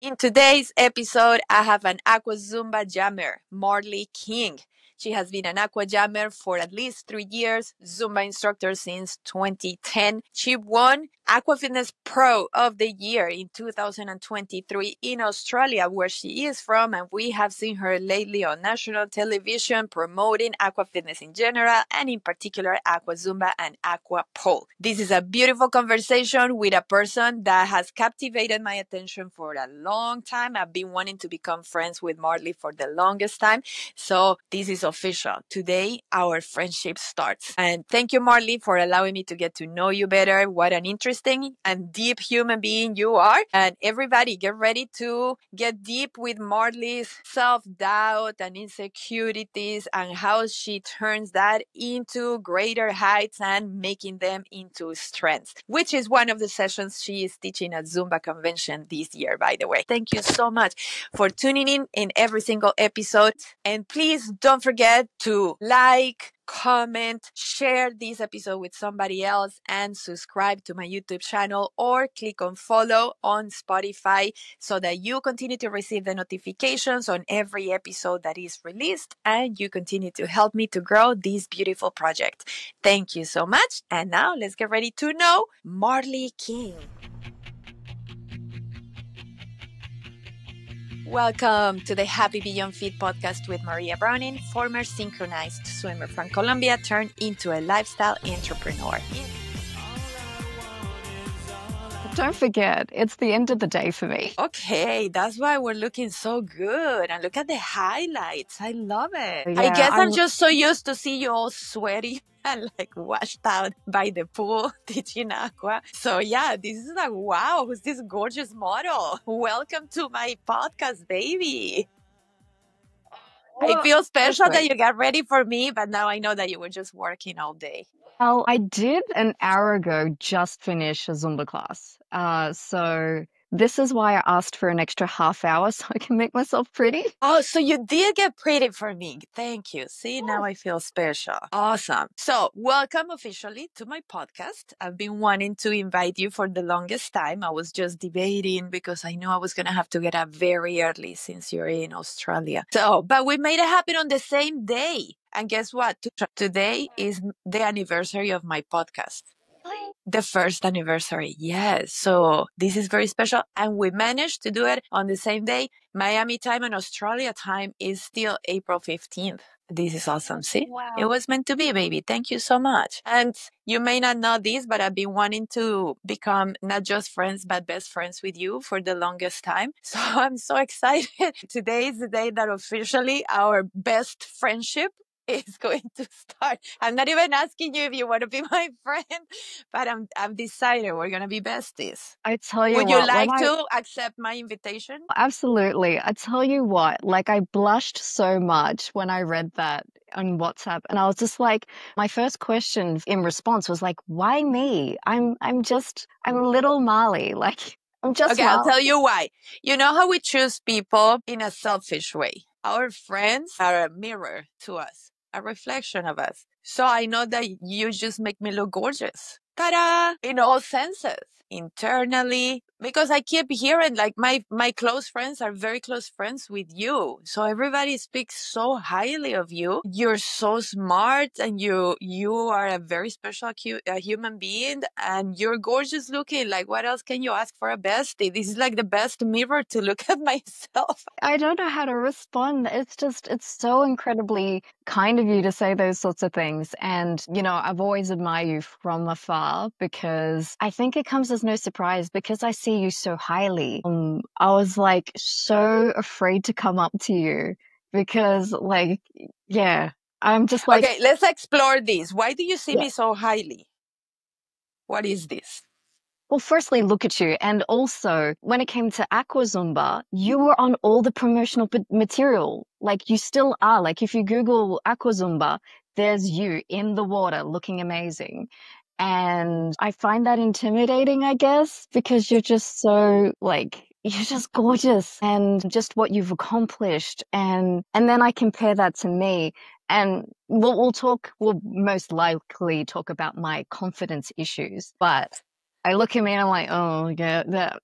In today's episode, I have an Aqua Zumba Jammer, Marlee King. She has been an Aqua Jammer for at least 3 years, Zumba instructor since 2010. She won Aqua Fitness Pro of the Year in 2023 in Australia, where she is from, and we have seen her lately on national television promoting Aqua Fitness in general, and in particular Aqua Zumba and Aqua Pole. This is a beautiful conversation with a person that has captivated my attention for a long time. I've been wanting to become friends with Marlee for the longest time. So this is official. Today, our friendship starts. And thank you, Marlee, for allowing me to get to know you better. What an interesting and deep human being you are. And everybody, get ready to get deep with Marlee's self-doubt and insecurities and how she turns that into greater heights and making them into strengths, which is one of the sessions she is teaching at Zumba Convention this year, by the way. Thank you so much for tuning in every single episode. And please don't forget to like, comment, share this episode with somebody else, and subscribe to my YouTube channel or click on follow on Spotify so that you continue to receive the notifications on every episode that is released and you continue to help me to grow this beautiful project. Thank you so much. And now let's get ready to know Marlee King. Welcome to the Happy Beyond Fit podcast with Maria Browning, former synchronized swimmer from Colombia turned into a lifestyle entrepreneur. Don't forget, it's the end of the day for me. Okay, that's why we're looking so good. And look at the highlights. I love it. Yeah, I guess I'm just so used to see you all sweaty and like washed out by the pool teaching aqua. So yeah, this is like, wow, who's this gorgeous model? Welcome to my podcast, baby. I feel special that you got ready for me, but now I know that you were just working all day. Well, I did an hour ago just finish a Zumba class. So this is why I asked for an extra half hour so I can make myself pretty. Oh, so you did get pretty for me. Thank you. See, now I feel special. Awesome. So welcome officially to my podcast. I've been wanting to invite you for the longest time. I was just debating because I knew I was going to have to get up very early since you're in Australia. So, but we made it happen on the same day. And guess what? Today is the anniversary of my podcast. The first anniversary, yes. So this is very special. And we managed to do it on the same day. Miami time and Australia time is still April 15th. This is awesome. See? Wow. It was meant to be, baby. Thank you so much. And you may not know this, but I've been wanting to become not just friends, but best friends with you for the longest time. So I'm so excited. Today is the day that officially our best friendship is going to start. I'm not even asking you if you want to be my friend, but I've decided we're going to be besties. I tell you Would what, you like to accept my invitation? Absolutely. I tell you what, like I blushed so much when I read that on WhatsApp, and I was just like, my first question in response was like, why me? I'm little Marlee. Like I'm just Okay, I'll tell you why. You know how we choose people in a selfish way? Our friends are a mirror to us, a reflection of us. So I know that you just make me look gorgeous. Ta-da! In all senses. Internally, because I keep hearing like my close friends are very close friends with you. So everybody speaks so highly of you. You're so smart and you are a very special human being and you're gorgeous looking. Like what else can you ask for a bestie? This is like the best mirror to look at myself. I don't know how to respond. It's so incredibly kind of you to say those sorts of things. And, you know, I've always admired you from afar because I think it comes as no surprise because I see you so highly. I was like so afraid to come up to you because like, yeah, I'm just like. Okay, let's explore this. Why do you see me so highly? What is this? Well, firstly, look at you. And also, when it came to Aqua Zumba, you were on all the promotional material. Like, you still are. Like, if you Google Aqua Zumba, there's you in the water looking amazing. And I find that intimidating, I guess, because you're just so, like, you're just gorgeous and just what you've accomplished. And then I compare that to me. And we'll most likely talk about my confidence issues, but I look at me and I'm like, oh, yeah,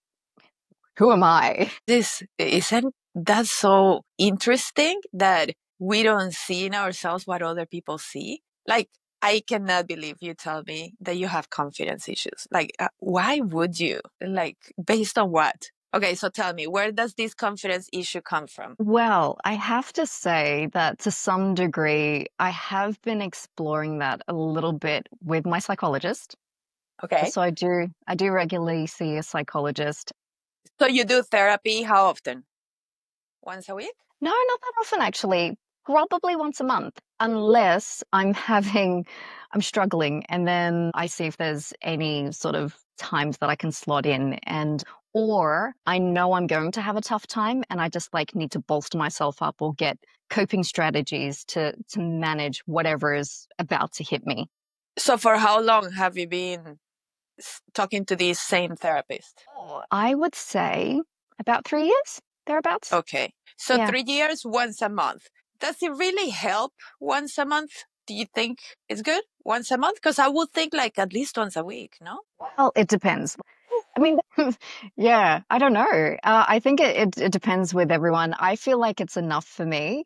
who am I? This isn't that so interesting that we don't see in ourselves what other people see? Like, I cannot believe you tell me that you have confidence issues. Like, why would you? Like, based on what? Okay, so tell me, where does this confidence issue come from? Well, I have to say that to some degree, I have been exploring that a little bit with my psychologist. Okay. So I do regularly see a psychologist. So you do therapy how often? Once a week? No, not that often actually. Probably once a month, unless I'm struggling, and then I see if there's any sort of times that I can slot in, and or I know I'm going to have a tough time and I just like need to bolster myself up or get coping strategies to manage whatever is about to hit me. So for how long have you been talking to this same therapist? I would say about 3 years, thereabouts. Okay. So Yeah. 3 years, once a month. Does it really help once a month? Do you think it's good once a month? Because I would think like at least once a week, no? Well, it depends. I mean, yeah, I don't know. I think it depends with everyone. I feel like it's enough for me.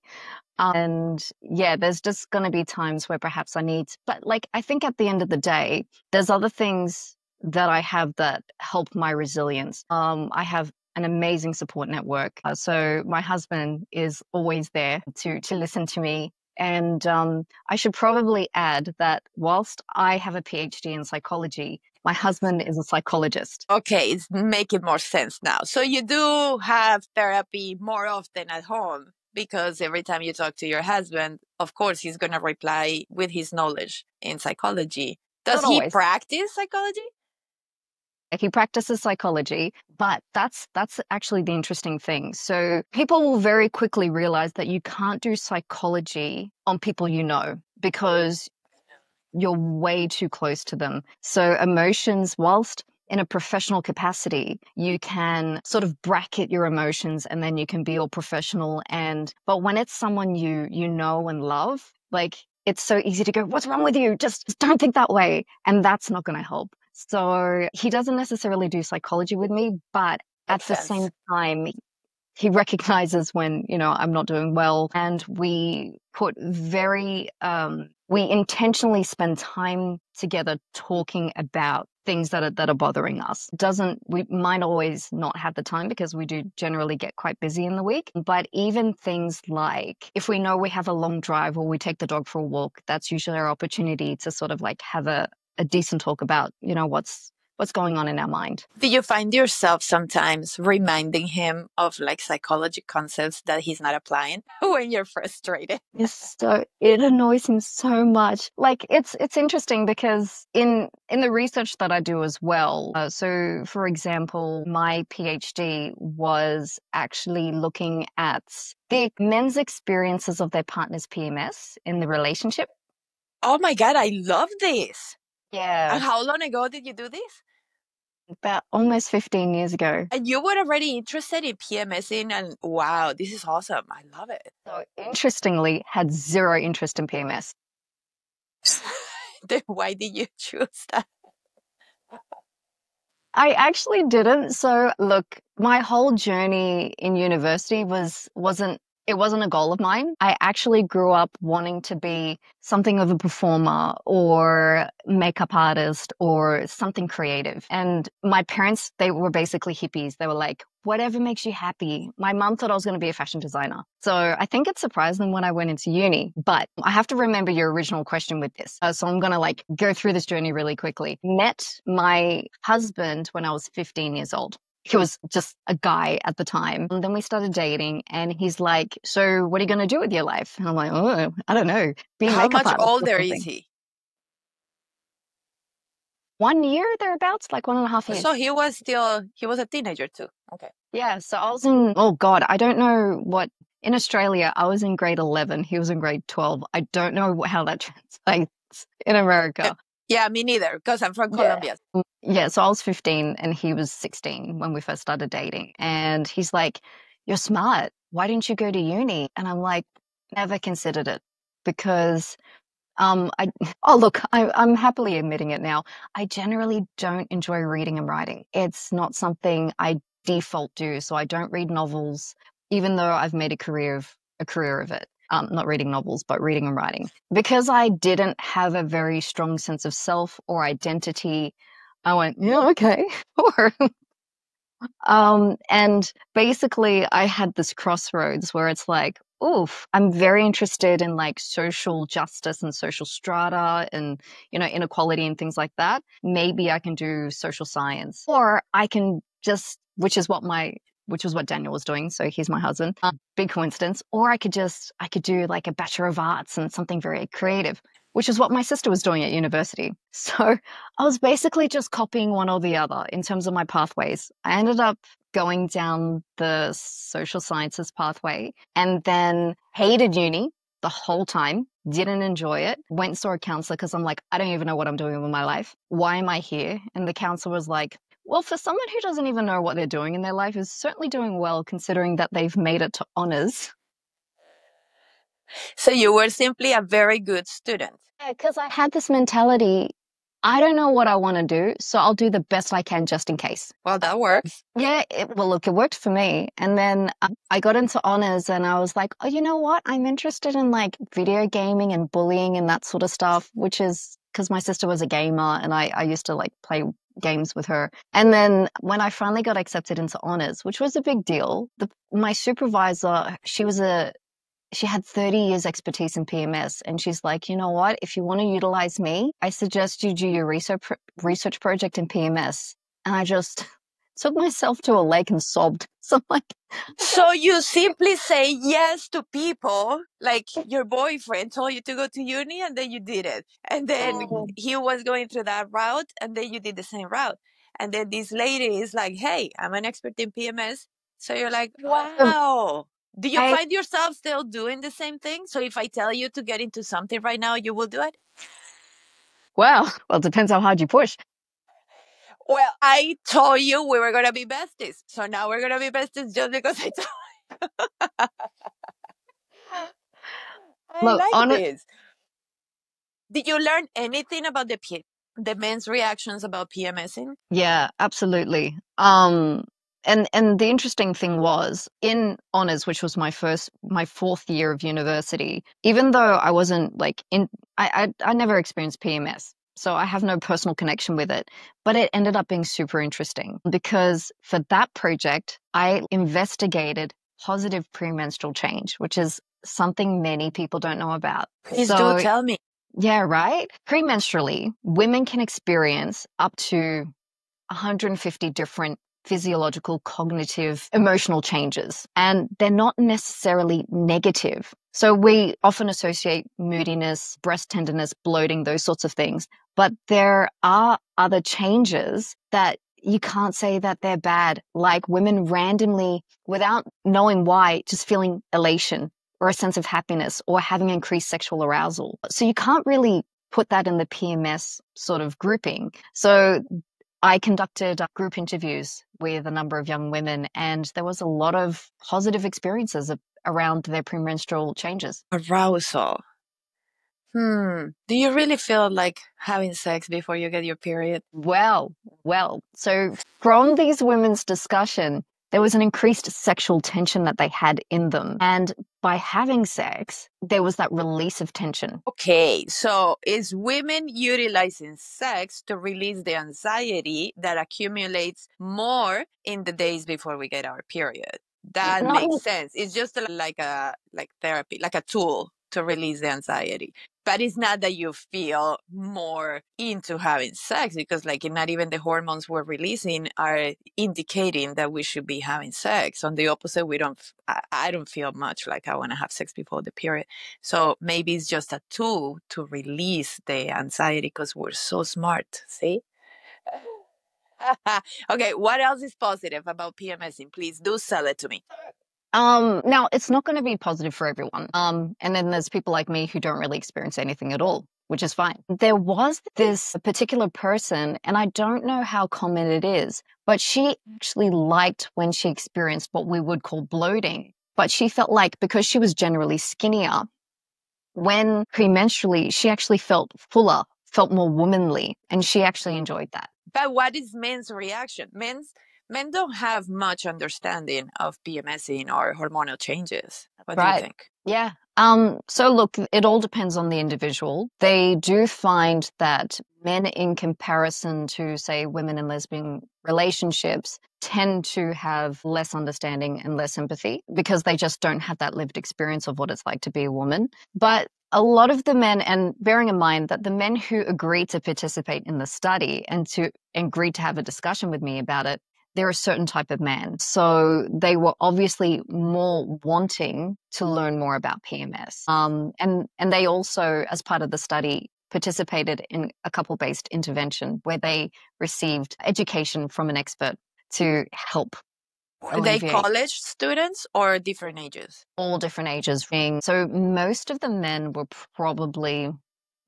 And yeah, there's just going to be times where perhaps I need, but like, I think at the end of the day, there's other things that I have that help my resilience. I have an amazing support network. So my husband is always there to listen to me. And I should probably add that whilst I have a PhD in psychology, my husband is a psychologist. Okay, it's making more sense now. So you do have therapy more often at home because every time you talk to your husband, of course, he's going to reply with his knowledge in psychology. Does Not he always. practice psychology? He practices psychology, but that's actually the interesting thing. So people will very quickly realize that you can't do psychology on people you know because you're way too close to them. So emotions, whilst in a professional capacity, you can sort of bracket your emotions and then you can be all professional. But when it's someone you know and love, like it's so easy to go, what's wrong with you? Just don't think that way. And that's not going to help. So he doesn't necessarily do psychology with me, but at Makes the sense. same time, he recognizes when, I'm not doing well. And we intentionally spend time together talking about things that are bothering us. We might always not have the time because we do generally get quite busy in the week. But even things like if we know we have a long drive or we take the dog for a walk, that's usually our opportunity to sort of like have a decent talk about, what's going on in our mind. Do you find yourself sometimes reminding him of like psychology concepts that he's not applying when you're frustrated? Yes, so it annoys him so much. Like it's interesting because in the research that I do as well. So for example, my PhD was actually looking at the men's experiences of their partner's PMS in the relationship. Oh my God, I love this. Yeah, And how long ago did you do this? about almost 15 years ago. And you were already interested in PMSing, and wow, this is awesome. I love it. So interestingly, had zero interest in PMS. Then why did you choose that? I actually didn't. So look, my whole journey in university wasn't it wasn't a goal of mine. I actually grew up wanting to be something of a performer or makeup artist or something creative. And my parents, they were basically hippies. They were like, whatever makes you happy. My mom thought I was going to be a fashion designer. So I think it surprised them when I went into uni. But I have to remember your original question with this. So I'm going to like go through this journey really quickly. Met my husband when I was 15 years old. He was just a guy at the time. And then we started dating and he's like, so what are you going to do with your life? And I'm like, oh, I don't know. Be a How makeup much artist or older something. is he? 1 year thereabouts, like 1.5 years. So he was a teenager too. Okay. Yeah. So I was oh God, I don't know what, in Australia, I was in grade 11. He was in grade 12. I don't know how that translates in America. Yeah, me neither, because I'm from Yeah. Colombia. Yeah, so I was 15 and he was 16 when we first started dating. And he's like, you're smart. Why didn't you go to uni? And I'm like, never considered it because I'm happily admitting it now. I generally don't enjoy reading and writing. It's not something I default do. So I don't read novels, even though I've made a career of it. Not reading novels, but reading and writing. Because I didn't have a very strong sense of self or identity, I went, yeah, okay. And basically I had this crossroads where it's like, oof, I'm very interested in like social justice and social strata and, inequality and things like that. Maybe I can do social science, or I can just, which is what Daniel was doing. So he's my husband. Big coincidence. Or I could do like a Bachelor of Arts and something very creative, which is what my sister was doing at university. So I was basically just copying one or the other in terms of my pathways. I ended up going down the social sciences pathway and then hated uni the whole time, didn't enjoy it, went and saw a counselor because I'm like, I don't even know what I'm doing with my life. Why am I here? And the counselor was like, well, for someone who doesn't even know what they're doing in their life is certainly doing well considering that they've made it to honors. So you were simply a very good student. Yeah, because I had this mentality, I don't know what I want to do, so I'll do the best I can just in case. Well, that works. Yeah, well, look, it worked for me. And then I got into honors and I was like, oh, you know what? I'm interested in like video gaming and bullying and that sort of stuff, which is because my sister was a gamer and I used to like play games with her. And then when I finally got accepted into honors, which was a big deal, my supervisor, she had 30 years expertise in PMS. And she's like, you know what? If you want to utilize me, I suggest you do your research project in PMS. And I just took myself to a lake and sobbed. So you simply say yes to people, like your boyfriend told you to go to uni and then you did it. And then he was going through that route and then you did the same route. And then this lady is like, hey, I'm an expert in PMS. So you're like, wow. Do you find yourself still doing the same thing? So if I tell you to get into something right now, you will do it? Well, it depends how hard you push. Well, I told you we were going to be besties. So now we're going to be besties just because I told you. This. Did you learn anything about the men's reactions about PMSing? Yeah, absolutely. And the interesting thing was in honors, which was my fourth year of university, even though I wasn't like I never experienced PMS. So I have no personal connection with it, but it ended up being super interesting because for that project, I investigated positive premenstrual change, which is something many people don't know about. Please do tell me. Yeah, right? Premenstrually, women can experience up to 150 different physiological, cognitive, emotional changes, and they're not necessarily negative. So we often associate moodiness, breast tenderness, bloating, those sorts of things, but there are other changes that you can't say that they're bad, like women randomly, without knowing why, just feeling elation or a sense of happiness or having increased sexual arousal. So you can't really put that in the PMS sort of grouping. So I conducted group interviews with a number of young women, and there was a lot of positive experiences around their premenstrual changes. Arousal. Do you really feel like having sex before you get your period? Well. So from these women's discussion, there was an increased sexual tension that they had in them. And by having sex, there was that release of tension. Okay, so is women utilizing sex to release the anxiety that accumulates more in the days before we get our period? That makes sense. It's just like therapy, like a tool to release the anxiety. But it's not that you feel more into having sex because not even the hormones we're releasing are indicating that we should be having sex. On the opposite, I don't feel much like I want to have sex before the period. So maybe it's just a tool to release the anxiety because we're so smart. See? Okay, what else is positive about PMSing? Please do sell it to me. Now it's not going to be positive for everyone. And then there's people like me who don't really experience anything at all, which is fine. There was this particular person, and I don't know how common it is, but she actually liked when she experienced what we would call bloating. But she felt like because she was generally skinnier, when premenstrually, she actually felt fuller, felt more womanly, and she actually enjoyed that. But what is men's reaction? Men don't have much understanding of PMSing or hormonal changes. What do you Right. think? Yeah. So look, it all depends on the individual. They do find that men, in comparison to, say, women in lesbian relationships, tend to have less understanding and less empathy because they just don't have that lived experience of what it's like to be a woman. But a lot of the men, and bearing in mind that the men who agreed to participate in the study and to agree to have a discussion with me about it, they're a certain type of man. So they were obviously more wanting to learn more about PMS. And they also, as part of the study, participated in a couple-based intervention where they received education from an expert to help Were they alleviate college students or different ages? all different ages. So most of the men were probably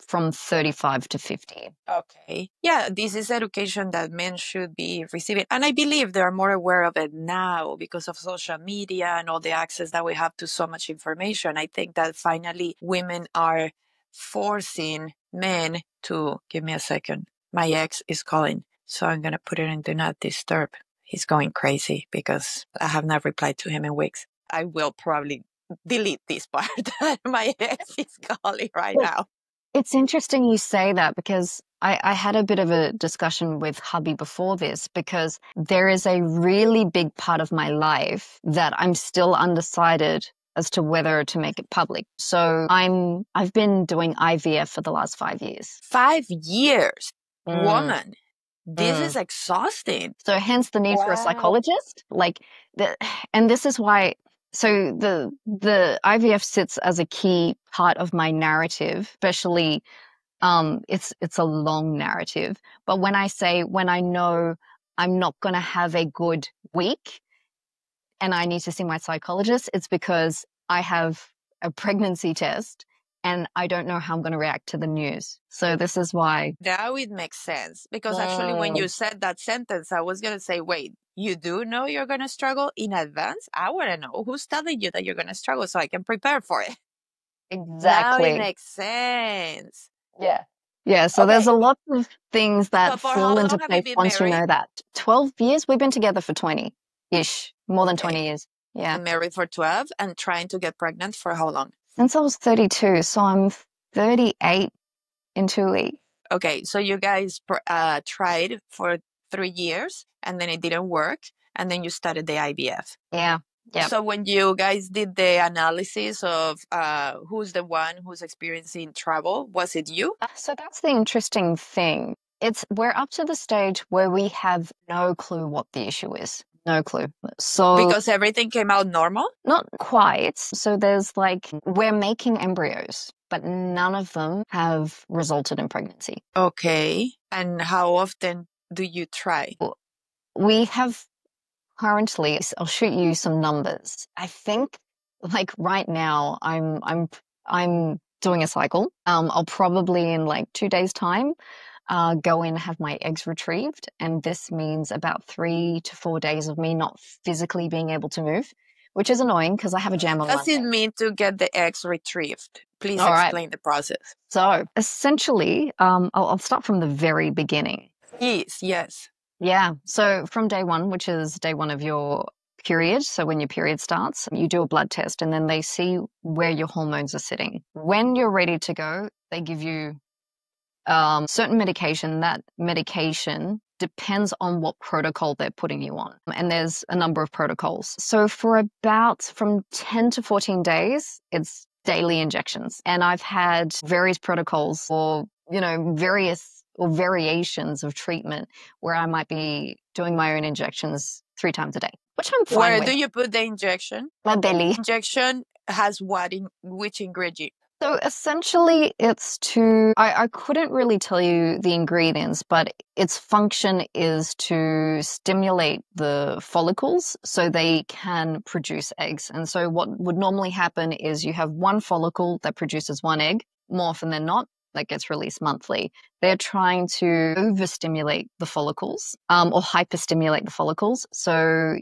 from 35 to 50. Okay. Yeah, this is education that men should be receiving. And I believe they are more aware of it now because of social media and all the access that we have to so much information. I think that finally women are forcing men to give me a second. My ex is calling, so I'm going to put it in do not disturb. He's going crazy because I have not replied to him in weeks. I will probably delete this part that my ex is calling right now. It's interesting you say that because I had a bit of a discussion with hubby before this because there is a really big part of my life that I'm still undecided as to whether to make it public. So I've been doing IVF for the last 5 years. 5 years. Mm. Woman, this Mm. is exhausting. So hence the need for a Wow. psychologist. And this is why. So the IVF sits as a key part of my narrative, especially it's a long narrative. But when I know I'm not going to have a good week and I need to see my psychologist, it's because I have a pregnancy test and I don't know how I'm going to react to the news. So this is why. Now it makes sense. Because actually, when you said that sentence, I was going to say, wait, you do know you're going to struggle in advance? I want to know who's telling you that you're going to struggle so I can prepare for it. Now it Exactly. makes sense. Yeah. Yeah, so there's a Okay. lot of things So that for how fall into long have you place been once you married? know that. 12 years? We've been together for 20-ish, more than 20 Okay. years. Yeah. And married for 12 and trying to get pregnant for how long? Since I was 32, so I'm 38 in 2 weeks. Okay, so you guys tried for 3 years and then it didn't work, and then you started the IVF. Yeah. Yeah. So when you guys did the analysis of who's the one who's experiencing trouble, was it you? So that's the interesting thing. We're up to the stage where we have no clue what the issue is. No clue. So Because everything came out normal? not quite. So we're making embryos, but none of them have resulted in pregnancy. Okay. And how often do you try? We have currently, I'll shoot you some numbers. I think like right now I'm doing a cycle. I'll probably in like 2 days time go in and have my eggs retrieved. And this means about 3 to 4 days of me not physically being able to move, which is annoying because I have a jam on What does it Monday. mean to get the eggs retrieved? Please All right. explain the process. So essentially, I'll start from the very beginning. Please, yes. Yeah. So from day one, which is day one of your period. So when your period starts, you do a blood test and then they see where your hormones are sitting. When you're ready to go, they give you certain medication. That medication depends on what protocol they're putting you on. And there's a number of protocols. So for about from 10 to 14 days, it's daily injections. And I've had various protocols for, various or variations of treatment where I might be doing my own injections 3 times a day, which I'm fine Where with. do you put the injection? My belly. Injection has what in which ingredient? So essentially I couldn't really tell you the ingredients, but its function is to stimulate the follicles so they can produce eggs. And so what would normally happen is you have one follicle that produces one egg, more often than not, that gets released monthly. They're trying to overstimulate the follicles or hyperstimulate the follicles. So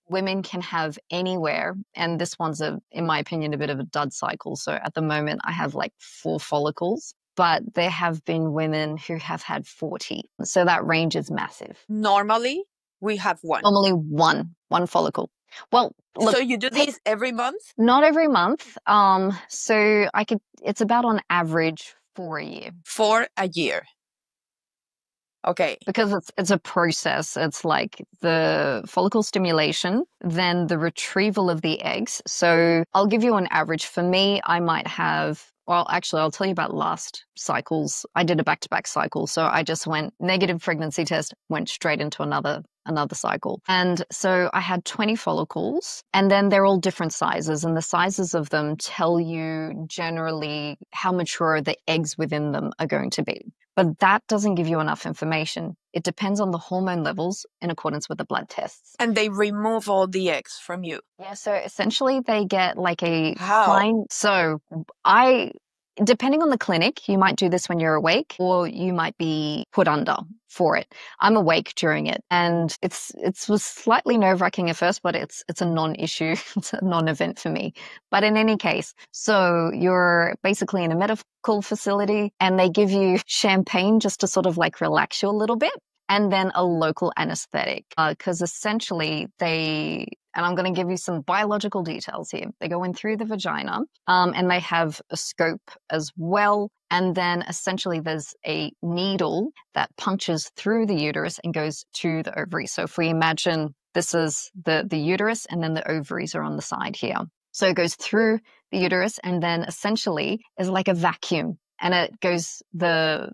women can have anywhere, and this one's in my opinion, a bit of a dud cycle. So at the moment I have like 4 follicles, but there have been women who have had 40. So that range is massive. Normally, We have one. Normally one follicle. Well, look, so you do this every month? Not every month. So it's about on average for a year. For a year. Okay. Because it's a process. It's like the follicle stimulation, then the retrieval of the eggs. So I'll give you an average. For me, I might have, well, actually, I'll tell you about last cycles. I did a back-to-back cycle. So I just went negative pregnancy test, went straight into another cycle. And so I had 20 follicles, and then they're all different sizes, and the sizes of them tell you generally how mature the eggs within them are going to be. But that doesn't give you enough information. It depends on the hormone levels in accordance with the blood tests. And they remove all the eggs from you? Yeah, so essentially they get like a How? Depending on the clinic, you might do this when you're awake, or you might be put under for it. I'm awake during it, and it was slightly nerve-wracking at first, but it's a non-issue. It's a non-event for me. But in any case, so you're basically in a medical facility, and they give you champagne just to sort of like relax you a little bit, and then a local anesthetic, because essentially and I'm going to give you some biological details here. They go in through the vagina, and they have a scope as well. And then essentially there's a needle that punctures through the uterus and goes to the ovaries. So if we imagine this is the uterus, and then the ovaries are on the side here. So it goes through the uterus, and then essentially is like a vacuum. And it goes, the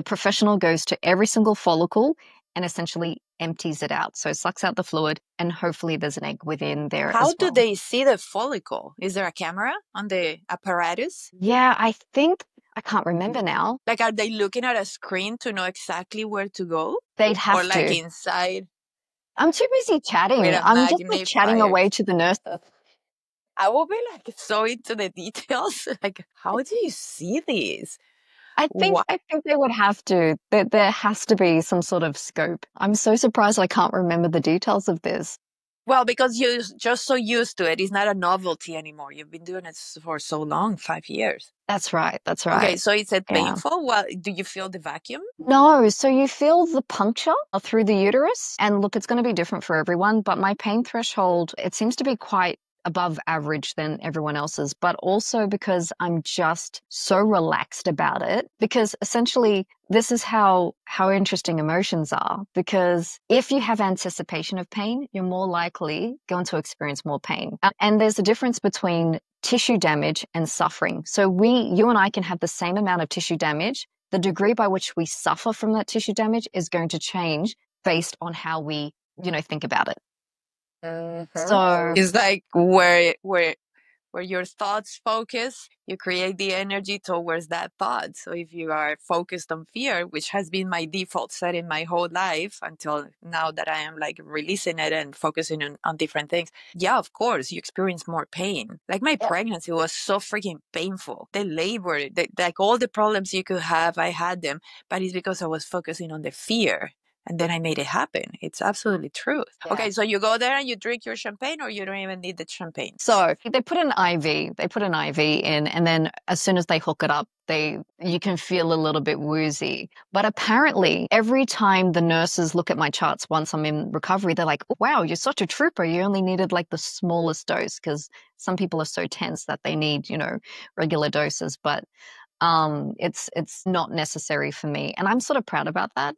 professional goes to every single follicle and essentially empties it out. So it sucks out the fluid, and hopefully there's an egg within there as well. How do they see the follicle? Is there a camera on the apparatus? Yeah, I can't remember now. Like, are they looking at a screen to know exactly where to go? They'd have or like to. inside? I'm too busy chatting. With a I'm just like chatting magnifier. away to the nurses. I will be like so into the details. Like, how do you see these? I think they would have to. There has to be some sort of scope. I'm so surprised I can't remember the details of this. Well, because you're just so used to it. It's not a novelty anymore. You've been doing it for so long, 5 years. That's right. Okay, so is it painful? Well, do you feel the vacuum? No, so you feel the puncture through the uterus. And look, it's going to be different for everyone, but my pain threshold, it seems to be quite above average than everyone else's, but also because I'm just so relaxed about it, because essentially this is how interesting emotions are, because if you have anticipation of pain, you're more likely going to experience more pain. And there's a difference between tissue damage and suffering. So you and I can have the same amount of tissue damage. The degree by which we suffer from that tissue damage is going to change based on how we, think about it. So it's like where your thoughts focus, you create the energy towards that thought. So if you are focused on fear, which has been my default setting my whole life until now that I am like releasing it and focusing on different things, yeah, of course, you experience more pain. Like my pregnancy was so freaking painful. The labor, like all the problems you could have, I had them, but it's because I was focusing on the fear. And then I made it happen. It's absolutely true. Yeah. Okay, so you go there and you drink your champagne, or you don't even need the champagne? So they put an IV. They put an IV in, and then as soon as they hook it up, you can feel a little bit woozy. But apparently, every time the nurses look at my charts once I'm in recovery, they're like, "Wow, you're such a trooper. You only needed like the smallest dose," because some people are so tense that they need, regular doses. But it's not necessary for me, and I'm sort of proud about that.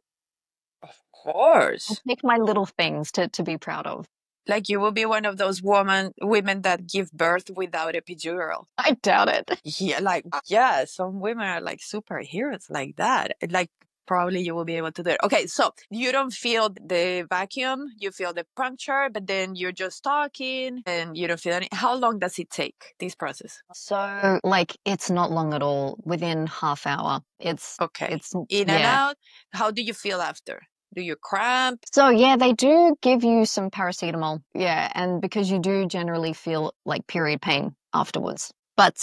Of course. I pick my little things to be proud of. Like you will be one of those women that give birth without epidural. I doubt it. Yeah, some women are like superheroes like that. Like probably you will be able to do it. Okay, so you don't feel the vacuum, you feel the puncture, but then you're just talking and you don't feel any. How long does it take, this process? So it's not long at all. Within half hour. It's in and out. How do you feel after? Do you cramp? So yeah, they do give you some paracetamol. Yeah, and because you do generally feel like period pain afterwards. But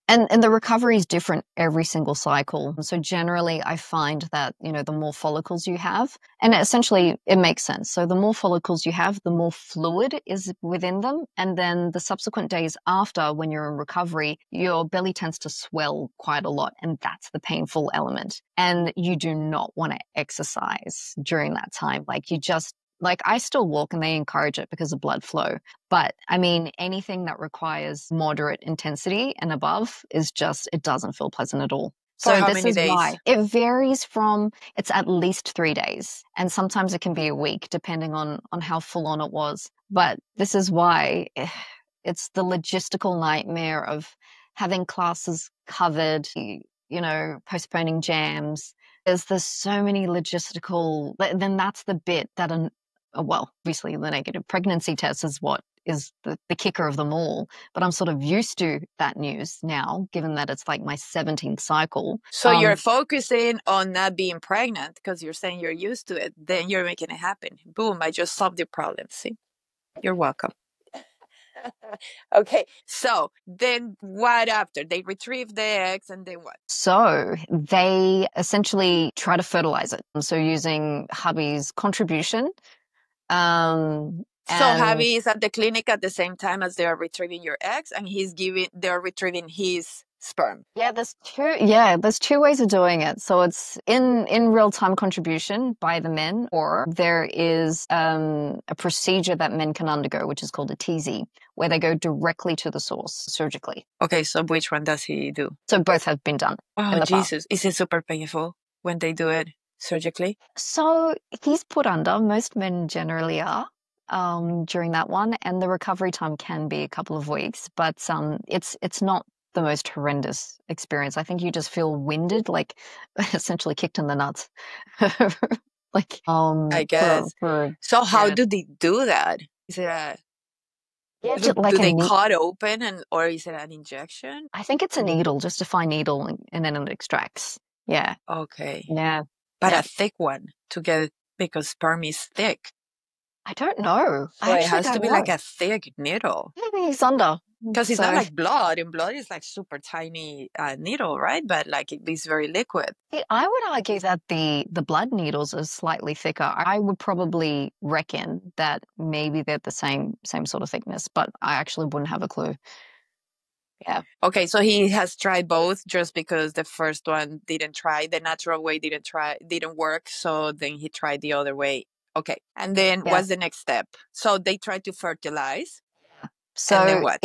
And the recovery is different every single cycle. So generally, I find that, the more follicles you have, and essentially it makes sense. So the more follicles you have, the more fluid is within them. And then the subsequent days after, when you're in recovery, your belly tends to swell quite a lot. And that's the painful element. And you do not want to exercise during that time. I still walk and they encourage it because of blood flow. But I mean, anything that requires moderate intensity and above it doesn't feel pleasant at all. For how this many is days? why it varies it's at least 3 days. And sometimes it can be a week, depending on how full on it was. But this is why it's the logistical nightmare of having classes covered, postponing jams. There's so many logistical, then that's the bit that obviously the negative pregnancy test is what is the kicker of them all. But I'm sort of used to that news now, given that it's like my 17th cycle. So you're focusing on not being pregnant because you're saying you're used to it. Then you're making it happen. Boom, I just solved the problem. See, you're welcome. Okay, so then what after? They retrieve the eggs and then what? So they essentially try to fertilize it. So using hubby's contribution. So hubby is at the clinic at the same time as they are retrieving your eggs, and they're retrieving his sperm. Yeah, there's two ways of doing it. So it's in real-time contribution by the men, or there is a procedure that men can undergo, which is called a TZ, where they go directly to the source surgically. Okay, so which one does he do? So both have been done. Oh, Jesus. Is it super painful when they do it surgically? So he's put under. Most men generally are during that one, and the recovery time can be a couple of weeks, but it's not the most horrendous experience. I think you just feel winded, like essentially kicked in the nuts. I guess. So how do they do that? Is it do they cut open or is it an injection? I think it's a needle, just a fine needle, and then it extracts. Yeah. Okay. Yeah. But a thick one because sperm is thick. I don't know. So it has to be like a thick needle. Maybe it's under. Because it's not like blood, and blood is like super tiny needle, right? But like it's very liquid. I would argue that the blood needles are slightly thicker. I would probably reckon that maybe they're the same sort of thickness, but I actually wouldn't have a clue. Yeah. Okay, so he has tried both just because the first one didn't try, the natural way didn't work, so then he tried the other way. Okay, and then what's the next step? So they tried to fertilize. So and then what?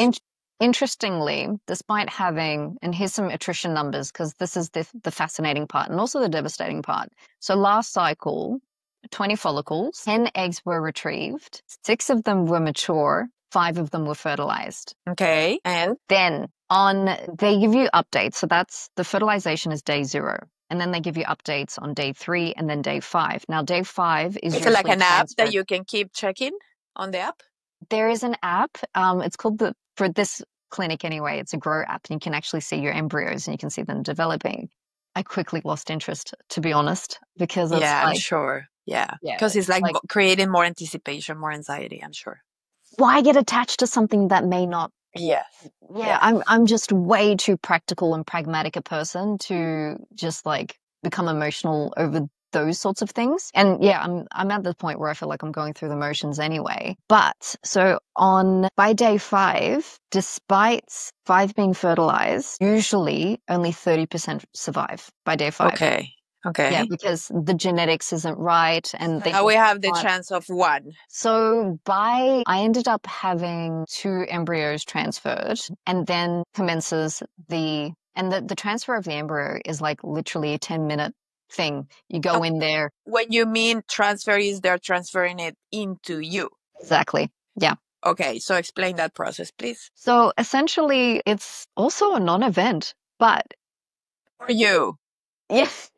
Interestingly, despite having, and here's some attrition numbers, because this is the fascinating part and also the devastating part. So last cycle, 20 follicles, 10 eggs were retrieved, 6 of them were mature, 5 of them were fertilized. Okay, and then they give you updates. So that's the fertilization is day 0. And then they give you updates on day 3 and then day 5. Now, day 5 is usually like an app that you can keep checking on the app? There is an app. It's called for this clinic anyway, it's a grow app, and you can actually see your embryos and you can see them developing. I quickly lost interest, to be honest, because it's I'm sure. Yeah. Because it's like creating more anticipation, more anxiety, I'm sure. Why get attached to something that may not? Yes. Yeah. I'm just way too practical and pragmatic a person to just like become emotional over those sorts of things. And I'm at the point where I feel like I'm going through the motions anyway. But so by day 5, despite 5 being fertilized, usually only 30% survive by day 5. Okay. Yeah, because the genetics isn't right. And now we have the chance of 1. So I ended up having 2 embryos transferred, and then commences the transfer of the embryo is like literally a 10-minute thing. You go in there. When you mean transfer, is they're transferring it into you? Exactly. Yeah. Okay, so explain that process, please. So essentially, it's also a non-event, but for you. Yes,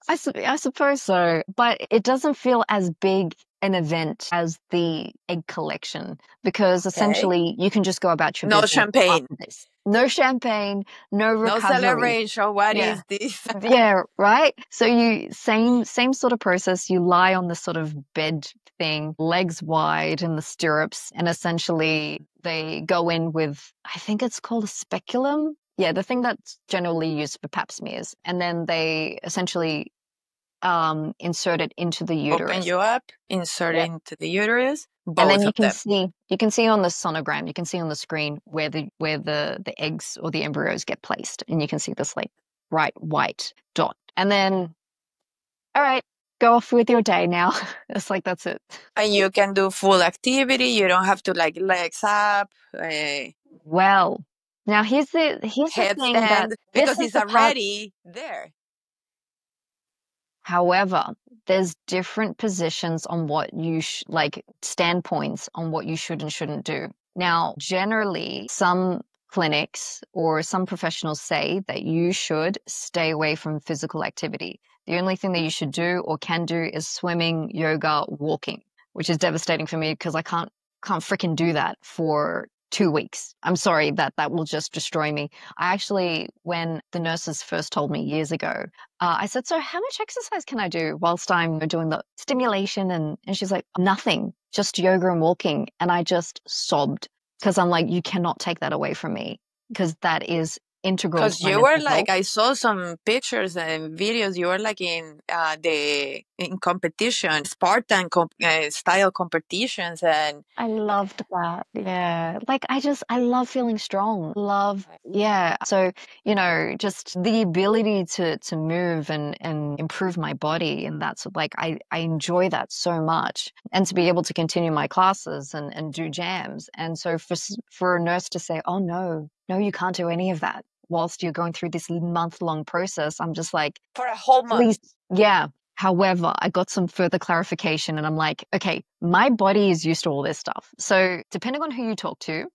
I suppose so. But it doesn't feel as big an event as the egg collection, because essentially you can just go about your business. No champagne, no recovery. No celebration. What is this? Yeah, right? So same sort of process. You lie on this sort of bed thing, legs wide in the stirrups, and essentially they go in with, I think it's called a speculum. Yeah, the thing that's generally used for pap smears. And then they essentially insert it into the uterus. Open you up, insert it into the uterus, and both then of them. you can see on the sonogram, you can see on the screen where the eggs or the embryos get placed, and you can see this like bright white dot. And then, all right, go off with your day now. It's like that's it. And you can do full activity. You don't have to like legs up, Well, now here's the thing that headstand, this because is it's the part. already there. However, there's different positions on what you like standpoints on what you should and shouldn't do. Now, generally, some clinics or some professionals say that you should stay away from physical activity. The only thing that you should do or can do is swimming, yoga, walking, which is devastating for me because I can't freaking do that for 2 weeks. I'm sorry, that will just destroy me. I actually, when the nurses first told me years ago, I said, so how much exercise can I do whilst I'm doing the stimulation? And she's like, nothing, just yoga and walking. And I just sobbed because I'm like, you cannot take that away from me because that is integral. Because you were like, I saw some pictures and videos. You were like in competition, Spartan style competitions, and I loved that. Yeah. Like I love feeling strong. Yeah. So, just the ability to move and improve my body. And that's like, I enjoy that so much. And to be able to continue my classes and do jams. And so for a nurse to say, oh no, you can't do any of that whilst you're going through this month-long process, I'm just like, for a whole month. Please, yeah. However, I got some further clarification and I'm like, okay, my body is used to all this stuff. So depending on who you talk to,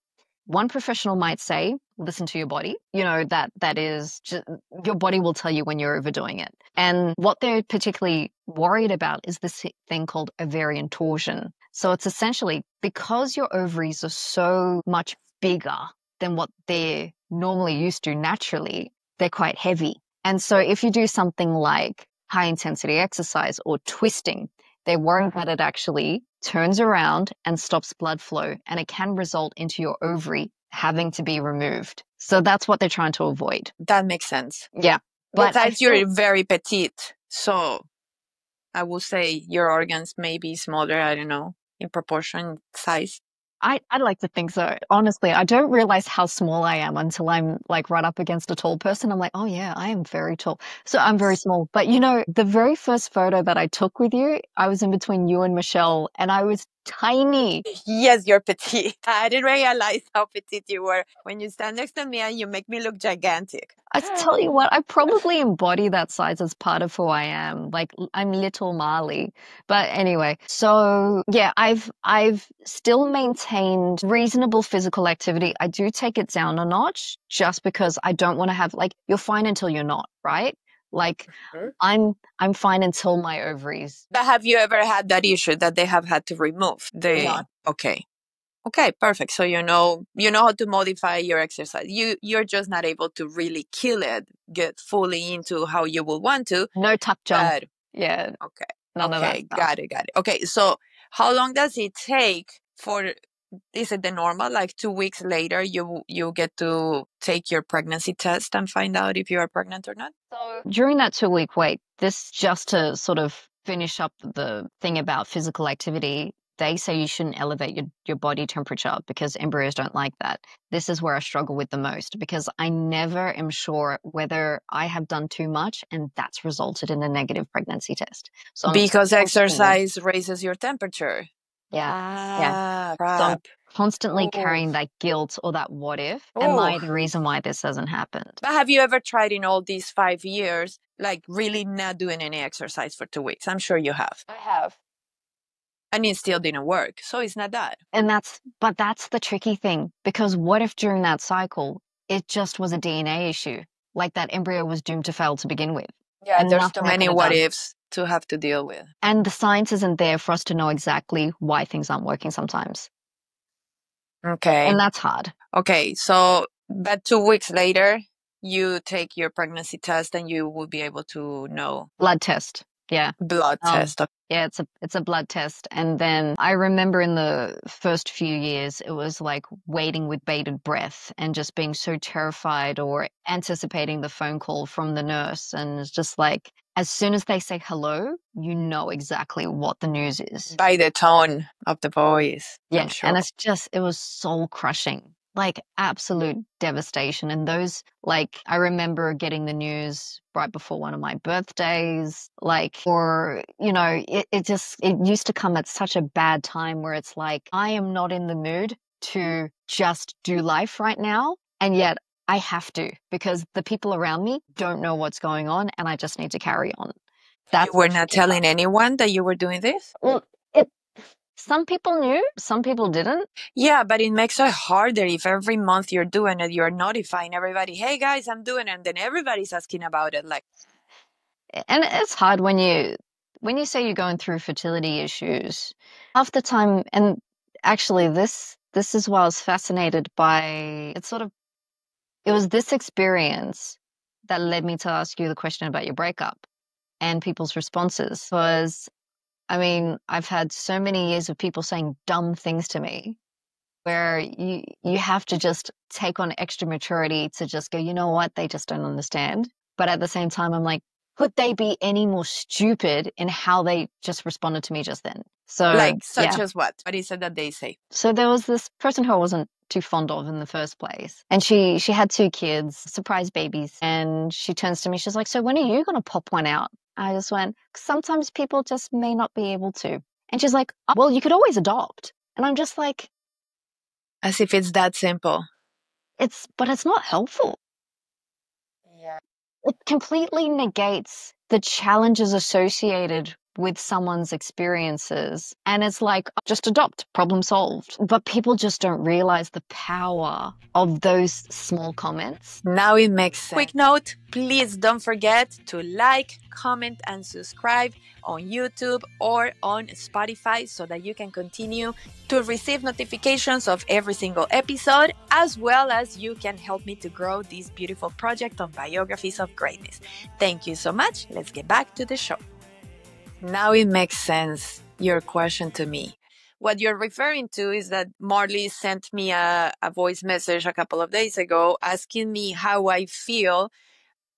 one professional might say, listen to your body. That is just, your body will tell you when you're overdoing it. And what they're particularly worried about is this thing called ovarian torsion. So it's essentially because your ovaries are so much bigger than what they're normally used to naturally, they're quite heavy. And so if you do something like high intensity exercise or twisting, they're worried that it actually turns around and stops blood flow, and it can result into your ovary having to be removed. So that's what they're trying to avoid. That makes sense. Yeah. But besides, you're very petite, so I will say your organs may be smaller, I don't know, in proportion size. I'd like to think so. Honestly, I don't realize how small I am until I'm like right up against a tall person. I'm like, oh yeah, I am very tall. So I'm very small. But the very first photo that I took with you, I was in between you and Michelle and I was tiny. Yes, you're petite. I didn't realize how petite you were when you stand next to me and you make me look gigantic. I tell you what, I probably embody that size as part of who I am. Like I'm little Marlee. But anyway, so yeah, I've still maintained reasonable physical activity. I do take it down a notch just because I don't want to have like, you're fine until you're not, right? Like I'm fine until my ovaries. But have you ever had that issue that they have had to remove? No. Okay, perfect. So you know how to modify your exercise. You're just not able to really kill it, get fully into how you would want to. No tuck jump. Yeah. Okay. None of that stuff. Got it. Okay, so how long does it take is it the normal, like 2 weeks later you get to take your pregnancy test and find out if you are pregnant or not? So during that 2-week wait, this just to sort of finish up the thing about physical activity, they say you shouldn't elevate your body temperature because embryos don't like that. This is where I struggle with the most because I never am sure whether I have done too much and that's resulted in a negative pregnancy test. So because exercise raises your temperature. Yeah. Crap. So I'm constantly carrying that guilt or that what if. Am I the reason why this hasn't happened? But have you ever tried in all these 5 years, like really not doing any exercise for 2 weeks? I'm sure you have. I have. And it still didn't work. So it's not that. But that's the tricky thing, because what if during that cycle, it just was a DNA issue? Like that embryo was doomed to fail to begin with. Yeah, and there's too many what ifs to have to deal with. And the science isn't there for us to know exactly why things aren't working sometimes. Okay. And that's hard. Okay. So, but 2 weeks later, you take your pregnancy test and you will be able to know. Blood test. Yeah. Blood test. Yeah, it's a blood test. And then I remember in the first few years, it was like waiting with bated breath and just being so terrified or anticipating the phone call from the nurse. And it's just like, as soon as they say hello, you know exactly what the news is. By the tone of the voice, I'm Yeah. sure. And it was soul crushing, like absolute devastation. And those, like, I remember getting the news right before one of my birthdays, like, or, it used to come at such a bad time where it's like, I am not in the mood to just do life right now. And yet I have to, because the people around me don't know what's going on and I just need to carry on. You were not telling anyone that you were doing this? Well, some people knew, some people didn't. Yeah, but it makes it harder if every month you're doing it, you're notifying everybody, hey guys, I'm doing it, and then everybody's asking about it. Like, and it's hard when you say you're going through fertility issues. Half the time, and actually this is why I was fascinated by it was this experience that led me to ask you the question about your breakup and people's responses. Was, I mean, I've had so many years of people saying dumb things to me where you have to just take on extra maturity to just go, you know what, they just don't understand. But at the same time, I'm like, could they be any more stupid in how they just responded to me just then? So, like such yeah. as what? What is it that they say? So there was this person who I wasn't too fond of in the first place. And she had 2 kids, surprise babies. And she turns to me, she's like, so when are you going to pop one out? I just went, sometimes people just may not be able to. And she's like, oh, well, you could always adopt. And I'm just like, as if it's that simple. But it's not helpful. Yeah. It completely negates the challenges associated with someone's experiences. And it's like, just adopt, problem solved. But people just don't realize the power of those small comments. Now it makes sense. Quick note, please don't forget to like, comment, and subscribe on YouTube or on Spotify so that you can continue to receive notifications of every single episode, as well as you can help me to grow this beautiful project of Biographies of Greatness. Thank you so much. Let's get back to the show. Now it makes sense, your question to me. What you're referring to is that Marlee sent me a voice message a couple of days ago asking me how I feel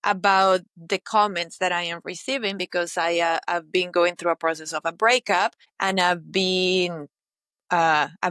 about the comments that I am receiving, because I've been going through a process of a breakup, and I've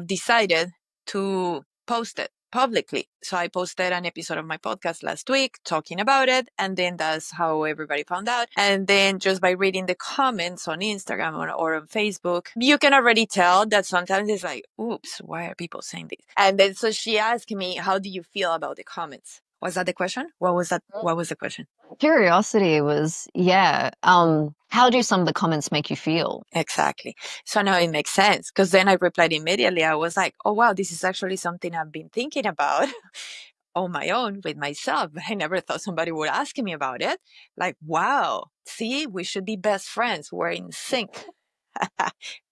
decided to post it publicly. So I posted an episode of my podcast last week talking about it, and then that's how everybody found out. And then just by reading the comments on Instagram or on Facebook, you can already tell that sometimes it's like, oops, why are people saying this? And then so she asked me, how do you feel about the comments? Was that the question? What was that? What was the question? Curiosity was, yeah. How do some of the comments make you feel? Exactly. So now it makes sense, because then I replied immediately. I was like, oh, wow, this is actually something I've been thinking about on my own with myself. But I never thought somebody would ask me about it. Like, wow, see, we should be best friends. We're in sync.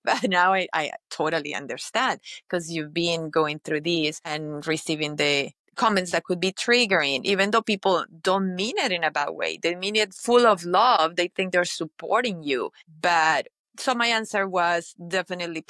But now I totally understand, because you've been going through this and receiving the comments that could be triggering, even though people don't mean it in a bad way. They mean it full of love. They think they're supporting you. But so my answer was definitely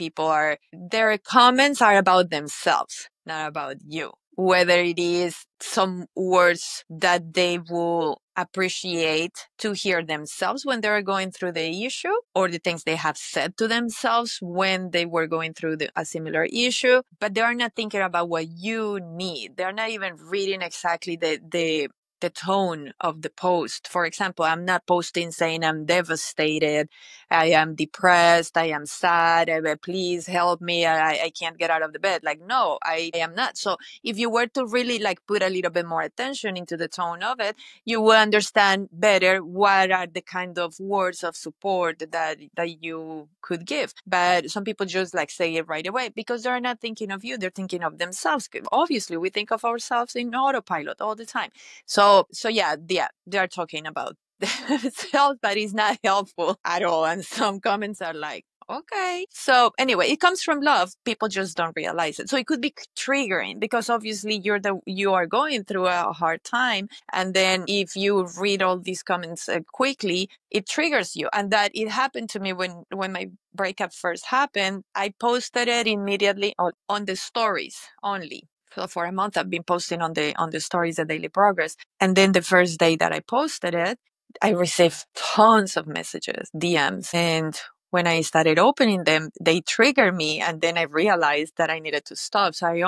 their comments are about themselves, not about you. Whether it is some words that they will appreciate to hear themselves when they're going through the issue, or the things they have said to themselves when they were going through a similar issue, but they are not thinking about what you need. They're not even reading exactly the tone of the post. For example, I'm not posting saying I'm devastated, I am depressed, I am sad, please help me, I can't get out of the bed. Like, no, I am not. So if you were to really like put a little bit more attention into the tone of it, you will understand better what are the kind of words of support that you could give. But some people just like say it right away because they're not thinking of you, they're thinking of themselves. Obviously, we think of ourselves in autopilot all the time. So yeah, they are talking about themselves, but it's not helpful at all. And some comments are like, Okay. So anyway, it comes from love. People just don't realize it. So it could be triggering because obviously you are going through a hard time, and then if you read all these comments quickly, it triggers you. And that it happened to me when my breakup first happened. I posted it immediately on the stories only. So for a month I've been posting on the stories, the daily progress. And then the first day that I posted it, I received tons of messages, DMs, and when I started opening them, they triggered me. And then I realized that I needed to stop. So I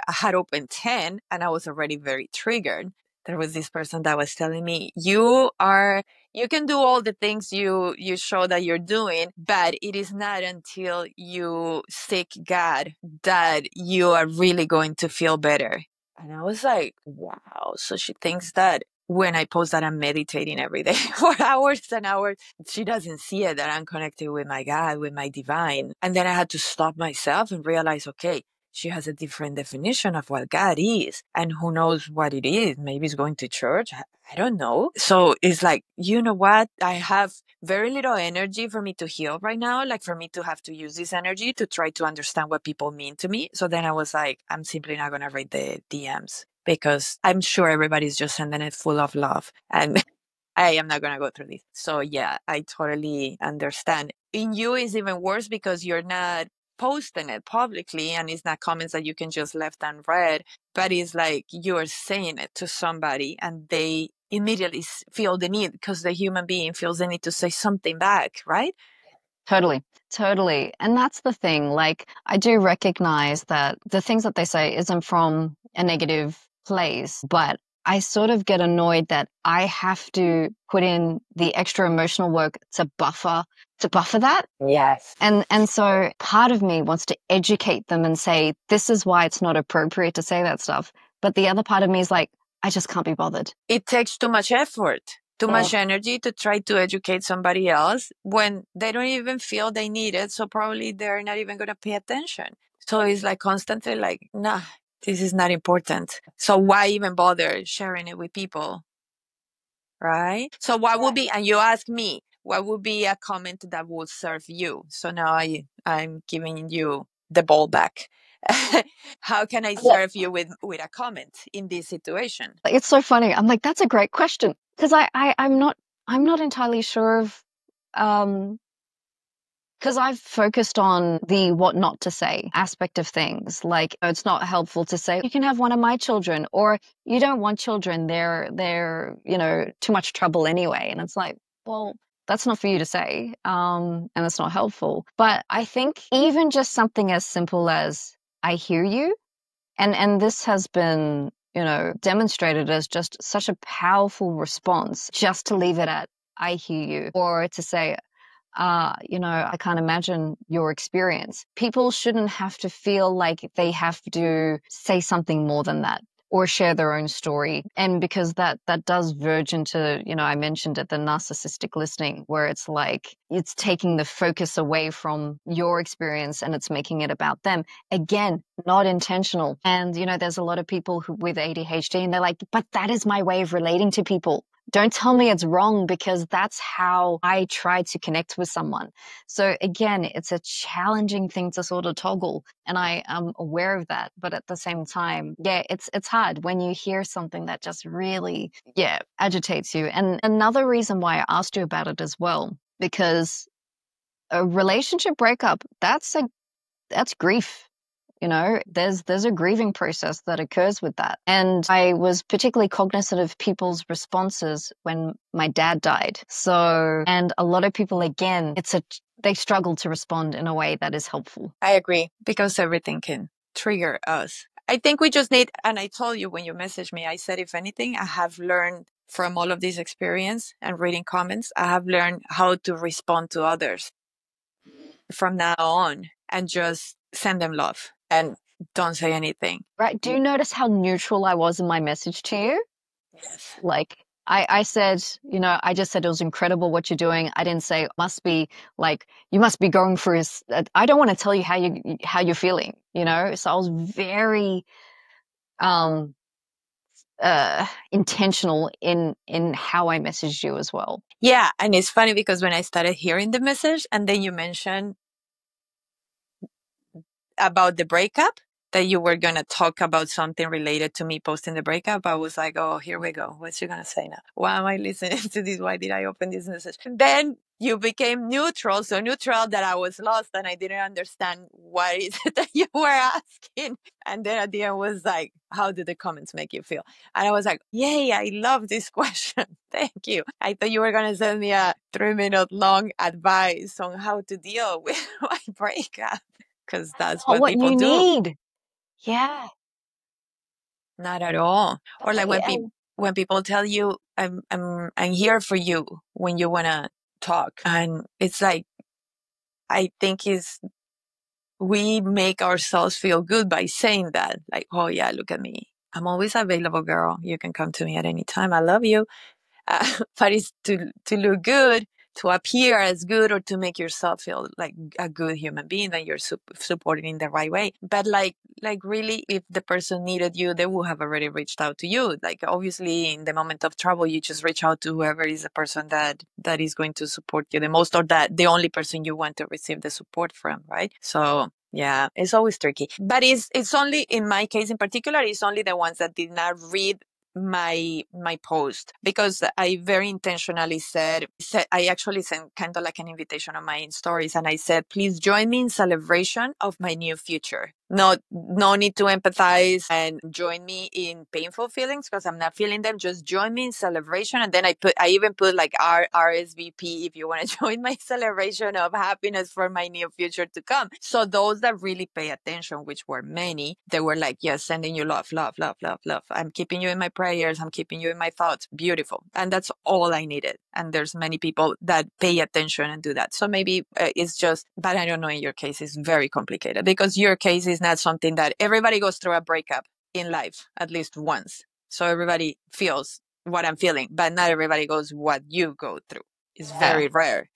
had opened 10 and I was already very triggered. There was this person that was telling me, you can do all the things you show that you're doing, but it is not until you seek God that you are really going to feel better. And I was like, wow. So she thinks that when I post that I'm meditating every day for hours and hours, she doesn't see it that I'm connected with my God, with my divine. And then I had to stop myself and realize, okay, she has a different definition of what God is. And who knows what it is? Maybe it's going to church. I don't know. So it's like, you know what? I have very little energy for me to heal right now, like for me to have to use this energy to try to understand what people mean to me. So then I was like, I'm simply not going to read the DMs because I'm sure everybody's just sending it full of love. And I am not going to go through this. So yeah, I totally understand. In you is even worse because you're not posting it publicly and it's not comments that you can just left unread, but it's like you're saying it to somebody and they immediately feel the need because the human being feels the need to say something back, right? Totally. Totally. And that's the thing. Like, I do recognize that the things that they say isn't from a negative place, but I sort of get annoyed that I have to put in the extra emotional work to buffer that. Yes. And so part of me wants to educate them and say, this is why it's not appropriate to say that stuff. But the other part of me is like, I just can't be bothered. It takes too much effort, too much energy to try to educate somebody else when they don't even feel they need it. So probably they're not even going to pay attention. So it's like constantly like, nah, this is not important. So why even bother sharing it with people? Right? So what would be, and you ask me, what would be a comment that would serve you? So now I'm giving you the ball back. How can I serve you with a comment in this situation? It's so funny. I'm like, that's a great question. Because I'm not entirely sure of, because I've focused on the what not to say aspect of things. Like, it's not helpful to say, you can have one of my children, or you don't want children. They're too much trouble anyway. And it's like, well, that's not for you to say. And it's not helpful. But I think even just something as simple as, I hear you. And this has been, demonstrated as just such a powerful response, just to leave it at, I hear you, or to say, I can't imagine your experience. People shouldn't have to feel like they have to say something more than that or share their own story. And because that does verge into, I mentioned it, the narcissistic listening, where it's like it's taking the focus away from your experience and it's making it about them. Again, not intentional. And, there's a lot of people with ADHD and they're like, but that is my way of relating to people. Don't tell me it's wrong because that's how I try to connect with someone. So again, it's a challenging thing to sort of toggle, and I am aware of that. But at the same time, yeah, it's hard when you hear something that just really, agitates you. And another reason why I asked you about it as well, because a relationship breakup, that's grief. There's a grieving process that occurs with that. And I was particularly cognizant of people's responses when my dad died. So, and a lot of people, again, they struggle to respond in a way that is helpful. I agree, because everything can trigger us. I think we just need, and I told you when you messaged me, I said, if anything, I have learned from all of this experience and reading comments, I have learned how to respond to others from now on and just send them love and don't say anything. Right. Do you notice how neutral I was in my message to you? Yes. Like, I said, I just said it was incredible what you're doing. I didn't say must be like, you must be going through I don't want to tell you how you're feeling, So I was very intentional in how I messaged you as well. Yeah, and it's funny because when I started hearing the message and then you mentioned about the breakup, that you were going to talk about something related to me posting the breakup. I was like, oh, here we go. What's she going to say now? Why am I listening to this? Why did I open this message? Then you became neutral, so neutral that I was lost and I didn't understand what is it that you were asking. And then at the end was like, how do the comments make you feel? And I was like, yay, I love this question. Thank you. I thought you were going to send me a 3-minute long advice on how to deal with my breakup, because that's Not what what people you do. need. Yeah. Not at all. Or like Yeah. when people tell you, I'm here for you when you want to talk. And it's like, I think is we make ourselves feel good by saying that. Like, oh yeah, look at me. I'm always available, girl. You can come to me at any time. I love you. But it's to look good, to appear as good, or to make yourself feel like a good human being that you're supporting in the right way. But like really, if the person needed you, they would have already reached out to you. Like obviously, in the moment of trouble, you just reach out to whoever is the person that is going to support you the most, or that the only person you want to receive the support from, right? So yeah, it's always tricky. But it's only in my case in particular, it's only the ones that did not read my post, because I very intentionally said I actually sent kind of like an invitation on my stories, and I said, please join me in celebration of my new future. No need to empathize and join me in painful feelings, because I'm not feeling them. Just join me in celebration. And then I even put like RSVP if you want to join my celebration of happiness for my new future to come. So those that really pay attention, which were many, they were like, yes, sending you love, love, love, love, love. I'm keeping you in my prayers. I'm keeping you in my thoughts. Beautiful. And that's all I needed. And there's many people that pay attention and do that. So maybe it's just, but I don't know, in your case, it's very complicated, because your case is not something that everybody goes through a breakup in life at least once. So everybody feels what I'm feeling, but not everybody goes what you go through. It's very rare.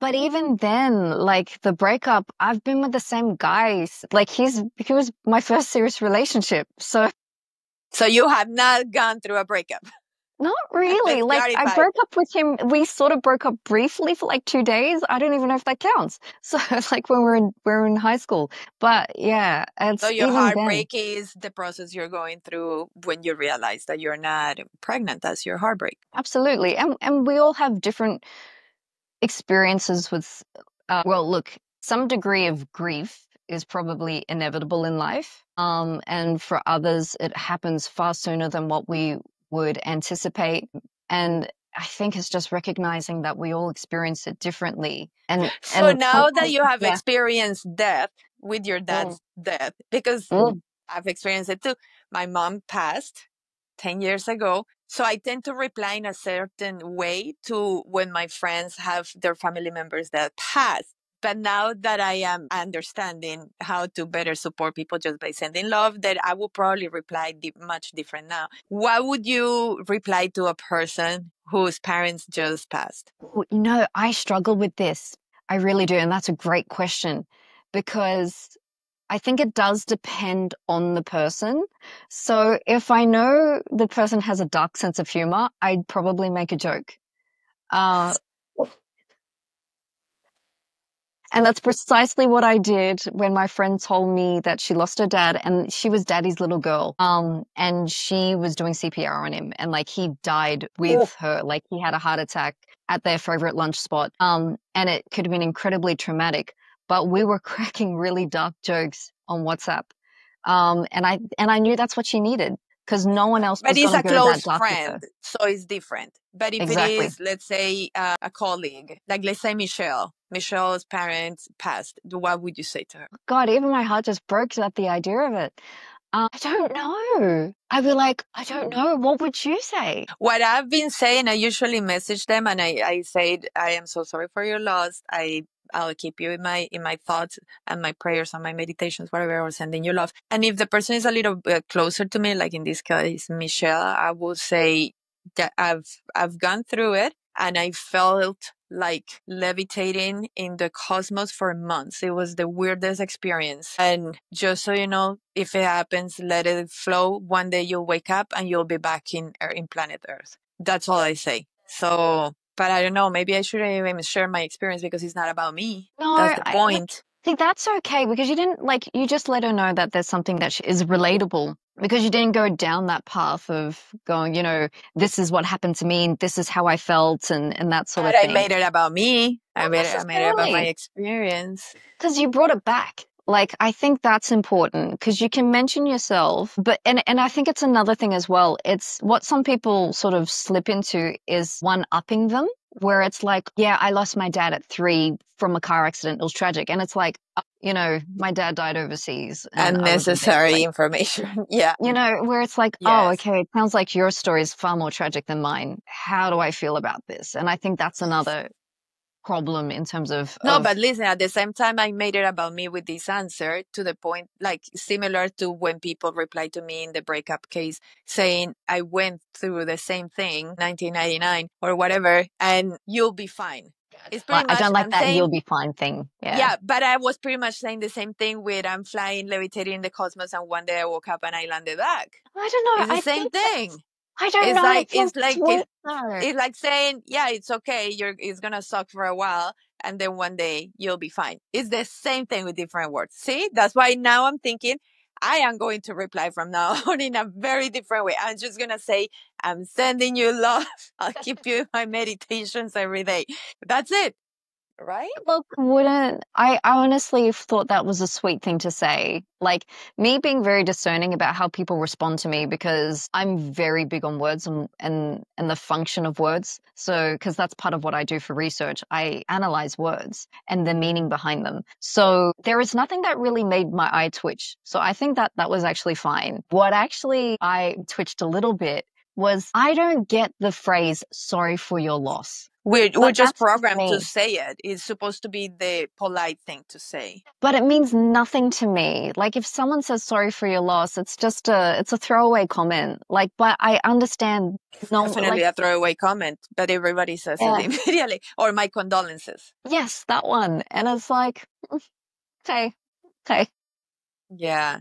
But even then, like the breakup, I've been with the same guys. Like he was my first serious relationship. So you have not gone through a breakup. not really. Let's Like I clarify. broke up with him. We sort of broke up briefly for like 2 days. I don't even know if that counts. So like when we're in high school. But yeah, So it's your even then. heartbreak is the process you're going through when you realize that you're not pregnant. That's your heartbreak. Absolutely. And we all have different experiences with, well, look, some degree of grief is probably inevitable in life. And for others, it happens far sooner than what we would anticipate. And I think it's just recognizing that we all experience it differently. So And now that sometimes, you have yeah. experienced death with your Mm, dad's death, because mm. I've experienced it too. My mom passed 10 years ago. So I tend to reply in a certain way to when my friends have their family members that pass. But now that I am understanding how to better support people just by sending love, that I will probably reply much different now. What would you reply to a person whose parents just passed? You know, I struggle with this. I really do. And that's a great question because I think it does depend on the person. So if I know the person has a dark sense of humor, I'd probably make a joke. Uh, and that's precisely what I did when my friend told me that she lost her dad and she was daddy's little girl. And she was doing CPR on him and like he died with her, like he had a heart attack at their favorite lunch spot. And it could have been incredibly traumatic, but we were cracking really dark jokes on WhatsApp. And I knew that's what she needed because no one else But was it's going a to go that close dark with her. friend, so it's different. But if it Exactly. is, let's say, a colleague, like let's say Michelle's parents passed, what would you say to her? God, even my heart just broke at the idea of it. I don't know. I'd be like, I don't know. What would you say? What I've been saying, I usually message them and I said, I am so sorry for your loss. I'll keep you in my thoughts and my prayers and my meditations, whatever, or sending you love. And if the person is a little bit closer to me, like in this case, Michelle, I will say that I've gone through it and I felt like levitating in the cosmos for months. It was the weirdest experience. And just so you know, if it happens, let it flow. One day you'll wake up and you'll be back in planet Earth. That's all I say. So, but I don't know. Maybe I shouldn't even share my experience because it's not about me. No, That's the I like point. See, that's okay because you didn't like, you just let her know that there's something that is relatable because you didn't go down that path of going, this is what happened to me and this is how I felt and that sort But of I thing. made it about me. Not I made it about my necessarily. experience. Because you brought it back. Like, I think that's important because you can mention yourself, but, and I think it's another thing as well. It's what some people sort of slip into is one-upping them, where it's like, yeah, I lost my dad at 3 from a car accident. It was tragic. And it's like, my dad died overseas and I wasn't there. Unnecessary Like, information. Yeah. where it's like, oh, Yes. okay, it sounds like your story is far more tragic than mine. How do I feel about this? And I think that's another problem in terms of No, but listen, at the same time, I made it about me with this answer to the point, like similar to when people reply to me in the breakup case saying, I went through the same thing, 1999 or whatever, and you'll be fine. It's well, pretty I much, don't like I'm that you'll saying, be fine thing. Yeah. yeah, but I was pretty much saying the same thing with I'm flying, levitating in the cosmos, and one day I woke up and I landed back. I don't know. It's the I same think that thing. I don't It's know. like It feels sweet though. it's like saying, yeah, it's okay. It's gonna suck for a while, and then one day you'll be fine. It's the same thing with different words. See, that's why now I'm thinking I am going to reply from now on in a very different way. I'm just gonna say, I'm sending you love. I'll keep you in my meditations every day. That's it, right? Look, wouldn't I honestly thought that was a sweet thing to say. Like me being very discerning about how people respond to me because I'm very big on words and the function of words. So, because that's part of what I do for research, I analyze words and the meaning behind them. So there is nothing that really made my eye twitch. So I think that that was actually fine. What actually I twitched a little bit was I don't get the phrase "sorry for your loss." We're But just that's just programmed to me. say it. It's supposed to be the polite thing to say. But it means nothing to me. Like if someone says sorry for your loss, it's a throwaway comment. Like, but I understand. No, Definitely like, a throwaway comment, but everybody says it yeah, immediately. Or my condolences. yes, that one. And it's like, okay, okay. Yeah,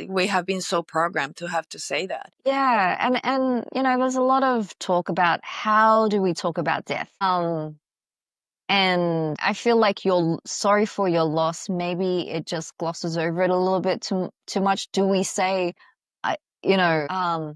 we have been so programmed to have to say that. Yeah. And, there's a lot of talk about how do we talk about death? And I feel like you're sorry for your loss. Maybe it just glosses over it a little bit too much. Do we say, I, you know, I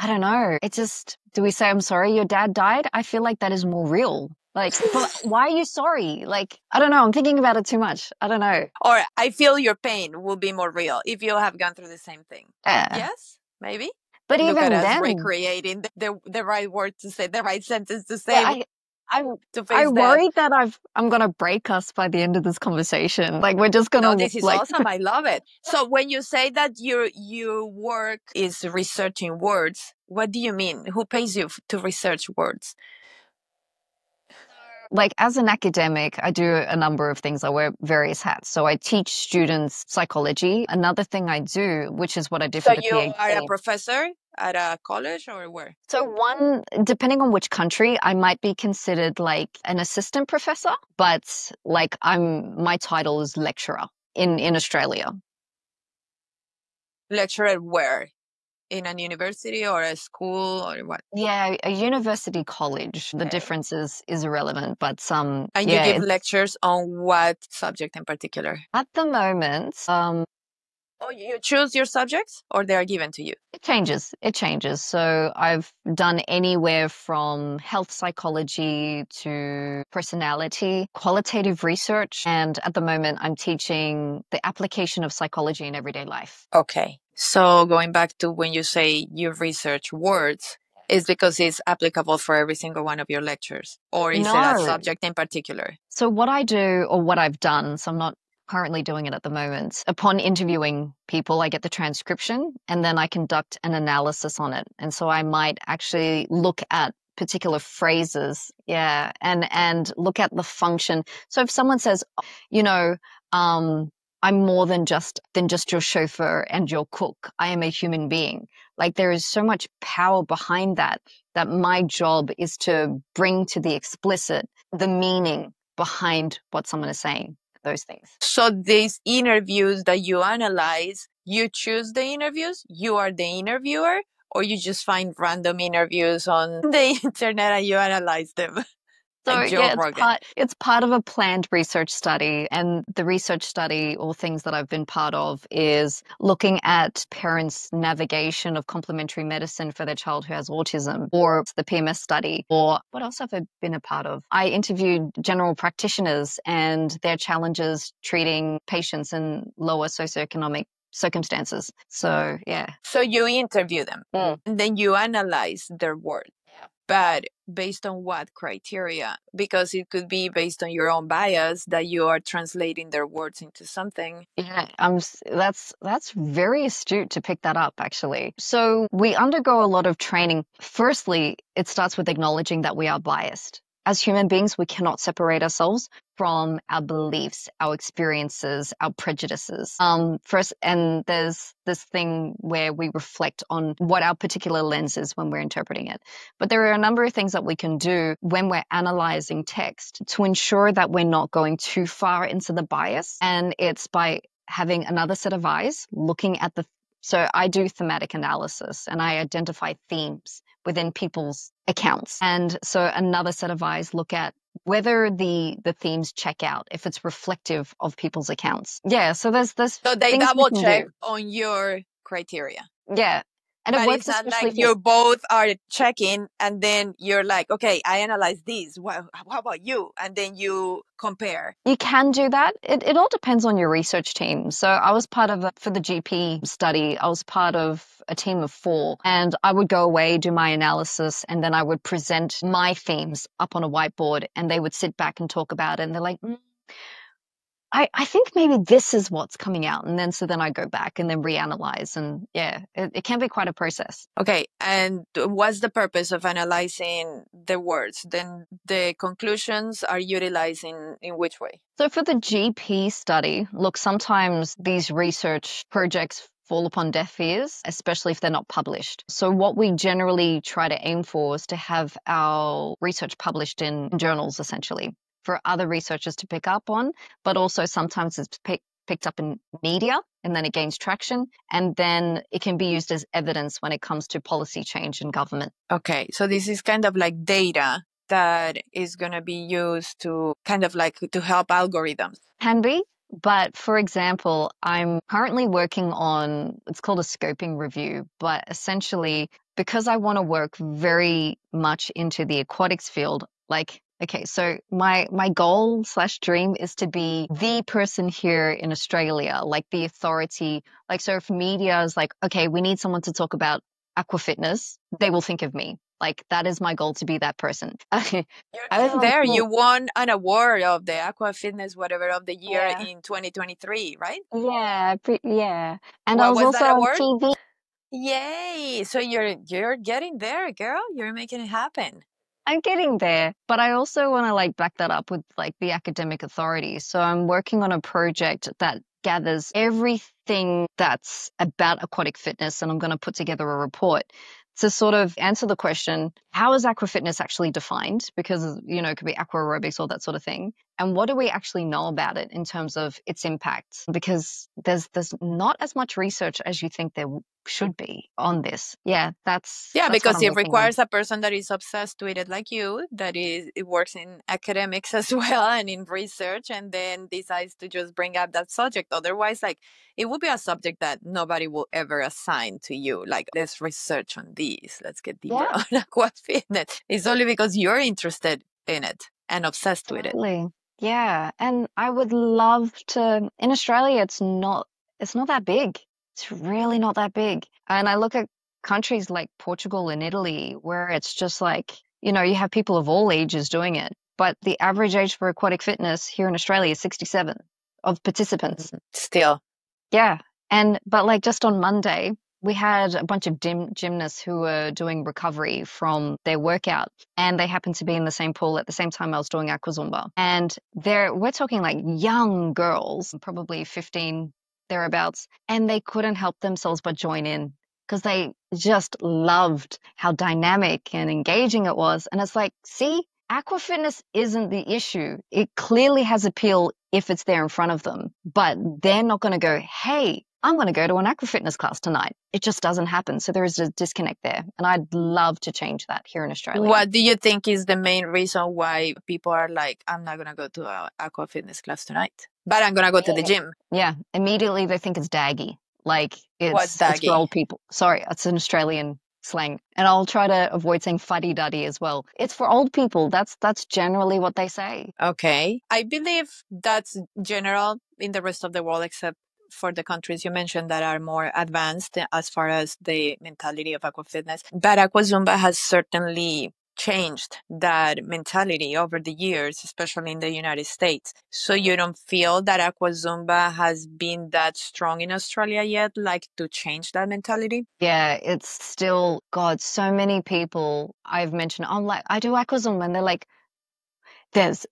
don't know. It's just, do we say, I'm sorry your dad died? I feel like that is more real. Like, but why are you sorry? Like, I don't know. I'm thinking about it too much. I don't know. Or I feel your pain will be more real if you have gone through the same thing. Yeah. Yes, maybe. But Look at even us then, recreating the right word to say, the right sentence to yeah, say I, to I face death. worried that I'm gonna break us by the end of this conversation. Like, we're just No, gonna this is like, awesome. I love it. So when you say that your work is researching words, what do you mean? Who pays you to research words? like as an academic, I do a number of things. I wear various hats. So I teach students psychology. Another thing I do, which is what I did So for the you are a PhD. professor at a college or where? So one, depending on which country, I might be considered like an assistant professor, but like my title is lecturer in Australia. Lecturer where? In a university or a school or what? Yeah, a university college. The Okay. difference is irrelevant, but And you yeah, give lectures on what subject in particular? at the moment, Oh, you choose your subjects or they are given to you? it changes. It changes. So I've done anywhere from health psychology to personality, qualitative research, and at the moment I'm teaching the application of psychology in everyday life. Okay. So going back to when you say you research words, is because it's applicable for every single one of your lectures? Or is it a No. subject in particular? So what I do or what I've done, so I'm not currently doing it at the moment. Upon interviewing people, I get the transcription and then I conduct an analysis on it. And so I might actually look at particular phrases, yeah, and look at the function. So if someone says, you know, I'm more than just your chauffeur and your cook. I am a human being. Like there is so much power behind that my job is to bring to the explicit the meaning behind what someone is saying, those things. So these interviews that you analyze, you choose the interviews, you are the interviewer, or you just find random interviews on the internet and you analyze them? So like Joe yeah, Rogan. it's part of a planned research study, and the research study or things that I've been part of is looking at parents' navigation of complementary medicine for their child who has autism, or the PMS study, or what else have I been a part of? I interviewed general practitioners and their challenges treating patients in lower socioeconomic circumstances. So yeah. So you interview them, and then you analyze their work. But based on what criteria? Because it could be based on your own bias that you are translating their words into something. Yeah, that's very astute to pick that up, actually. So we undergo a lot of training. Firstly, it starts with acknowledging that we are biased. As human beings, we cannot separate ourselves from our beliefs, our experiences, our prejudices. First, and there's this thing where we reflect on what our particular lens is when we're interpreting it. But there are a number of things that we can do when we're analyzing text to ensure that we're not going too far into the bias. And it's by having another set of eyes looking at so I do thematic analysis and I identify themes within people's accounts. And so another set of eyes look at whether the themes check out, if it's reflective of people's accounts. Yeah, so there's So they things we double can check do. on your criteria. Yeah. And it But works it's not especially like you both are checking and then you're like, okay, I analyze these. How about you? And then you compare. You can do that. It all depends on your research team. So I was part of, for the GP study, I was part of a team of 4, and I would go away, do my analysis, and then I would present my themes up on a whiteboard, and they would sit back and talk about it. And they're like, I think maybe this is what's coming out. And then I go back and then reanalyze. And yeah, it can be quite a process. Okay. And what's the purpose of analyzing the words? Then the conclusions are utilizing in which way? So for the GP study, look, sometimes these research projects fall upon deaf ears, especially if they're not published. So what we generally try to aim for is to have our research published in journals, essentially, for other researchers to pick up on, but also sometimes it's picked up in media and then it gains traction, and then it can be used as evidence when it comes to policy change in government. Okay, so this is kind of like data that is going to be used to kind of like to help algorithms. Can be. But for example, I'm currently working on, it's called a scoping review, but essentially because I want to work very much into the aquatics field, like, okay, so my goal/dream is to be the person here in Australia, like the authority. Like, so if media is like, okay, we need someone to talk about aqua fitness, they will think of me. Like, that is my goal, to be that person. You're there. You won an award of the Aqua Fitness whatever of the year in 2023, right? Yeah, yeah. And What I was was also that on award? TV. Yay! So you're getting there, girl. You're making it happen. I'm getting there, but I also want to like back that up with like the academic authority. So I'm working on a project that gathers everything that's about aquatic fitness, and I'm going to put together a report to sort of answer the question, how is aqua fitness actually defined? Because, you know, it could be aqua aerobics, all that sort of thing. And what do we actually know about it in terms of its impact? Because there's not as much research as you think there should be on this. Yeah, that's because it what I'm requires a person that is obsessed with it like you, that is it works in academics as well and in research, and then decides to just bring up that subject. Otherwise, like, it would be a subject that nobody will ever assign to you. Like, let's research on these. Let's get deeper on aqua fitness. It's only because you're interested in it and obsessed with it. Yeah, and I would love to. In Australia, it's not that big. It's really not that big. And I look at countries like Portugal and Italy where it's just like, you know, you have people of all ages doing it, but the average age for aquatic fitness here in Australia is 67 of participants. Still. Yeah. But like just on Monday, we had a bunch of gymnasts who were doing recovery from their workout, and they happened to be in the same pool at the same time I was doing aqua Zumba. And we're talking like young girls, probably 15 thereabouts, and they couldn't help themselves but join in because they just loved how dynamic and engaging it was. And it's like, see, aqua fitness isn't the issue. It clearly has appeal if it's there in front of them, but they're not going to go, hey, I'm going to go to an aqua fitness class tonight. It just doesn't happen. So there is a disconnect there. And I'd love to change that here in Australia. What do you think is the main reason why people are like, I'm not going to go to an aqua fitness class tonight, but I'm going to go to the gym? Yeah. Immediately they think it's daggy. Like What's it's for daggy? old people. Sorry, it's an Australian slang. And I'll try to avoid saying fuddy-duddy as well. It's for old people. That's generally what they say. Okay. I believe that's general in the rest of the world, except for the countries you mentioned that are more advanced as far as the mentality of aqua fitness. But aqua zumba has certainly changed that mentality over the years, especially in the United States. So you don't feel that aqua zumba has been that strong in Australia yet, like to change that mentality? Yeah, it's still, God, so many people I've mentioned, I'm like, I do aqua zumba, and they're like, there's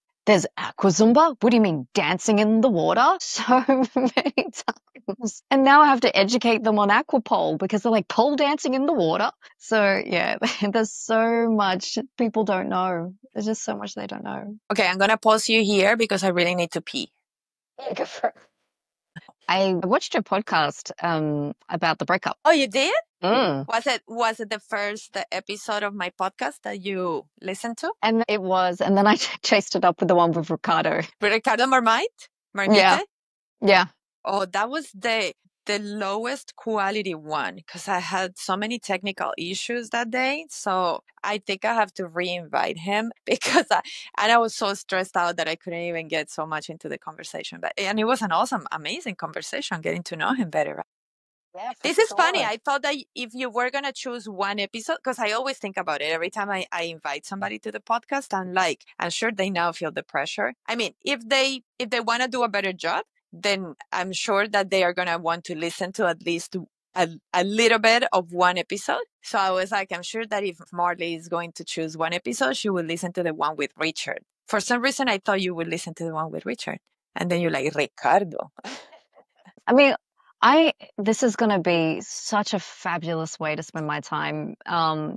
aqua zumba? What do you mean, dancing in the water? So many times. And now I have to educate them on aqua pole because they're like, pole dancing in the water? So yeah, there's so much people don't know. There's just so much they don't know. Okay, I'm going to pause you here because I really need to pee. Yeah, go for it. I watched your podcast about the breakup. Oh, you did? Mm. Was it the first episode of my podcast that you listened to? And it was, and then I chased it up with the one with Ricardo. With Ricardo Marmite? Yeah. Yeah. Oh, that was the lowest quality one because I had so many technical issues that day. So I think I have to re-invite him because I was so stressed out that I couldn't even get so much into the conversation. And it was an awesome, amazing conversation, getting to know him better. Yeah, this is funny. I thought that if you were going to choose one episode, because I always think about it every time I invite somebody to the podcast, I'm like, I'm sure they now feel the pressure. I mean, if they want to do a better job, then I'm sure that they are going to want to listen to at least a little bit of one episode. So I was like, I'm sure that if Marlee is going to choose one episode, she will listen to the one with Richard. For some reason, I thought you would listen to the one with Richard. And then you're like, Ricardo. I mean, this is going to be such a fabulous way to spend my time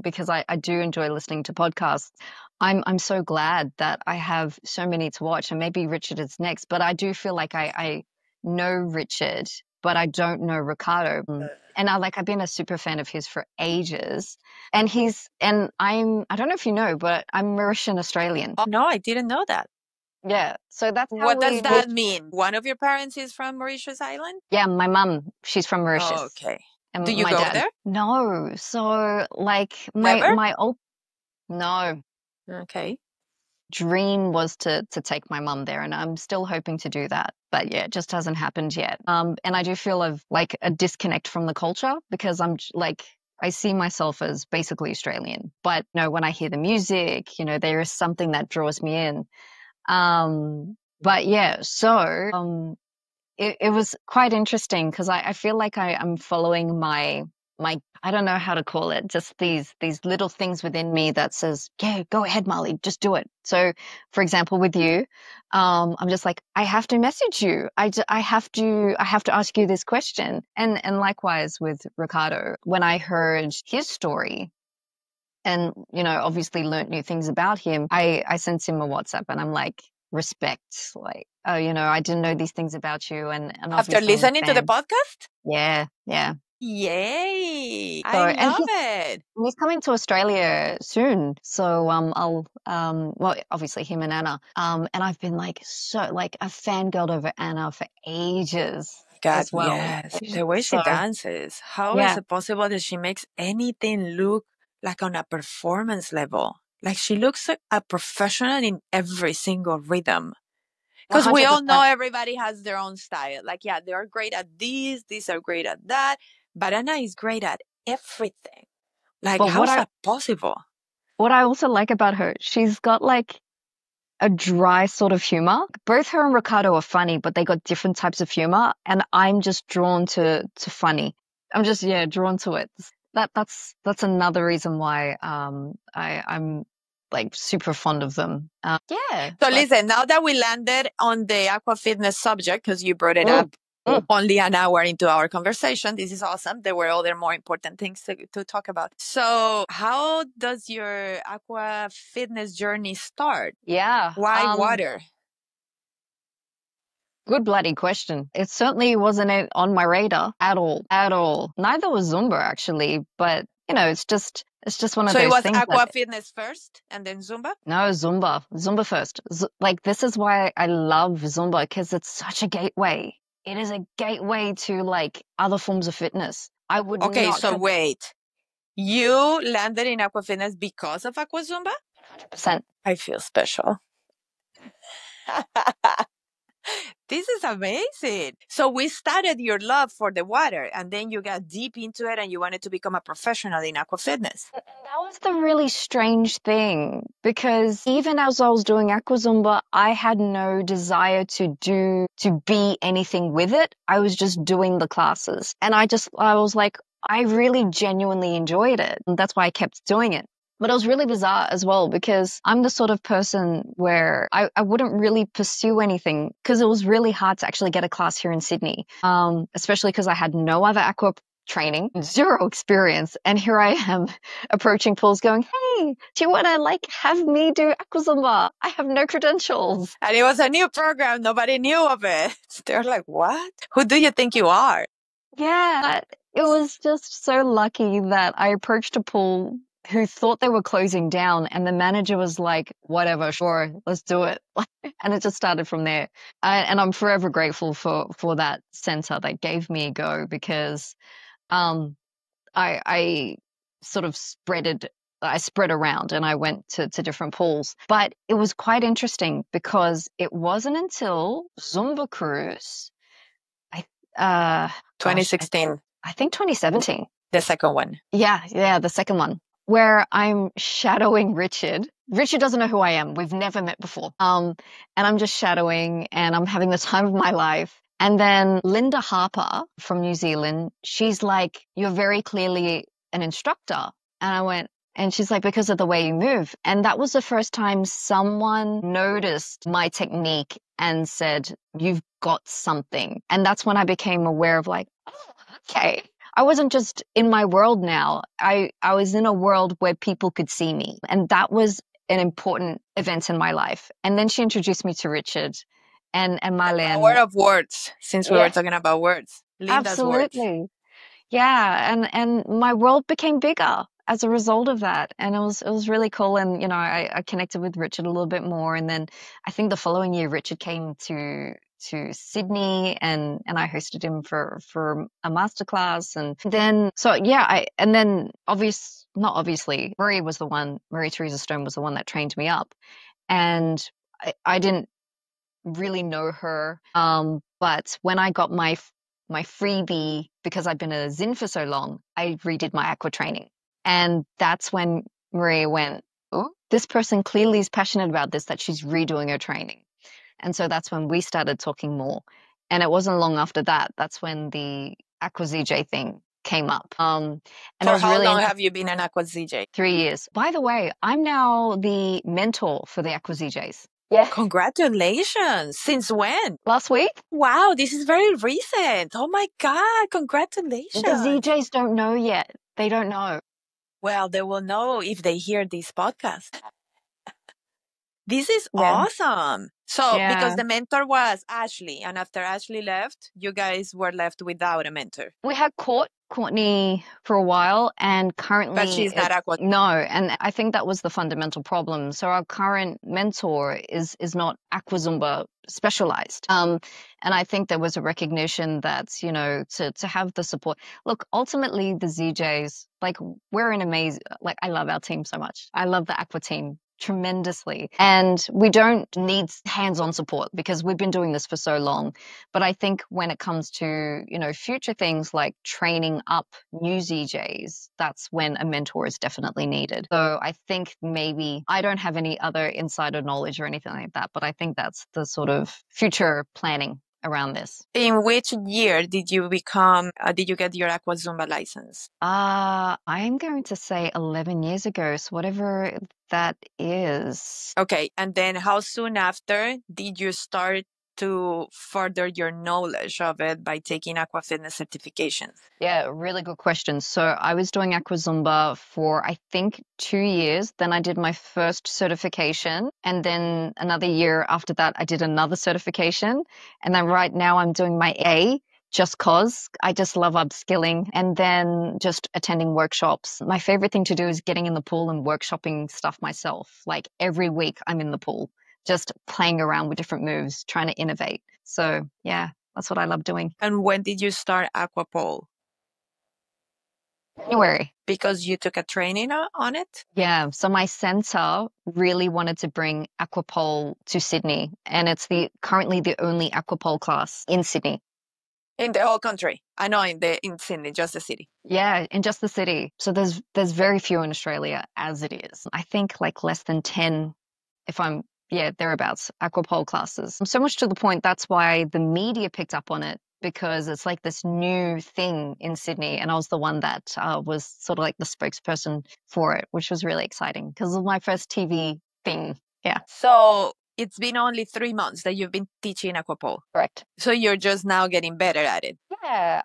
because I do enjoy listening to podcasts. I'm so glad that I have so many to watch, and maybe Richard is next, but I do feel like I know Richard, but I don't know Ricardo. And I've been a super fan of his for ages. And I don't know if you know, but I'm Mauritian Australian. Oh, no, I didn't know that. Yeah. So that's how what does that mean? One of your parents is from Mauritius Island? Yeah, my mum, she's from Mauritius. Oh, okay. And do you my go dad. there? No. So Never? my old no Okay. dream was to take my mum there, and I'm still hoping to do that. But yeah, it just hasn't happened yet. And I do feel like a disconnect from the culture because I see myself as basically Australian. But when I hear the music, there is something that draws me in. But yeah, so it was quite interesting because I feel like I'm following my I don't know how to call it, just these little things within me that says, yeah, go ahead, Marlee, just do it. So for example, with you, I'm just like, I have to message you. I have to ask you this question. And likewise with Ricardo, when I heard his story and, obviously learnt new things about him, I sent him a WhatsApp and I'm like, respect, like, oh, I didn't know these things about you. And After listening to the podcast? Yeah. Yay. So, I love it. He's coming to Australia soon. So I'll well, obviously him and Anna. And I've been a fangirled over Anna for ages. God, as well. yes. The way she dances. How is it possible that she makes anything look like on a performance level? Like she looks like a professional in every single rhythm. Because we all know everybody has their own style. Like, yeah, they are great at these are great at that. But Anna is great at everything. Like, how is that possible? What I also like about her, she's got a dry sort of humor. Both her and Ricardo are funny, but they got different types of humor. And I'm just drawn to funny. I'm just, drawn to it. That's another reason why I'm super fond of them. So listen, now that we landed on the aqua fitness subject, because you brought it up only an hour into our conversation, this is awesome. There were other more important things to talk about. So how does your aqua fitness journey start? Yeah. Why water? Good bloody question. It certainly wasn't on my radar at all, at all. Neither was Zumba actually, but it's just one of So it those was things aqua that fitness first and then Zumba? no, Zumba first. Like this is why I love Zumba because it's such a gateway. It is a gateway to like other forms of fitness. I would Okay, not so wait. You landed in aqua fitness because of aqua Zumba? 100%. I feel special. This is amazing. So we started your love for the water and then you got deep into it and you wanted to become a professional in aqua fitness. That was the really strange thing because even as I was doing aqua Zumba, I had no desire to be anything with it. I was just doing the classes. And I was like, I really genuinely enjoyed it. And that's why I kept doing it. But it was really bizarre as well because I'm the sort of person where I wouldn't really pursue anything because it was really hard to actually get a class here in Sydney, especially because I had no other aqua training, zero experience. And here I am approaching pools going, hey, do you want to have me do aqua Zumba? I have no credentials. And it was a new program. Nobody knew of it. They're like, what? Who do you think you are? Yeah, it was just so lucky that I approached a pool who thought they were closing down and the manager was like, whatever, sure, let's do it. And it just started from there. And I'm forever grateful for that center that gave me a go because I sort of I spread around and I went to different pools. But it was quite interesting because it wasn't until Zumba Cruise, 2016. I think 2017. The second one. Yeah, the second one, where I'm shadowing Richard. Richard doesn't know who I am. We've never met before. And I'm just shadowing and I'm having the time of my life. And then Linda Harper from New Zealand, she's like, you're very clearly an instructor. And I went, and she's like, because of the way you move. And that was the first time someone noticed my technique and said, you've got something. And that's when I became aware of like, oh, okay. I wasn't just in my world now. I was in a world where people could see me. And that was an important event in my life. And then she introduced me to Richard and Marlee. The power of words, since we were talking about words. Linda's Absolutely. words. Yeah. And my world became bigger as a result of that. And it was really cool. And, I connected with Richard a little bit more. And then I think the following year, Richard came to Sydney and I hosted him for a masterclass. And then, not obviously, Marie Theresa Stone was the one that trained me up. And I didn't really know her. But when I got my freebie, because I've been a Zen for so long, I redid my aqua training. And that's when Maria went, oh, this person clearly is passionate about this, that she's redoing her training. And so that's when we started talking more. And it wasn't long after that. That's when the Aqua ZJ thing came up. And for how long have you been an Aqua ZJ? 3 years. By the way, I'm now the mentor for the Aqua ZJs. Yeah. Congratulations. Since when? Last week. Wow, this is very recent. Oh my God, congratulations. The ZJs don't know yet. They don't know. Well, they will know if they hear this podcast. This is awesome. So, because the mentor was Ashley, and after Ashley left, you guys were left without a mentor. We had Courtney for a while, and currently... But she's not Aqua. No, and I think that was the fundamental problem. So our current mentor is not Aqua Zumba specialized. And I think there was a recognition that, to have the support. Look, ultimately, the ZJs, we're an amazing... I love our team so much. I love the Aqua team tremendously. And we don't need hands-on support because we've been doing this for so long. But I think when it comes to, future things like training up new ZJs, that's when a mentor is definitely needed. So I think maybe I don't have any other insider knowledge or anything like that, but I think that's the sort of future planning around this. In which year did you get your Aqua Zumba license? I'm going to say 11 years ago, so whatever that is. Okay, and then how soon after did you start to further your knowledge of it by taking aqua fitness certifications? Yeah, really good question. So I was doing Aqua Zumba for, I think, 2 years. Then I did my first certification. And then another year after that, I did another certification. And then right now I'm doing my A just cause I just love upskilling and then just attending workshops. My favorite thing to do is getting in the pool and workshopping stuff myself. Like every week I'm in the pool, just playing around with different moves, trying to innovate. So yeah, that's what I love doing. And when did you start aquapole? January. Because you took a training on it? Yeah, so my center really wanted to bring aquapole to Sydney, and it's currently the only aquapole class in Sydney. In the whole country? I know in Sydney, just the city. Yeah, in just the city. So there's very few in Australia as it is. I think like less than 10, if I'm thereabouts, aquapole classes. So much to the point that's why the media picked up on it, because it's like this new thing in Sydney, and I was the one that was sort of like the spokesperson for it, which was really exciting because it was my first TV thing. Yeah. So it's been only 3 months that you've been teaching aquapole. Correct. So you're just now getting better at it. Yeah.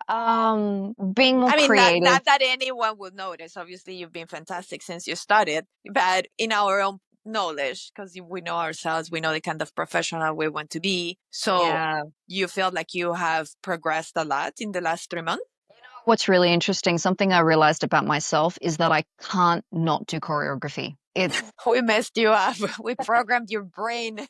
Being more creative. Not that anyone would notice. Obviously, you've been fantastic since you started, but in our own knowledge, because we know ourselves, we know the kind of professional we want to be. So you feel like you have progressed a lot in the last 3 months? What's really interesting, something I realized about myself is that I can't not do choreography. We messed you up. We programmed your brain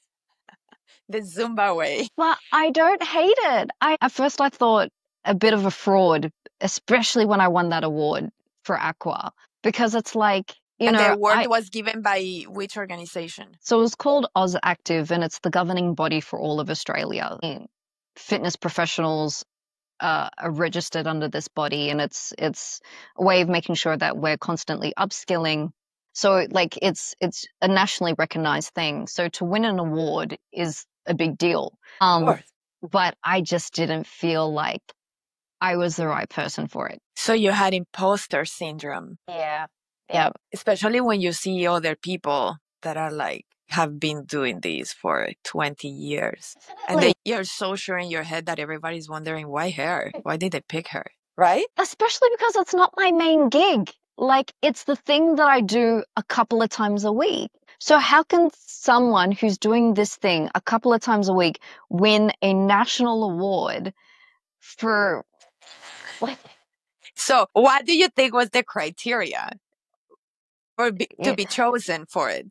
the Zumba way. But I don't hate it. At first I thought a bit of a fraud, especially when I won that award for Aqua, because it's like, and the award was given by which organization? So it was called Oz Active, and it's the governing body for all of Australia. Fitness professionals are registered under this body, and it's a way of making sure that we're constantly upskilling. So like it's a nationally recognized thing. So to win an award is a big deal. But I just didn't feel like I was the right person for it. So you had imposter syndrome. Yeah. Yeah. Especially when you see other people that are like, have been doing this for 20 years. And then you're so sure in your head that everybody's wondering, why her? Why did they pick her? Right? Especially because it's not my main gig. Like, it's the thing that I do a couple of times a week. So how can someone who's doing this thing a couple of times a week win a national award for... So what do you think was the criteria to be chosen for it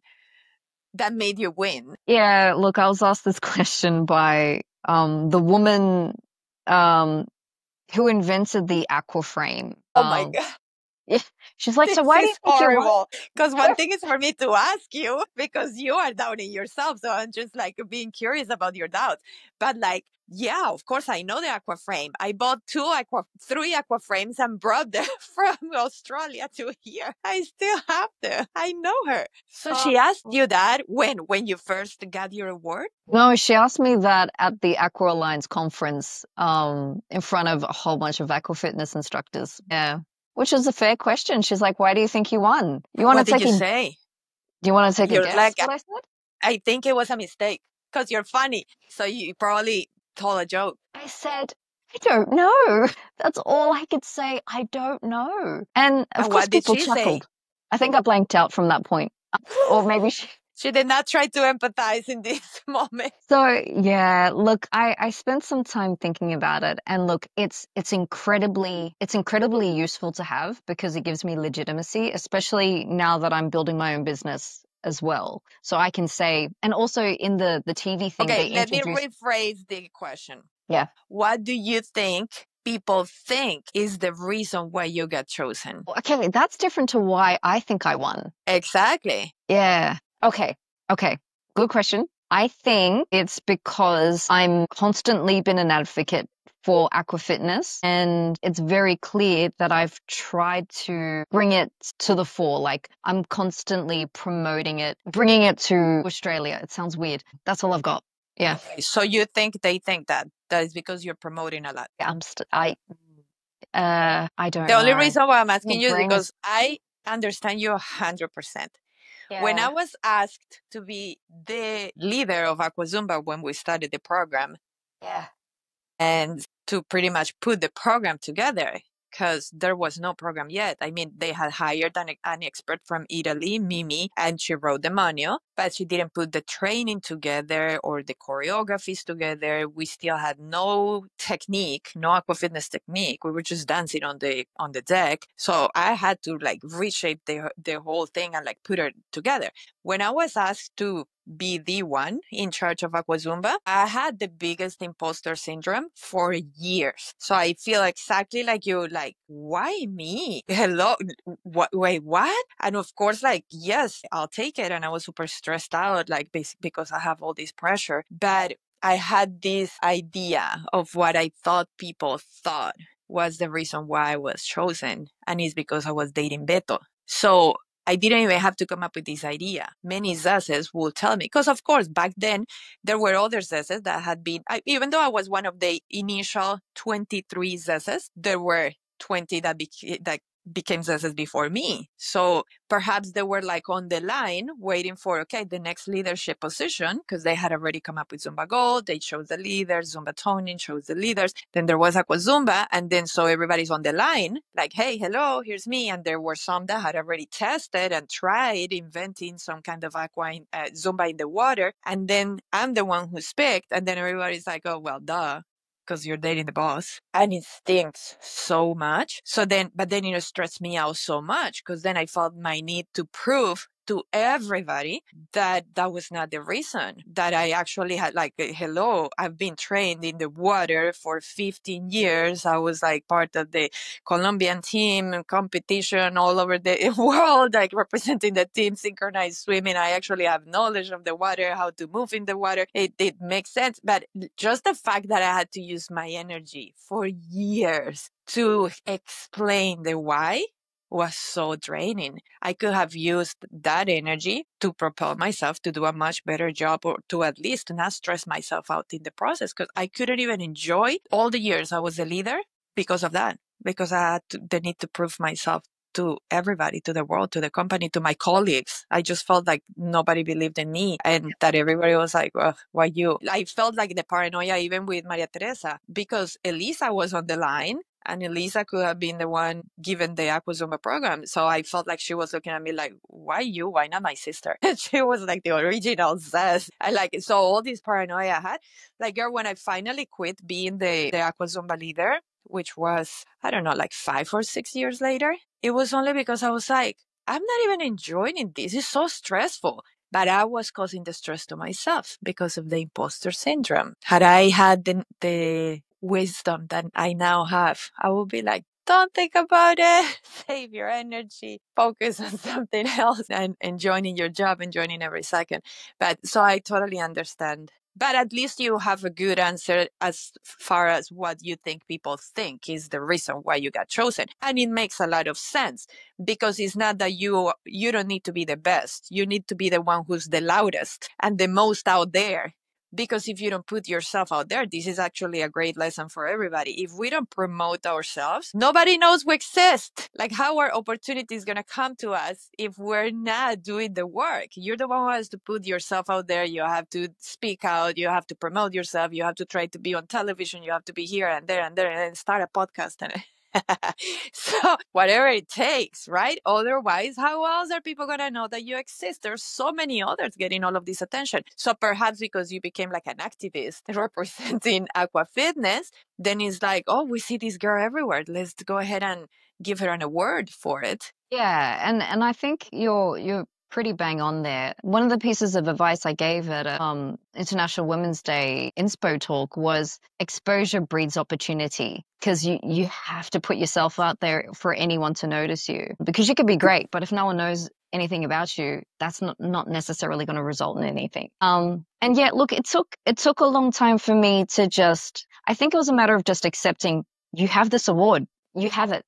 that made you win? Yeah, look, I was asked this question by the woman who invented the aqua frame. Oh my God. Yeah. She's like, so why do you think horrible? Because one thing is for me to ask you because you are doubting yourself. So I'm just like being curious about your doubts. But like, yeah, of course, I know the aqua frame. I bought 3 aqua frames and brought them from Australia to here. I still have them. I know her. So she asked you that when you first got your award? No, she asked me that at the Aqua Alliance conference in front of a whole bunch of aqua fitness instructors. Yeah. Which is a fair question. She's like, why do you think you won? What did you say? Do you want to take a guess like, what I said? I think it was a mistake because you're funny. So you probably told a joke. I said, I don't know. That's all I could say. I don't know. And of course people chuckled. I think I blanked out from that point. Or maybe she did not try to empathize in this moment. So yeah, look, I spent some time thinking about it, and look, it's incredibly useful to have because it gives me legitimacy, especially now that I'm building my own business as well. So I can say, and also in the TV thing. Okay, let me rephrase the question. Yeah. What do you think people think is the reason why you got chosen? Okay, that's different to why I think I won. Exactly. Yeah. Okay. Good question. I think it's because I'm constantly been an advocate for aqua fitness, and it's very clear that I've tried to bring it to the fore. Like, I'm constantly promoting it, bringing it to Australia. It sounds weird. That's all I've got. Yeah. Okay, so you think they think that is because you're promoting a lot? Yeah, I don't know. The only reason why I'm asking you is because I understand you 100%. When I Yeah. was asked to be the leader of Aqua Zumba when we started the program, Yeah. and to pretty much put the program together, because there was no program yet. I mean, they had hired an expert from Italy, Mimi, and she wrote the manual, but she didn't put the training together or the choreographies together. We still had no technique, no aqua fitness technique. We were just dancing on the deck. So I had to like reshape the whole thing and like put it together. When I was asked to be the one in charge of Aqua Zumba, I had the biggest imposter syndrome for years. So I feel exactly like you, like, why me? Hello? What? Wait, what? And of course, like, yes, I'll take it. And I was super stressed out, like, because I have all this pressure. But I had this idea of what I thought people thought was the reason why I was chosen. And it's because I was dating Beto. So I didn't even have to come up with this idea. Many zesses will tell me, because of course, back then, there were other zesses that had been, even though I was one of the initial 23 zesses, there were 20 that became zesses before me. So perhaps they were like on the line waiting for, okay, the next leadership position, because they had already come up with Zumba Gold. They chose the leaders, Zumba Toning chose the leaders. Then there was Aqua Zumba. And then so everybody's on the line, like, hey, hello, here's me. And there were some that had already tested and tried inventing some kind of Zumba in the water. And then I'm the one who's picked. And then everybody's like, oh, well, duh, because you're dating the boss. And it stinks so much. But then it stressed me out so much, because then I felt my need to prove to everybody that was not the reason, that I actually had like, hello, I've been trained in the water for 15 years. I was like part of the Colombian team competition all over the world, like representing the team, synchronized swimming. I actually have knowledge of the water, how to move in the water. It makes sense. But just the fact that I had to use my energy for years to explain the why was so draining. I could have used that energy to propel myself to do a much better job, or to at least not stress myself out in the process, because I couldn't even enjoy all the years I was a leader because of that, because I had the need to prove myself to everybody, to the world, to the company, to my colleagues. I just felt like nobody believed in me, and that everybody was like, well, why you? I felt like the paranoia even with Maria Teresa, because Elisa was on the line. And Elisa could have been the one given the Aqua Zumba program. So I felt like she was looking at me like, why you? Why not my sister? She was like the original Zez. I like it. So all this paranoia I had, like, girl, when I finally quit being the Aqua Zumba leader, which was, I don't know, like 5 or 6 years later, it was only because I was like, I'm not even enjoying this. It's so stressful. But I was causing the stress to myself because of the imposter syndrome. Had I had the wisdom that I now have, I would be like, don't think about it. Save your energy. Focus on something else, and enjoying your job, enjoying every second. But so I totally understand. But at least you have a good answer as far as what you think people think is the reason why you got chosen. And it makes a lot of sense, because it's not that you don't need to be the best. You need to be the one who's the loudest and the most out there. Because if you don't put yourself out there, this is actually a great lesson for everybody. If we don't promote ourselves, nobody knows we exist. Like, how are opportunities going to come to us if we're not doing the work? You're the one who has to put yourself out there. You have to speak out. You have to promote yourself. You have to try to be on television. You have to be here and there and there, and then start a podcast. And so whatever it takes, right? Otherwise, how else are people going to know that you exist? There's so many others getting all of this attention. So perhaps because you became like an activist representing aqua fitness, then it's like, oh, we see this girl everywhere. Let's go ahead and give her an award for it. Yeah, and I think you're pretty bang on there. One of the pieces of advice I gave at International Women's Day inspo talk was exposure breeds opportunity, because you have to put yourself out there for anyone to notice you, because you could be great, but if no one knows anything about you, that's not necessarily going to result in anything. And yet, look, it took a long time for me to just, I think it was a matter of just accepting, you have this award, you have it.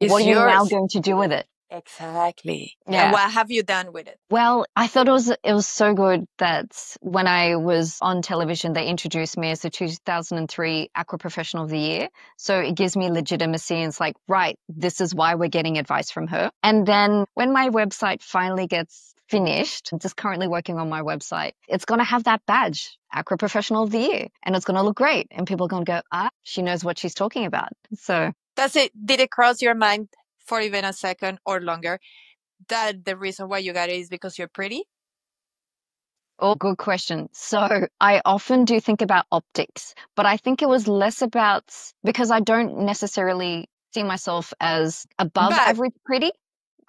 It's What are you now yours. going to do with it? Exactly. And Yeah. what have you done with it? Well, I thought it was so good that when I was on television, they introduced me as the 2003 Aqua Professional of the Year. So it gives me legitimacy. And it's like, right, this is why we're getting advice from her. And then when my website finally gets finished, I'm just currently working on my website, it's going to have that badge, Aqua Professional of the Year, and it's going to look great. And people are going to go, she knows what she's talking about. So Did it cross your mind for even a second or longer that the reason why you got it is because you're pretty? oh, good question. So I often do think about optics, but I think it was less about because I don't necessarily see myself as above But average pretty.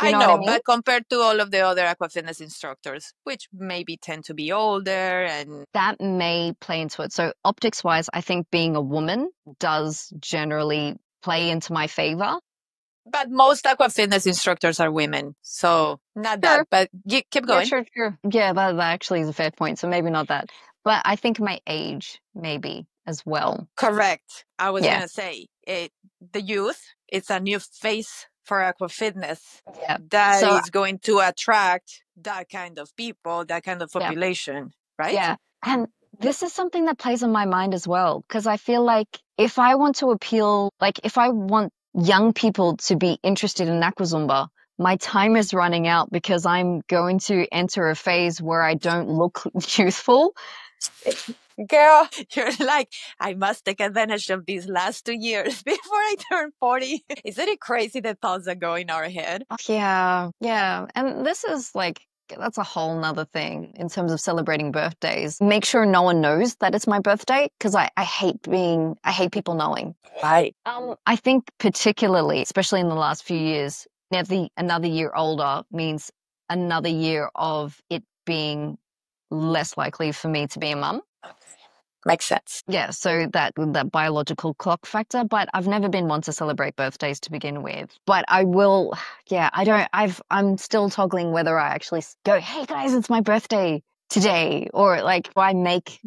You I know what I know, mean? but compared to all of the other aqua fitness instructors, which maybe tend to be older and That may play into it. So optics wise, I think being a woman does generally play into my favor. but most aqua fitness instructors are women, so not Sure. that. But keep Yeah, going. sure, sure. Yeah, that actually is a fair point. So maybe not that. But I think my age maybe as well. Correct. I was Yeah. gonna say the youth. It's a new face for aqua fitness Yeah. that So is going to attract that kind of people, that kind of yeah. population, right? Yeah. And this is something that plays on my mind as well, because I feel like if I want to appeal, like if I want young people to be interested in Aquazumba, my time is running out because I'm going to enter a phase where I don't look youthful. Girl, you're like, I must take advantage of these last 2 years before I turn 40. Isn't it crazy the thoughts that go in our head? Yeah, yeah. And this is like, that's a whole nother thing in terms of celebrating birthdays. Make sure no one knows that it's my birthday because I hate people knowing. Right. I think particularly, especially in the last few years, another year older means another year of it being less likely for me to be a mum. Makes sense. Yeah, so that biological clock factor, but I've never been one to celebrate birthdays to begin with. But I will, yeah, I'm still toggling whether I actually go, hey guys, it's my birthday today, or like,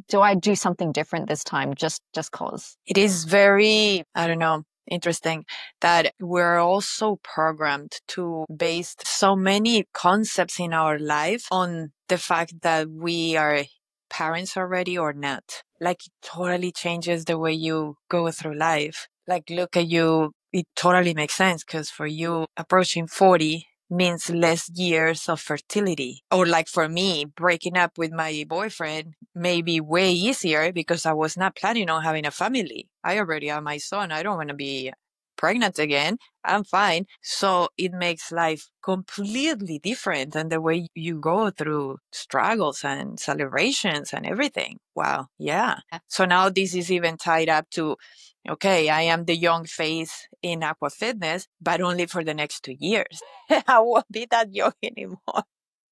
do I do something different this time just cause? It is very, I don't know, interesting that we're also programmed to base so many concepts in our life on the fact that we are parents already or not. Like it totally changes the way you go through life. Like look at you, it totally makes sense because for you approaching 40 means less years of fertility. Or like for me, breaking up with my boyfriend may be way easier because I was not planning on having a family. I already have my son. I don't want to be pregnant again. I'm fine. So it makes life completely different and the way you go through struggles and celebrations and everything. Wow. Yeah. So now this is even tied up to, okay, I am the young face in aqua fitness, but only for the next 2 years. I won't be that young anymore.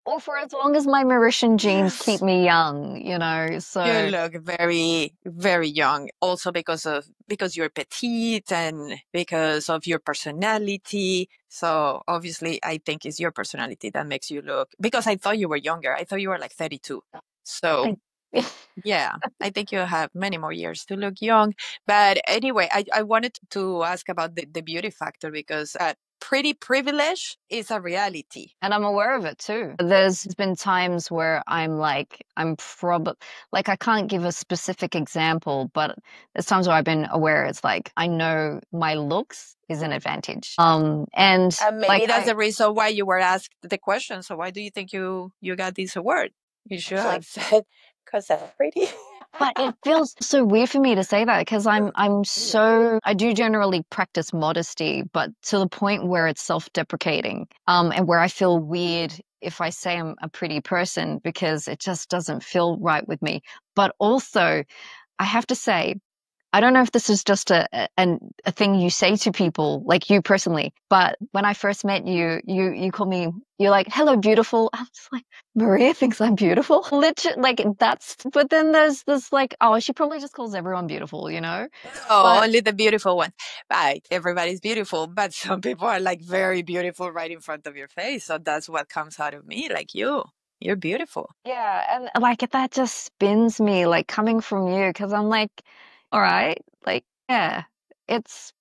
Or for as long as my Mauritian genes keep me young, you know. You So look very, very young. Also because you're petite and because of your personality. So obviously, I think it's your personality that makes you look. Because I thought you were younger. I thought you were like 32. So I, yeah, I think you have many more years to look young. But anyway, I wanted to ask about the beauty factor because pretty privilege is a reality. and I'm aware of it too. There's been times where I'm probably like, I can't give a specific example, but there's times where I've been aware it's like, I know my looks is an advantage. And And maybe like, that's the reason why you were asked the question. So why do you think you got this award? You should have said, because I'm pretty. but it feels so weird for me to say that because I do generally practice modesty, but to the point where it's self-deprecating, and where I feel weird if I say I'm a pretty person because it just doesn't feel right with me. But also, I have to say, I don't know if this is just a thing you say to people, like you personally, but when I first met you, you called me, you're like, hello, beautiful. I was like, Maria thinks I'm beautiful. Literally, like but then there's this like, oh, she probably just calls everyone beautiful, you know? Oh, But only the beautiful ones. Right. Everybody's beautiful, but some people are like very beautiful right in front of your face. So that's what comes out of me. Like you, you're beautiful. yeah, and like that just spins me like coming from you because I'm like, all right, like, yeah, it's,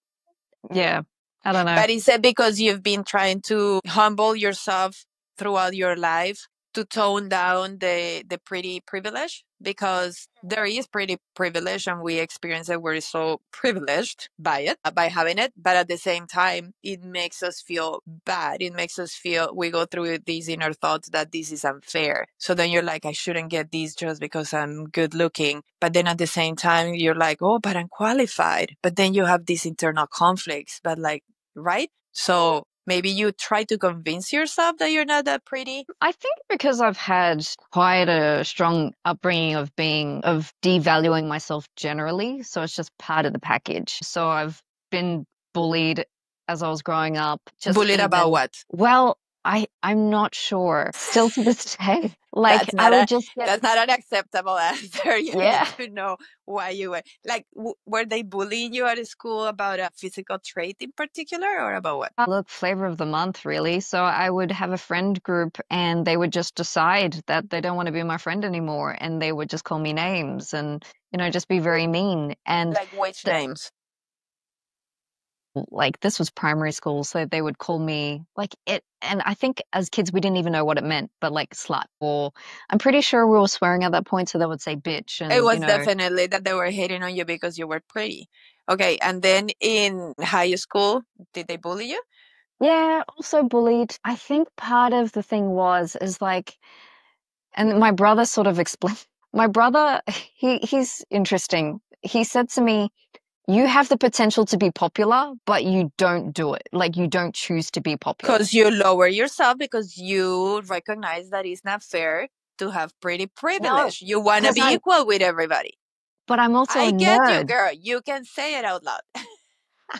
yeah. I don't know. But is it because you've been trying to humble yourself throughout your life to tone down the pretty privilege? Because there is pretty privilege and we experience it. We're so privileged by it, by having it. But at the same time, it makes us feel bad. It makes us feel we go through these inner thoughts that this is unfair. So then you're like, I shouldn't get these just because I'm good looking. But then at the same time, you're like, oh, but I'm qualified. But then you have these internal conflicts. But like, right? So maybe you try to convince yourself that you're not that pretty. I think because I've had quite a strong upbringing of devaluing myself generally. So it's just part of the package. So I've been bullied as I was growing up. Bullied about what? Well, I'm not sure. Still to this day. Like That's I not would a just get, that's not an acceptable answer. You need yeah. to know why you were like. Were they bullying you at school about a physical trait in particular, or about what? Look, flavor of the month, really. So I would have a friend group and they would just decide that they don't want to be my friend anymore and they would just call me names and, just be very mean. And Like which names? like this was primary school, so they would call me like it. And I think as kids, we didn't even know what it meant, but like slut, or I'm pretty sure we were swearing at that point. So they would say bitch and, It was definitely that they were hating on you because you were pretty. Okay, and then in high school, did they bully you? yeah, also bullied. I think part of the thing is like, and my brother sort of explained, my brother, he's interesting. He said to me, you have the potential to be popular, but you don't do it. Like you don't choose to be popular. Because you lower yourself because you recognize that it's not fair to have pretty privilege. You want to be equal with everybody. But I'm also I a get you, nerd. girl. You can say it out loud.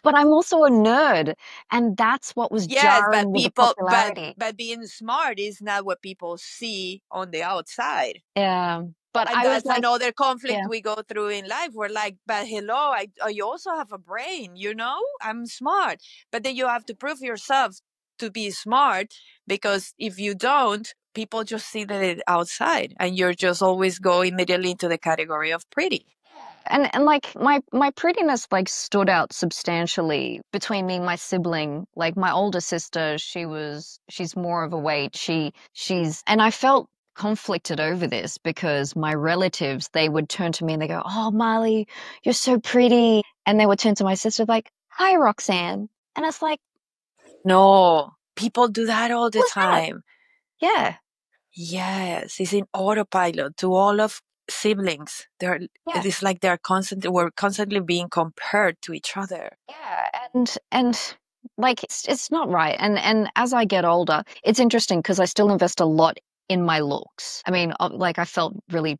But I'm also a nerd, and that's what was Yes, but jarring with the people, but popularity. but being smart is not what people see on the outside. Yeah, but And I was that's like, another conflict yeah. we go through in life. We're like, but hello, I also have a brain, I'm smart. But then you have to prove yourself to be smart because if you don't, people just see that outside and you're just always go immediately into the category of pretty. And like my prettiness like stood out substantially between me and my sibling. Like my older sister, she's more of a weight. She's and I felt conflicted over this because my relatives, they would turn to me and they go, "Oh, Marlee, you're so pretty." And they would turn to my sister like, "Hi, Roxanne." And it's like, No, people do that all the what's that? time. Yeah. Yes, it's in autopilot to all of siblings. Yeah. It's like we're constantly being compared to each other. Yeah, and like it's not right. And as I get older, it's interesting because I still invest a lot in my looks. I mean, like I felt really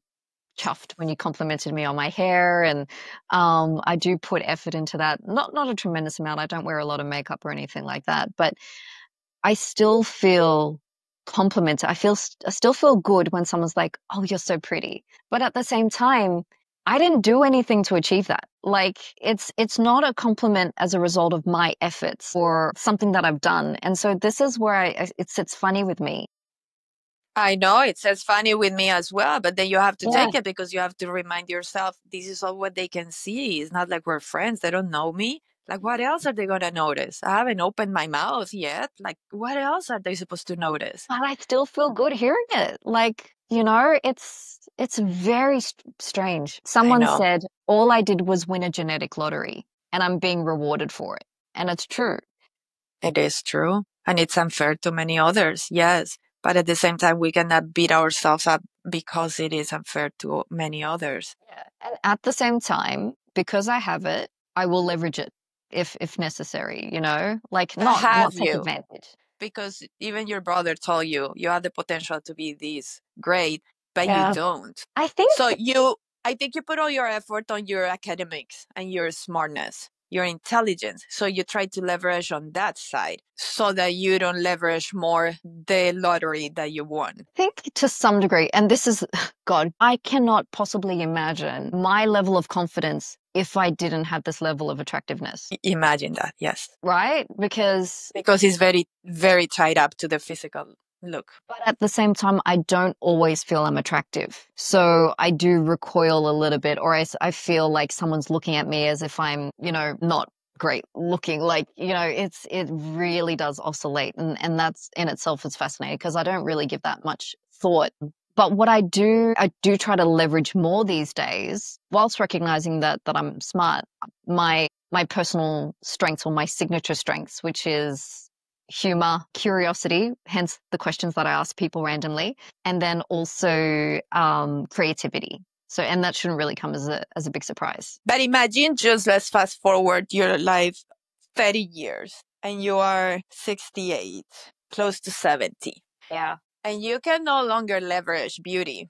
chuffed when you complimented me on my hair, and I do put effort into that. Not a tremendous amount. I don't wear a lot of makeup or anything like that, but I still feel complimented. I still feel good when someone's like, "Oh, you're so pretty." But at the same time, I didn't do anything to achieve that. Like it's not a compliment as a result of my efforts or something that I've done. And so this is where it sits funny with me. I know it says funny with me as well, but then you have to Yeah. take it because you have to remind yourself this is all what they can see. It's not like we're friends. They don't know me. Like, what else are they going to notice? I haven't opened my mouth yet. Like, what else are they supposed to notice? But I still feel good hearing it. Like, it's very strange. I Someone know. said, all I did was win a genetic lottery and I'm being rewarded for it. And it's true. It is true. And it's unfair to many others, yes. But at the same time, we cannot beat ourselves up because it is unfair to many others. Yeah. And at the same time, because I have it, I will leverage it if necessary, like not Have take you? advantage. Because even your brother told you have the potential to be this great, but you Yeah. don't. I think So I think you put all your effort on your academics and your smartness, your intelligence. So you try to leverage on that side so that you don't leverage more the lottery that you won. to some degree, and this is, God, I cannot possibly imagine my level of confidence if I didn't have this level of attractiveness, Imagine that, yes. right? Because It's very, very tied up to the physical look. but at the same time, I don't always feel I'm attractive. So I do recoil a little bit, or I feel like someone's looking at me as if I'm, not great looking. Like, it really does oscillate. And that's in itself is fascinating because I don't really give that much thought. But what I do try to leverage more these days, whilst recognizing that I'm smart, my personal strengths or my signature strengths, which is humor, curiosity, hence the questions that I ask people randomly, and then also creativity. So, and that shouldn't really come as a big surprise. But imagine, just let's fast forward your life 30 years and you are 68, close to 70. Yeah. And you can no longer leverage beauty.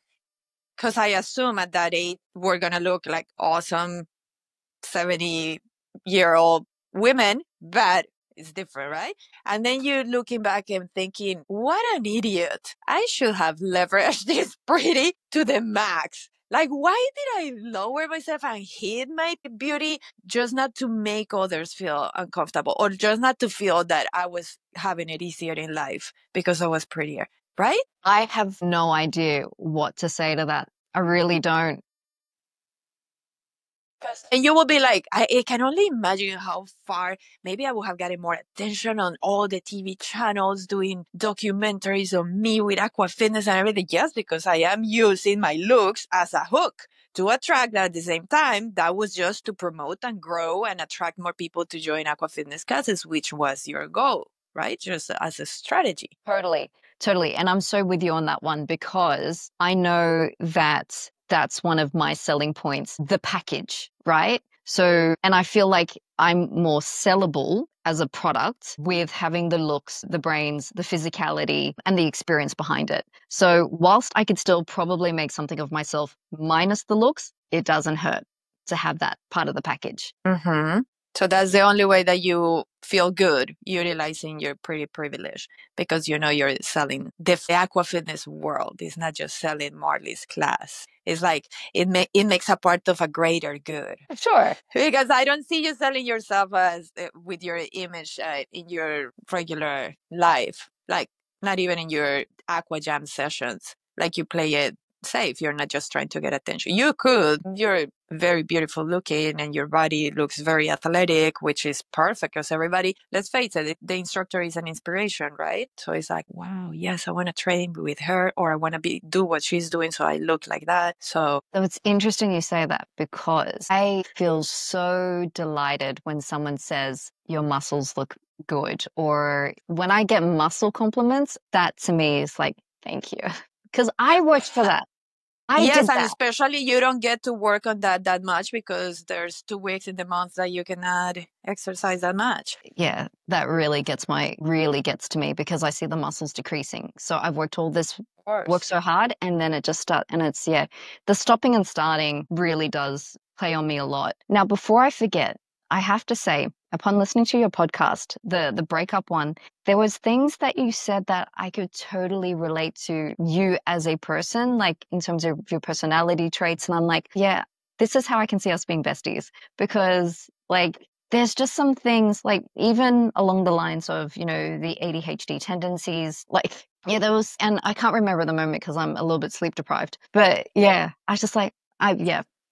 Because I assume at that age, we're going to look like awesome 70-year-old women, but it's different, right? And then you're looking back and thinking, what an idiot. I should have leveraged this pretty to the max. Like, why did I lower myself and hid my beauty just not to make others feel uncomfortable or just not to feel that I was having it easier in life because I was prettier, right? I have no idea what to say to that. I really don't. And you will be like, I can only imagine how far maybe I would have gotten more attention on all the TV channels doing documentaries on me with aqua fitness and everything. Yes, because I am using my looks as a hook to attract. At the same time, that was just to promote and grow and attract more people to join aqua fitness classes, which was your goal, right? Just as a strategy. Totally. And I'm so with you on that one because I know that that's one of my selling points, the package, right? So, and I feel like I'm more sellable as a product with having the looks, the brains, the physicality, and the experience behind it. So whilst I could still probably make something of myself minus the looks, it doesn't hurt to have that part of the package. Mm-hmm. So that's the only way that you feel good utilizing your pretty privilege, because you're selling the aqua fitness world. It's not just selling Marlee's class. It's like it makes a part of a greater good. Sure. Because I don't see you selling yourself as with your image in your regular life, like not even in your aqua jam sessions. Like you play it safe. You're not just trying to get attention. You could. You're very beautiful looking and your body looks very athletic, which is perfect because everybody, let's face it, the instructor is an inspiration, right? So it's like, wow, yes, I want to train with her, or I want to do what she's doing so I look like that. So it's interesting you say that because I feel so delighted when someone says your muscles look good, or when I get muscle compliments, that to me is like, thank you. Because I worked for that. Yes, and especially you don't get to work on that much because there's 2 weeks in the month that you cannot exercise that much. Yeah, that really gets to me because I see the muscles decreasing. So I've worked all this work so hard and then it just starts. And it's, the stopping and starting really does play on me a lot. Now, before I forget, I have to say, upon listening to your podcast, the breakup one, there was things that you said that I could totally relate to you as a person, like in terms of your personality traits. And I'm like, yeah, this is how I can see us being besties, because like there's just some things like even along the lines of, the ADHD tendencies, like, there was, and I can't remember the moment because I'm a little bit sleep deprived, but I was just like,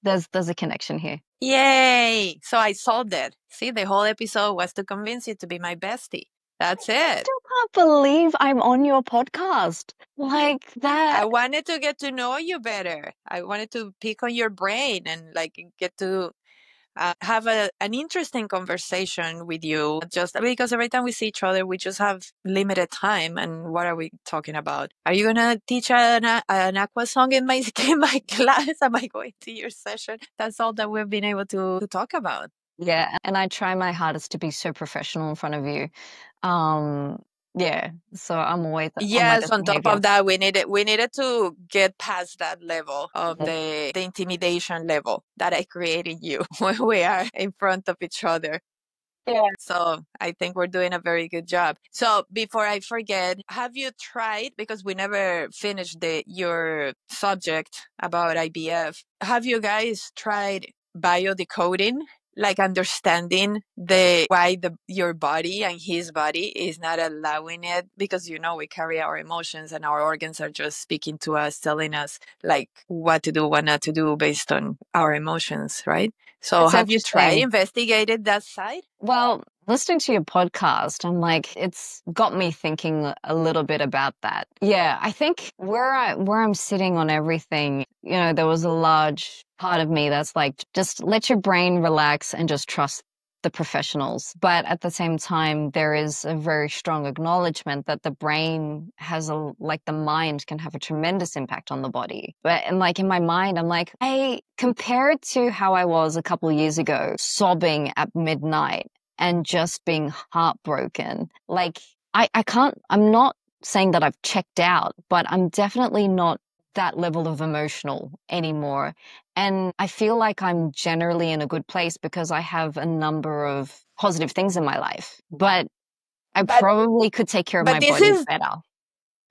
there's a connection here. Yay! So I solved it. See, the whole episode was to convince you to be my bestie. That's it. I still can't believe I'm on your podcast like that. I wanted to get to know you better. I wanted to pick on your brain and get to have an interesting conversation with you, just because every time we see each other, we just have limited time. And what are we talking about? Are you going to teach an aqua song in my class? Am I going to your session? That's all that we've been able to talk about. Yeah, and I try my hardest to be so professional in front of you. So I'm always yes. On top of that, we needed to get past that level of the intimidation level that I created you when we are in front of each other. Yeah. So I think we're doing a very good job. So before I forget, have you tried, because we never finished your subject about IVF, have you guys tried biodecoding? like understanding why your body and his body is not allowing it, because we carry our emotions and our organs are just speaking to us, telling us like what to do, what not to do based on our emotions, right? So It's have you tried interesting. investigated that side? Well, listening to your podcast, I'm like, it's got me thinking a little bit about that. Yeah, I think where I'm sitting on everything, there was a large part of me that's like, just let your brain relax and just trust the professionals. But at the same time, there is a very strong acknowledgement that the brain has like the mind can have a tremendous impact on the body. And like in my mind, I'm like, I compare it to how I was a couple of years ago, sobbing at midnight and just being heartbroken. Like I'm not saying that I've checked out, but I'm definitely not that level of emotional anymore. And I feel like I'm generally in a good place because I have a number of positive things in my life. But I But probably could take care of my but this body is better.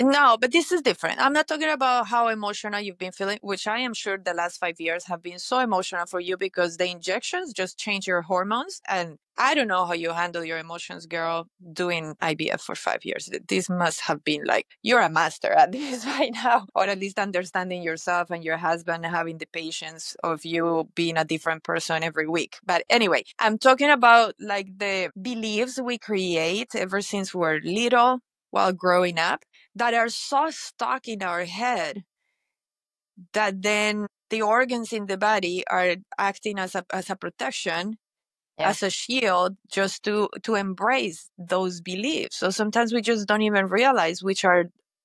No, but this is different. I'm not talking about how emotional you've been feeling, which I am sure the last 5 years have been so emotional for you because the injections just change your hormones. And I don't know how you handle your emotions, girl, doing IVF for 5 years. This must have been like, you're a master at this right now, or at least understanding yourself and your husband, having the patience of you being a different person every week. But anyway, I'm talking about like the beliefs we create ever since we're little while growing up that are so stuck in our head that then the organs in the body are acting as a protection, Yeah. as a shield, just to embrace those beliefs. So sometimes we just don't even realize which are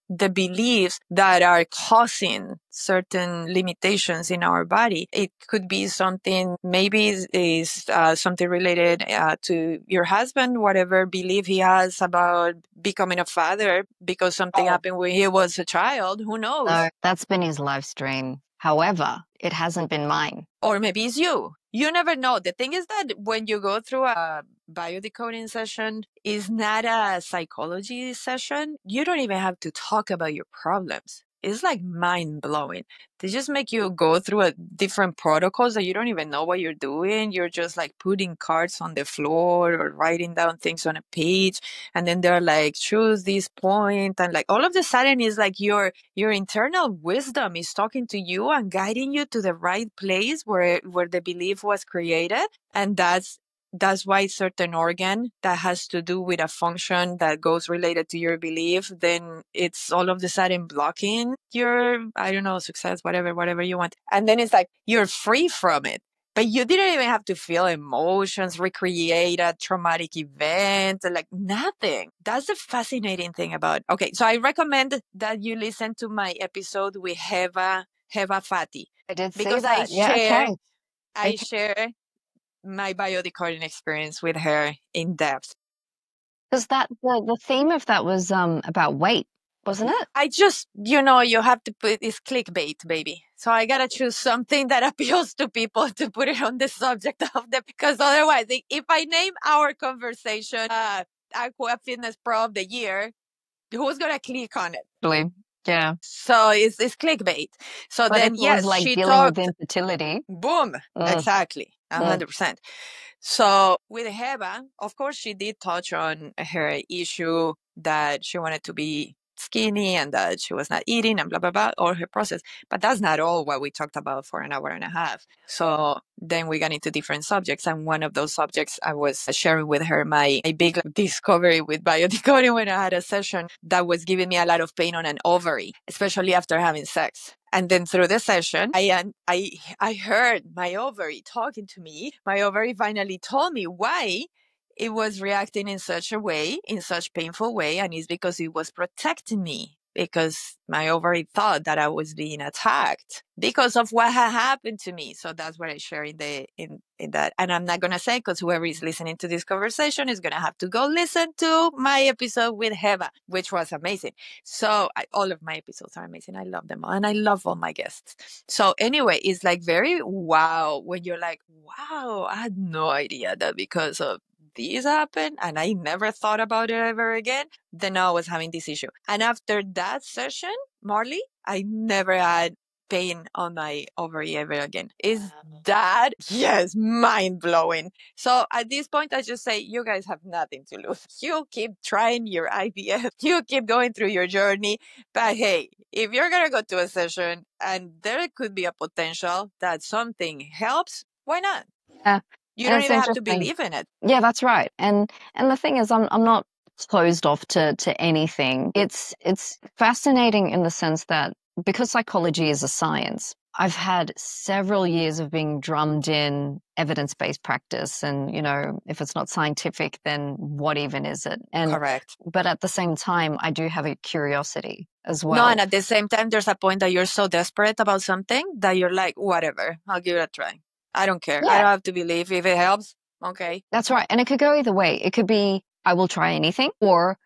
the beliefs that are causing certain limitations in our body. It could be something, maybe is something related to your husband, whatever belief he has about becoming a father because something happened when he was a child. Who knows? No, that's been his live stream. However, it hasn't been mine. Or maybe it's you. You never know. The thing is that when you go through a biodecoding session, it's not a psychology session. You don't even have to talk about your problems. It's like mind blowing. They just make you go through a different protocols that you don't even know what you're doing. You're just like putting cards on the floor or writing down things on a page. And then they're like, choose this point. And like all of a sudden it's like your internal wisdom is talking to you and guiding you to the right place where the belief was created. And that's why certain organ that has to do with a function that goes related to your belief, then it's all of a sudden blocking your, I don't know, success, whatever you want. And then it's like you're free from it. But you didn't even have to feel emotions, recreate a traumatic event, like nothing. That's the fascinating thing about. Okay, so I recommend that you listen to my episode with Heva Fati. I did see Because that. Yeah, okay. I share my biodecoding experience with her in depth. Because the theme of that was about weight, wasn't it? I just, you have to put it's clickbait, baby. So I gotta choose something that appeals to people to put it on the subject of them, because otherwise, if I name our conversation Aqua Fitness Pro of the Year, who's gonna click on it? Really? Yeah. So it's clickbait. So But if then, it was yes, like she dealing with talked. infertility. Boom, exactly, 100%. So with Heba, of course, she did touch on her issue that she wanted to be skinny and that she was not eating and blah, blah, blah, or her process. But that's not all what we talked about for an hour and a half. So then we got into different subjects. And one of those subjects, I was sharing with her my big discovery with biodecoding when I had a session that was giving me a lot of pain on an ovary, especially after having sex. And then through the session, I heard my ovary talking to me. My ovary finally told me why it was reacting in such a way, in such painful way. And it's because it was protecting me, because my ovary thought that I was being attacked because of what had happened to me. So that's what I share in that. And I'm not going to say, because whoever is listening to this conversation is going to have to go listen to my episode with Heva, which was amazing. So all of my episodes are amazing. I love them all. And I love all my guests. So anyway, it's like very wow when you're like, wow, I had no idea that because of this happened and I never thought about it ever again. Then I was having this issue. And after that session, Marley, I never had pain on my ovary ever again. Is that, yes, mind blowing. So at this point, I just say, you guys have nothing to lose. You keep trying your IVF, you keep going through your journey. But hey, if you're going to go to a session and there could be a potential that something helps, why not? Yeah. You And don't it's even have to interesting. believe in it. Yeah, that's right. And the thing is, I'm not closed off to anything. It's fascinating in the sense that because psychology is a science, I've had several years of being drummed in evidence-based practice, and if it's not scientific, then what even is it? And Correct. but at the same time, I do have a curiosity as No, well. and at the same time, there's a point that you're so desperate about something that you're like, whatever, I'll give it a try. I don't care. I Yeah. don't have to believe. If it helps, okay. That's right. And it could go either way. It could be, I will try anything, or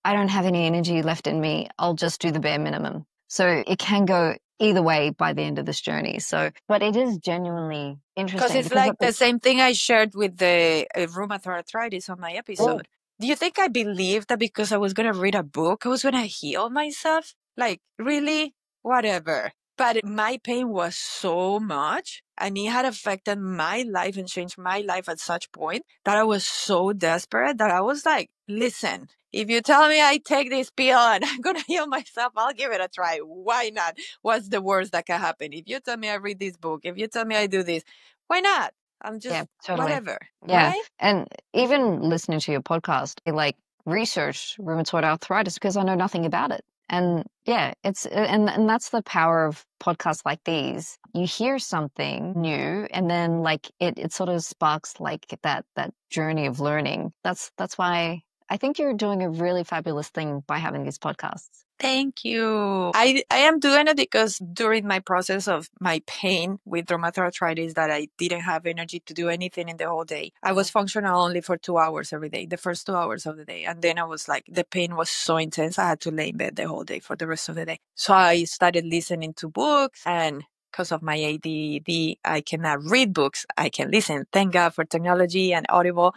I don't have any energy left in me. I'll just do the bare minimum. So it can go either way by the end of this journey. But it is genuinely interesting. Because it's like the same thing I shared with the rheumatoid arthritis on my episode. Do you think I believed that because I was going to read a book, I was going to heal myself? Like, really? Whatever. But my pain was so much and it had affected my life and changed my life at such point that I was so desperate that I was like, listen, if you tell me I take this pill and I'm going to heal myself, I'll give it a try. Why not? What's the worst that can happen? If you tell me I read this book, if you tell me I do this, why not? I'm just whatever. Yeah. Right? And even listening to your podcast, I like research rheumatoid arthritis because I know nothing about it. And yeah, and that's the power of podcasts like these. You hear something new and then like it sort of sparks like that journey of learning. That's why I think you're doing a really fabulous thing by having these podcasts. Thank you. I am doing it because during my process of my pain with rheumatoid arthritis that I didn't have energy to do anything in the whole day. I was functional only for 2 hours every day, the first 2 hours of the day. And then I was like, the pain was so intense. I had to lay in bed the whole day for the rest of the day. So I started listening to books, and because of my ADD, I cannot read books. I can listen. Thank God for technology and Audible.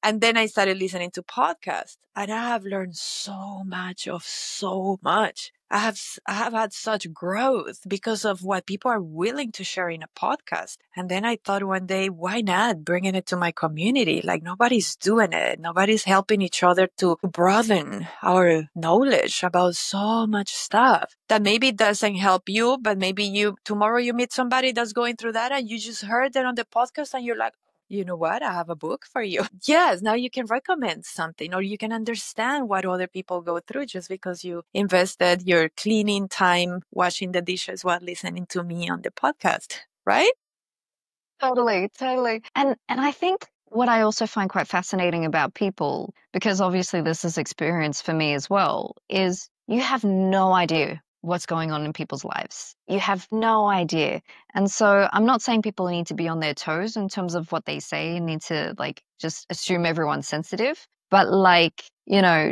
And then I started listening to podcasts, and I have learned so much of so much. I have had such growth because of what people are willing to share in a podcast. And then I thought one day, why not bringing it to my community? Like nobody's doing it. Nobody's helping each other to broaden our knowledge about so much stuff that maybe doesn't help you, but maybe tomorrow you meet somebody that's going through that and you just heard it on the podcast and you're like, you know what? I have a book for you. Yes, now you can recommend something or you can understand what other people go through just because you invested your cleaning time, washing the dishes while listening to me on the podcast, right? Totally. And I think what I also find quite fascinating about people, because obviously this is experience for me as well, is you have no idea what's going on in people's lives. You have no idea. And so I'm not saying people need to be on their toes in terms of what they say and need to like just assume everyone's sensitive, but like,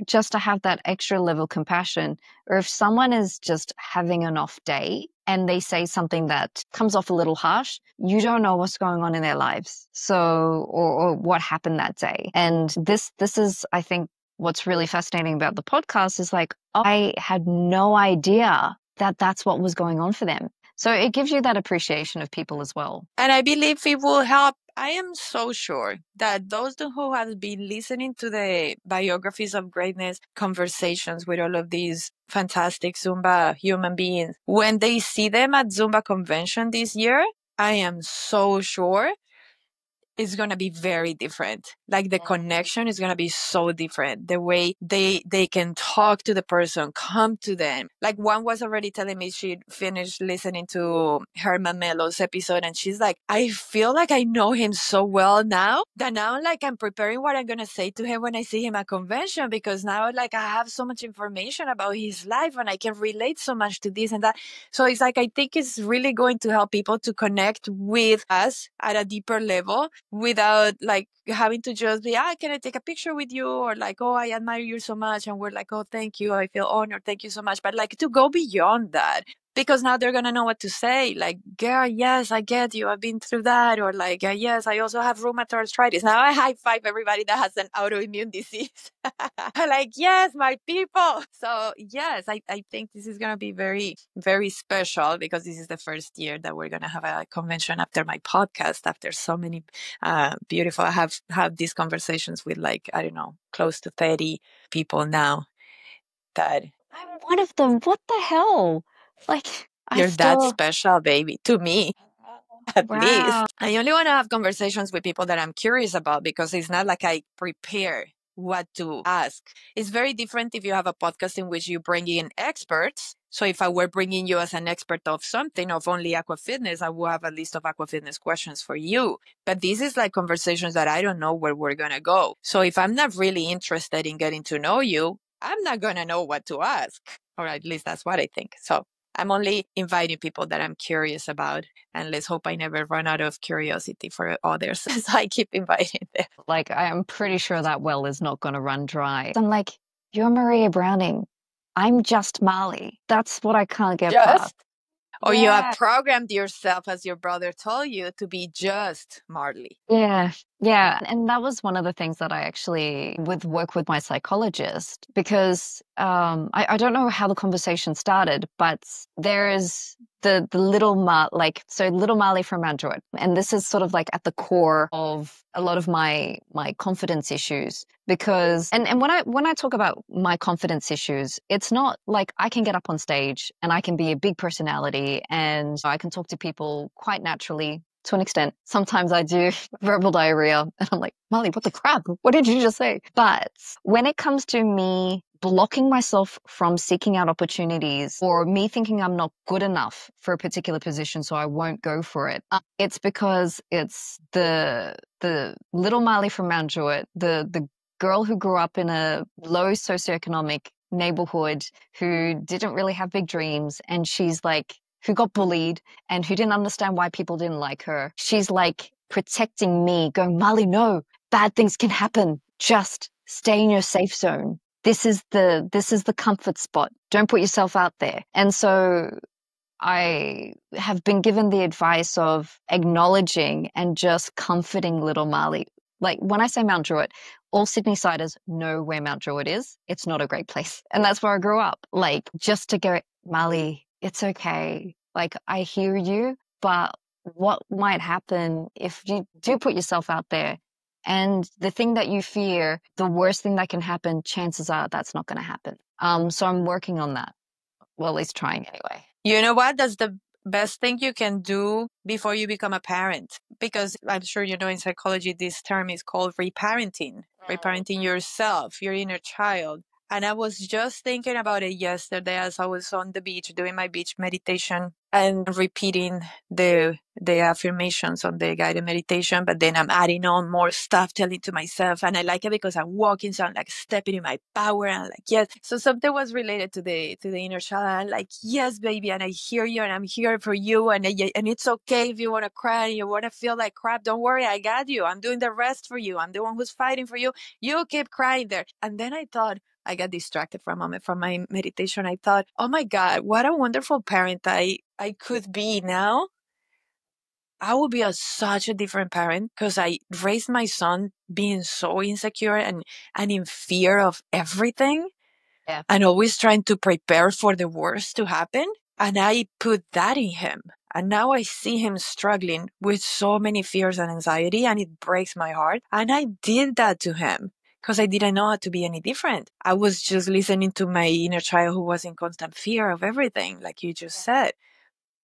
just to have that extra level compassion, or if someone is just having an off day and they say something that comes off a little harsh, you don't know what's going on in their lives. So, or what happened that day. And this is, I think, what's really fascinating about the podcast is like, I had no idea that that's what was going on for them. So it gives you that appreciation of people as well. And I believe it will help. I am so sure that those who have been listening to the biographies of greatness conversations with all of these fantastic Zumba human beings, when they see them at Zumba convention this year, I am so sure it's going to be very different. Like the connection is going to be so different. The way they can talk to the person, come to them. Like one was already telling me she finished listening to Herman Mello's episode and she's like, I feel like I know him so well now that now like I'm preparing what I'm going to say to him when I see him at convention, because now like I have so much information about his life and I can relate so much to this and that. So it's like, I think it's really going to help people to connect with us at a deeper level, without like having to just be, can I take a picture with you? Or like, oh, I admire you so much. And we're like, oh, thank you. I feel honored. Thank you so much. But like to go beyond that. because now they're going to know what to say. Like, girl, yes, I get you. I've been through that. Or like, yes, I also have rheumatoid arthritis. Now I high five everybody that has an autoimmune disease. I'm like, yes, my people. So yes, I think this is going to be very, very special because this is the first year that we're going to have a convention after my podcast, after so many beautiful, I have these conversations with like, I don't know, close to 30 people now that I'm one of them. What the hell? Like, I you're that still, special, baby, to me. At wow. least I only want to have conversations with people that I'm curious about because it's not like I prepare what to ask. It's very different if you have a podcast in which you bring in experts. So if I were bringing you as an expert of something, of only aqua fitness, I will have a list of aqua fitness questions for you. But this is like conversations that I don't know where we're going to go. So if I'm not really interested in getting to know you, I'm not going to know what to ask. Or at least that's what I think. So I'm only inviting people that I'm curious about. And let's hope I never run out of curiosity for others. So I keep inviting them. Like, I am pretty sure that well is not going to run dry. I'm like, you're Maria Browning. I'm just Marlee. That's what I can't get past. Just, or you have Yeah. programmed yourself, as your brother told you, to be just Marlee. Yeah, yeah. And that was one of the things that I actually with work with my psychologist because I don't know how the conversation started, but there is the little little Marlee from Android. And this is sort of like at the core of a lot of my confidence issues because and when I talk about my confidence issues, it's not like I can get up on stage and I can be a big personality and I can talk to people quite naturally to an extent. Sometimes I do verbal diarrhea and I'm like, Marlee, what the crap? What did you just say? But when it comes to me blocking myself from seeking out opportunities or me thinking I'm not good enough for a particular position, so I won't go for it, it's because it's the little Marlee from Mount Jewett, the girl who grew up in a low socioeconomic neighborhood who didn't really have big dreams. And she's like, who got bullied and who didn't understand why people didn't like her. She's like protecting me, going, Marlee, no, bad things can happen. Just stay in your safe zone. This is the comfort spot. Don't put yourself out there. And so I have been given the advice of acknowledging and just comforting little Marlee. Like when I say Mount Druitt, all Sydney-siders know where Mount Druitt is. It's not a great place. And that's where I grew up. Like just to go, Marlee, it's okay. Like I hear you, but what might happen if you do put yourself out there? And the thing that you fear, the worst thing that can happen, chances are that's not going to happen. So I'm working on that. Well, at least trying anyway. You know what? That's the best thing you can do before you become a parent. Because I'm sure you know in psychology, this term is called reparenting. Reparenting yourself, your inner child. And I was just thinking about it yesterday as I was on the beach doing my beach meditation and repeating the affirmations on the guided meditation. But then I'm adding on more stuff, telling to myself. And I like it because I'm walking, so I'm like stepping in my power. And I'm like, yes. So something was related to the inner child. And I'm like, yes, baby. And I hear you and I'm here for you. And it's okay if you want to cry and you want to feel like crap. Don't worry. I got you. I'm doing the rest for you. I'm the one who's fighting for you. You keep crying there. And then I thought, I got distracted for a moment from my meditation. I thought, oh my God, what a wonderful parent I could be now. I would be such a different parent because I raised my son being so insecure and in fear of everything. Yeah. And always trying to prepare for the worst to happen. And I put that in him. And now I see him struggling with so many fears and anxiety, and it breaks my heart. And I did that to him because I didn't know how to be any different. I was just listening to my inner child who was in constant fear of everything, like you just said.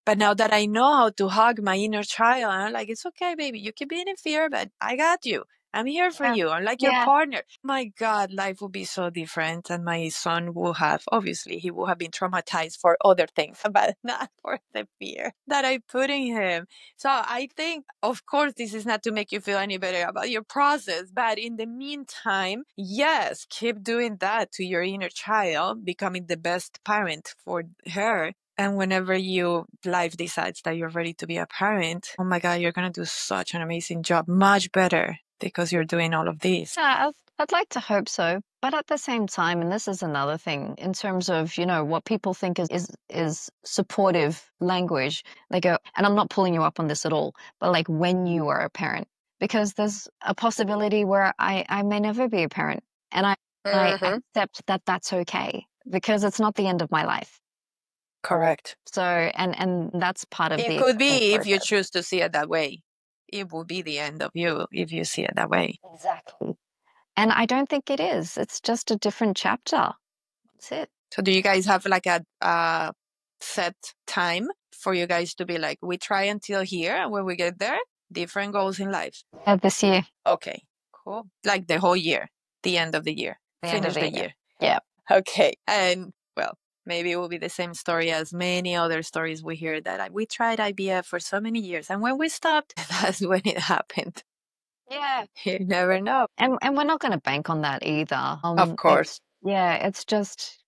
But now that I know how to hug my inner child, I'm like, it's okay, baby. You keep being in fear, but I got you. I'm here for you. I'm like your partner. My God, life will be so different. And my son will have, obviously, he will have been traumatized for other things, but not for the fear that I put in him. So I think, of course, this is not to make you feel any better about your process. But in the meantime, yes, keep doing that to your inner child, becoming the best parent for her. And whenever life decides that you're ready to be a parent, oh my God, you're going to do such an amazing job, much better because you're doing all of this. Yeah, I'd like to hope so. But at the same time, and this is another thing in terms of, what people think is supportive language, they go, and I'm not pulling you up on this at all, but like when you are a parent, because there's a possibility where I may never be a parent. And I accept that that's okay because it's not the end of my life. Correct. So, and that's part of It the could be if you process. choose to see it that way. It will be the end of you if you see it that way. Exactly. And I don't think it is. It's just a different chapter. That's it. So do you guys have like a set time for you guys to be like, we try until here, and when we get there, different goals in life? This year. Okay, cool. Like the whole year, the end of the year, finish the year. Yeah. Okay. And well, maybe it will be the same story as many other stories we hear that we tried IVF for so many years, and when we stopped, that's when it happened. Yeah. You never know. And we're not going to bank on that either. Of course. It's just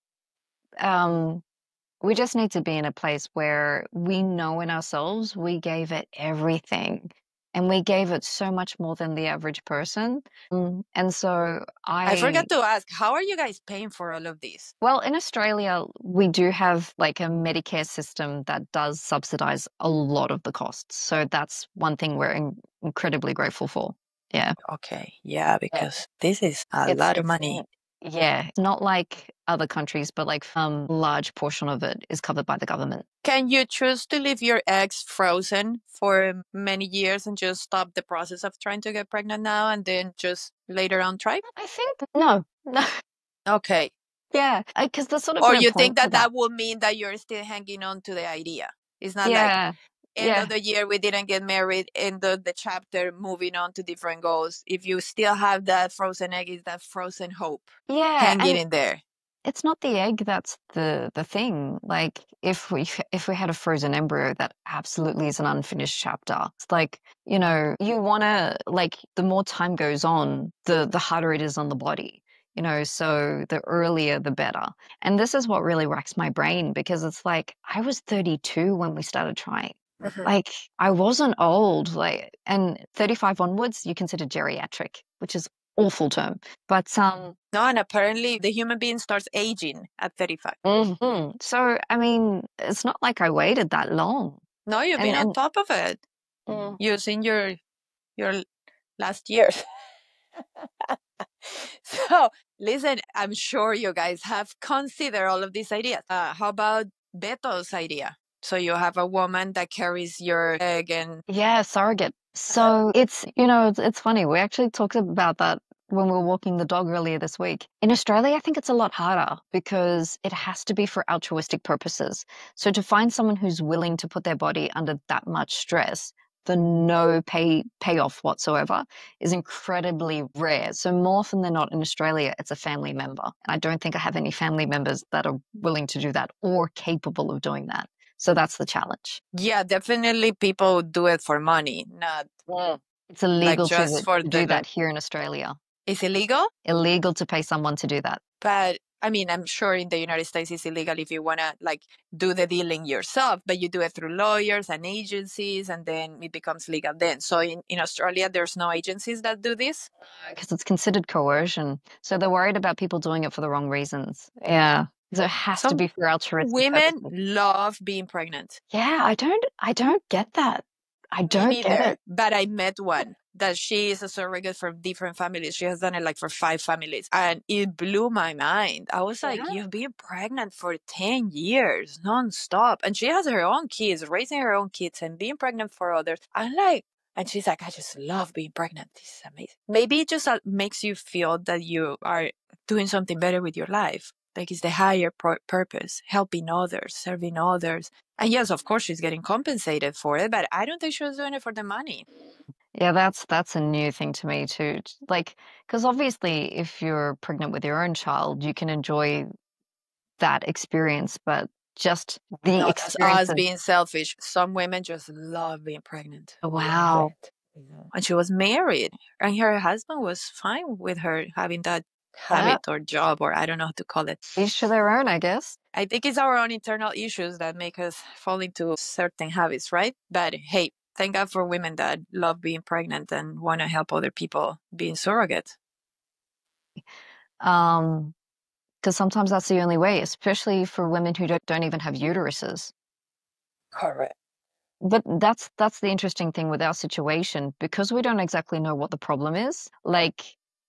we just need to be in a place where we know in ourselves we gave it everything. And we gave it so much more than the average person. And so I forgot to ask, how are you guys paying for all of this? Well, in Australia, we do have like a Medicare system that does subsidize a lot of the costs. So that's one thing we're incredibly grateful for. Yeah. Okay. Yeah, because this is a lot of money. Yeah. It's not like other countries, but like large portion of it is covered by the government. Can you choose to leave your eggs frozen for many years and just stop the process of trying to get pregnant now and then just later on try? I think no. Okay. Yeah, because there's sort of Or no you point think to that would mean that you're still hanging on to the idea? It's not like end of the year we didn't get married, end of the chapter, moving on to different goals. If you still have that frozen egg, is that frozen hope hanging in there? It's not the egg that's the thing. Like if we had a frozen embryo, that absolutely is an unfinished chapter. It's like, you want to, like, the more time goes on, the harder it is on the body. So the earlier the better. And this is what really racks my brain, because it's like I was 32 when we started trying. Like I wasn't old, and 35 onwards you consider geriatric, which is awful term. But no, and apparently the human being starts aging at 35. So I mean, it's not like I waited that long. No, you've been on top of it, using your last years. So listen, I'm sure you guys have considered all of these ideas. How about Beto's idea? So you have a woman that carries your egg and... Yeah, surrogate. So it's funny. We actually talked about that when we were walking the dog earlier this week. In Australia, I think it's a lot harder because it has to be for altruistic purposes. So to find someone who's willing to put their body under that much stress, the no payoff whatsoever, is incredibly rare. So more often than not in Australia, it's a family member. And I don't think I have any family members that are willing to do that or capable of doing that. So that's the challenge. Yeah, definitely people do it for money, not... It's illegal just to do that here in Australia. It's illegal? Illegal to pay someone to do that. But I mean, I'm sure in the United States it's illegal if you want to do the dealing yourself, but you do it through lawyers and agencies, and then it becomes legal then. So in Australia, there's no agencies that do this? Because it's considered coercion. So they're worried about people doing it for the wrong reasons. Yeah. So it has to be for altruistic women purposes. Love being pregnant. Yeah, I don't get that. I don't get it. But I met one that she is a surrogate for different families. She has done it for 5 families. And it blew my mind. I was like, you've been pregnant for 10 years nonstop. And she has her own kids, raising her own kids and being pregnant for others. And she's like, I just love being pregnant. This is amazing. Maybe it just makes you feel that you are doing something better with your life. Like it's the higher purpose, helping others, serving others. And yes, of course, she's getting compensated for it, but I don't think she was doing it for the money. Yeah, that's a new thing to me too. Because obviously if you're pregnant with your own child, you can enjoy that experience, but just the experience. That's us being selfish. Some women just love being pregnant. Wow. And she was married, and her husband was fine with her having that habit or job, or I don't know how to call it. Each to their own, I guess. I think it's our own internal issues that make us fall into certain habits, right? But hey, Thank God for women that love being pregnant and want to help other people being surrogates. Because sometimes that's the only way, especially for women who don't even have uteruses. Correct. But that's the interesting thing with our situation, because we don't exactly know what the problem is. Like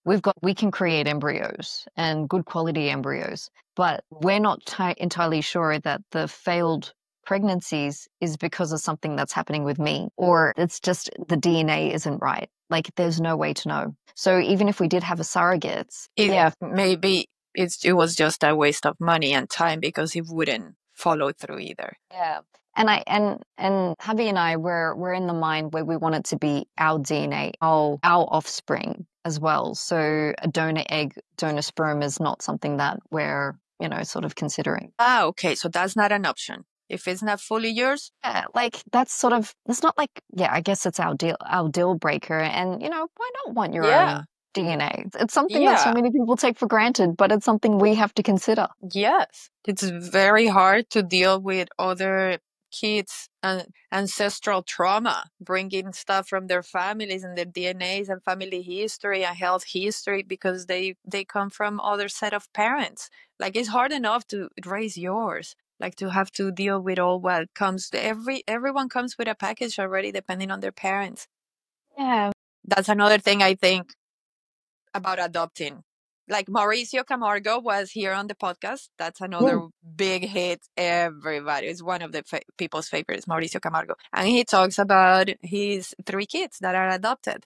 we can create embryos and good quality embryos, but we're not entirely sure that the failed pregnancies is because of something that's happening with me, or it's just the DNA isn't right. Like there's no way to know. So even if we did have a surrogates, yeah, maybe it was just a waste of money and time because it wouldn't follow through either. yeah. And hubby and I we're in the mind where we want it to be our DNA, our offspring as well. So a donor egg, donor sperm is not something that we're, sort of considering. Ah, okay. So that's not an option. If it's not fully yours? Yeah, like that's sort of, it's not like, yeah, I guess it's our deal breaker. And why not want your own DNA? It's something that so many people take for granted, but it's something we have to consider. Yes. It's very hard to deal with other kids and ancestral trauma, bringing stuff from their families and their DNAs and family history and health history because they come from other set of parents. Like it's hard enough to raise yours. Like to have to deal with all what comes. Everyone comes with a package already, depending on their parents. Yeah. That's another thing I think about adopting. Like Mauricio Camargo was here on the podcast. That's another big hit. Everybody is one of the people's favorites, Mauricio Camargo. And he talks about his 3 kids that are adopted.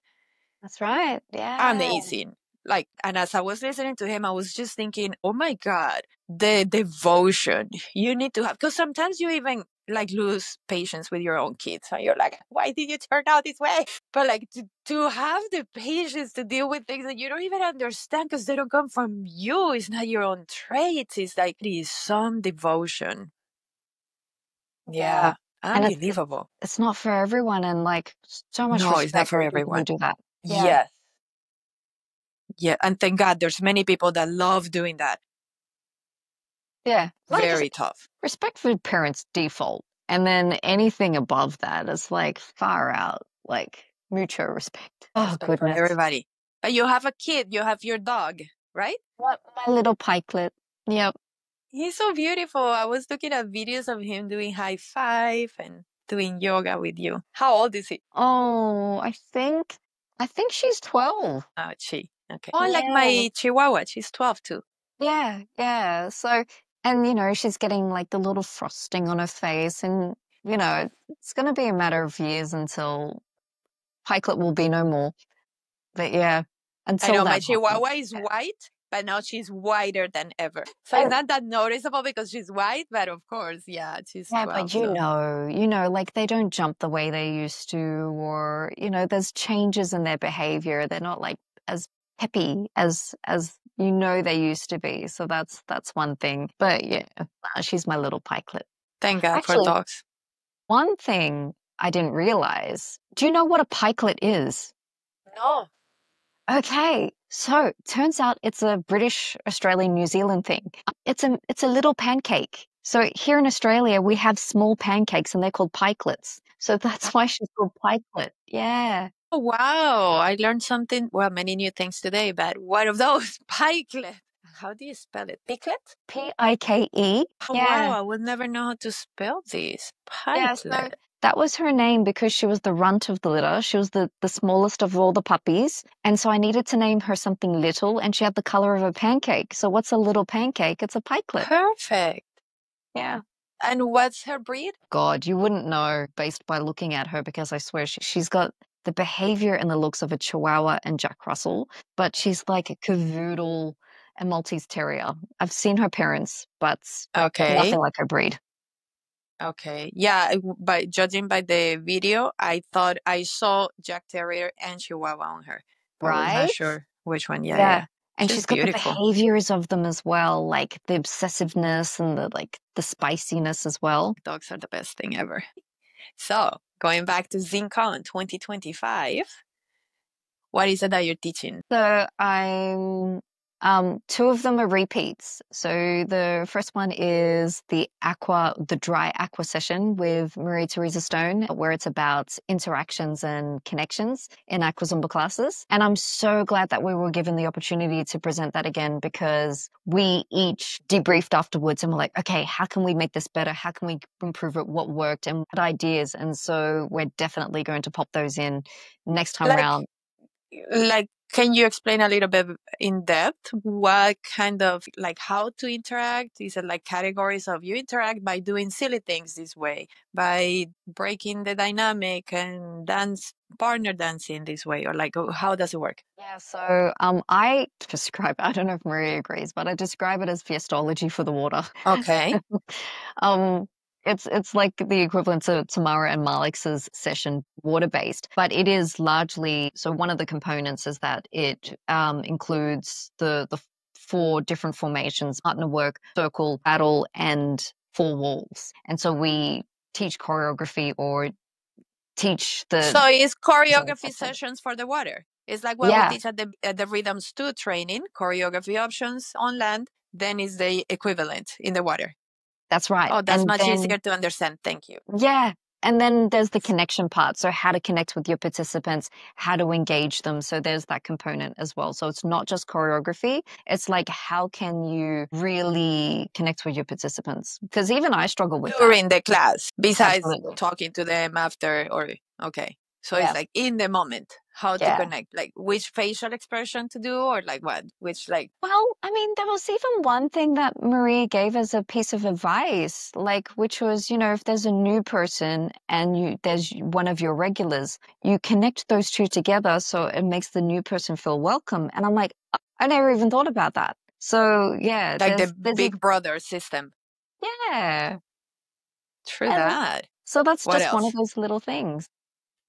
That's right. Yeah. Amazing. Like, and as I was listening to him, I was just thinking, oh my God, the devotion you need to have. Because sometimes you even like lose patience with your own kids. And you're like, why did you turn out this way? But like to have the patience to deal with things that you don't even understand because they don't come from you. It's not your own traits. It's like, it is some devotion. Yeah. And Unbelievable. it's not for everyone. And like so much No, it's not respect for for people everyone. who do that. Yeah. Yes. Yeah. And thank God there's many people that love doing that. Yeah. Like, Very tough. Respect for parents default. And then anything above that is like far out, like mutual respect. Oh, Respect for goodness. everybody. But you have a kid, you have your dog, right? My little pikelet. Yep. He's so beautiful. I was looking at videos of him doing high five and doing yoga with you. How old is he? Oh, I think she's 12. Oh, she. Okay. Oh, like my Chihuahua. She's 12 too. Yeah, yeah. So, and she's getting like the little frosting on her face, and it's going to be a matter of years until Pikelet will be no more. But yeah, I know my that Chihuahua is white, but now she's whiter than ever. So it's not that noticeable because she's white, but of course, yeah, she's 12. But like they don't jump the way they used to, or there's changes in their behavior. They're not like as peppy as they used to be. So that's one thing. But yeah, she's my little Pikelet. Thank God for Actually, dogs. one thing I didn't realize. Do you know what a pikelet is? No. Okay, so turns out it's a British, Australian, New Zealand thing. It's a little pancake. So here in Australia, we have small pancakes and they're called pikelets. So that's why she's called Pikelet. Yeah. Oh, wow. I learned something, well, many new things today, but one of those, pikelet. How do you spell it? Pikelet? Pike. Oh, wow. I would never know how to spell this. Yeah, Pikelet. so that was her name because she was the runt of the litter. She was the smallest of all the puppies. And so I needed to name her something little, and she had the color of a pancake. So what's a little pancake? It's a pikelet. Perfect. Yeah. And what's her breed? God, you wouldn't know based by looking at her because I swear she's got the behavior and the looks of a Chihuahua and Jack Russell, but she's like a Cavoodle and Maltese Terrier. I've seen her parents, but nothing like her breed. Okay. Yeah, by judging by the video, I thought I saw Jack Terrier and Chihuahua on her. But I was not sure which one. Yeah. And she's got beautiful. The behaviors of them as well, like the obsessiveness and the spiciness as well. Dogs are the best thing ever. So going back to ZinCon 2025, what is it that you're teaching? So I'm Two of them are repeats. So the first one is the dry aqua session with Maria Theresa Stone, where it's about interactions and connections in aqua Zumba classes. And I'm so glad that we were given the opportunity to present that again, because we each debriefed afterwards and were like, okay, how can we make this better? How can we improve it? What worked? And what ideas? And so we're definitely going to pop those in next time around. Can you explain a little bit in depth what kind of, like, how to interact? Is it like categories of you interact by doing silly things this way, by breaking the dynamic and partner dancing this way, or like, how does it work? Yeah, so I describe, I don't know if Maria agrees, but I describe it as fiestology for the water. Okay. It's like the equivalent to Tamara and Malik's session, water-based, but it is largely, so one of the components is that it includes the four different formations: partner work, circle, paddle, and four walls. And so we teach choreography or teach So it's choreography sessions for the water. It's like what we teach at the Rhythms 2 training, choreography options on land, then is the equivalent in the water. That's right. Oh, that's much easier to understand. Thank you. Yeah. And then there's the connection part. So how to connect with your participants, how to engage them. So there's that component as well. So it's not just choreography. It's like, how can you really connect with your participants? Because even I struggle with during the class, besides Absolutely. talking to them after, okay. So it's like in the moment, how to connect, like which facial expression to do, or like what, Well, I mean, there was even one thing that Maria gave as a piece of advice, like, which was, if there's a new person and there's one of your regulars, you connect those two together so it makes the new person feel welcome. And I'm like, I never even thought about that. So yeah, like the Big Brother system. Yeah. True that. So that's just one of those little things.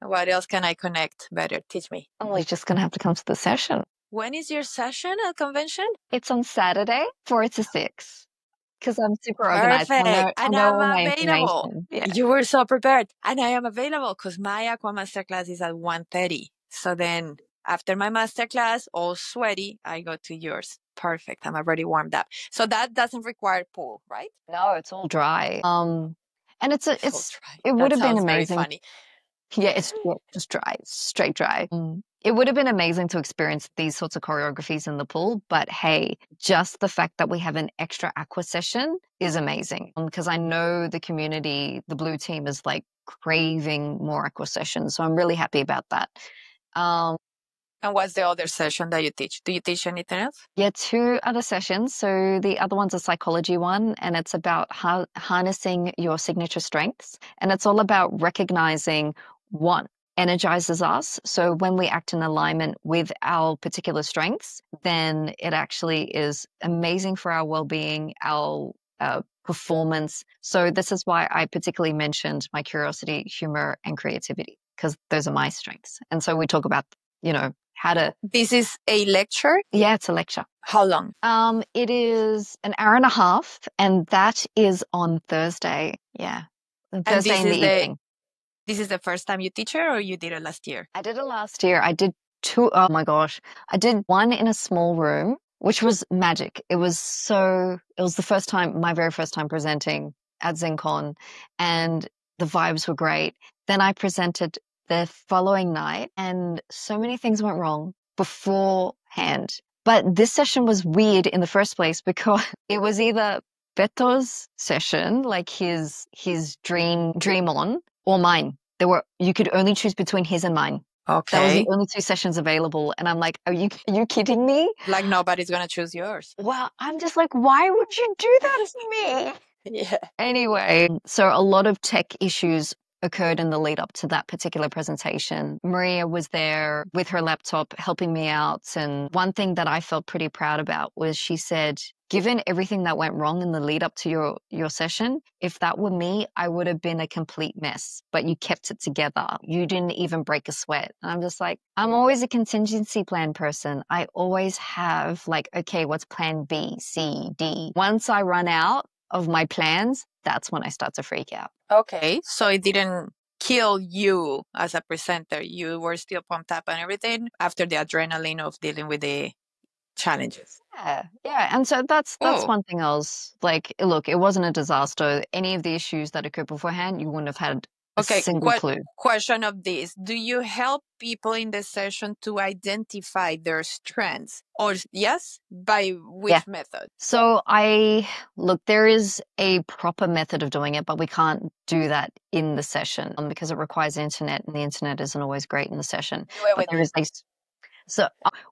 What else can I connect better? Teach me. Oh, you're just going to have to come to the session. When is your session at convention? It's on Saturday, 4 to 6. Because I'm super organized. Perfect. I know all my information. Yeah. You were so prepared. And I am available because my aqua masterclass is at 1:30. So then after my masterclass, all sweaty, I go to yours. Perfect. I'm already warmed up. So that doesn't require pool, right? No, it's all dry. And it dry. would have been amazing. Very funny. Yeah, it's just dry, straight dry. It would have been amazing to experience these sorts of choreographies in the pool, but hey, just the fact that we have an extra aqua session is amazing, because I know the community, the blue team, is like craving more aqua sessions. So I'm really happy about that. And what's the other session that you teach? Do you teach anything else? Yeah, 2 other sessions. So the other one's a psychology one, and it's about harnessing your signature strengths. And it's all about recognizing what energizes us. So when we act in alignment with our particular strengths, then it actually is amazing for our well-being, our performance. So this is why I particularly mentioned my curiosity, humor, and creativity, because those are my strengths. And so we talk about, how to... This is a lecture? Yeah, it's a lecture. How long? It is an hour and a half, and that is on Thursday. Yeah. Thursday in the evening. This is the first time you teach it, or you did it last year? I did it last year. I did 2. Oh my gosh. I did one in a small room, which was magic. It was my very first time presenting at ZenCon, and the vibes were great. Then I presented the following night, and so many things went wrong beforehand. But this session was weird in the first place because it was either Beto's session, like his dream on, or mine. You could only choose between his and mine. Okay. That was the only 2 sessions available. And I'm like, are you kidding me? Like nobody's going to choose yours. Well, I'm just like, why would you do that to me? Yeah. Anyway, so a lot of tech issues occurred in the lead up to that particular presentation. Maria was there with her laptop helping me out. And one thing that I felt pretty proud about was she said, given everything that went wrong in the lead up to your session, if that were me, I would have been a complete mess, but you kept it together. You didn't even break a sweat. And I'm just like, I'm always a contingency plan person. I always have like, okay, what's plan B, C, D? Once I run out of my plans, that's when I start to freak out. Okay. So it didn't kill you as a presenter. You were still pumped up and everything after the adrenaline of dealing with the challenges. Yeah. And so that's Oh, one thing else. Like, look, it wasn't a disaster. Any of the issues that occurred beforehand, you wouldn't have had a okay. single clue. Question of this. Do you help people in the session to identify their strengths? Or yes, by which method? So look, there is a proper method of doing it, but we can't do that in the session because it requires internet, and the internet isn't always great in the session. Do it But with there me. is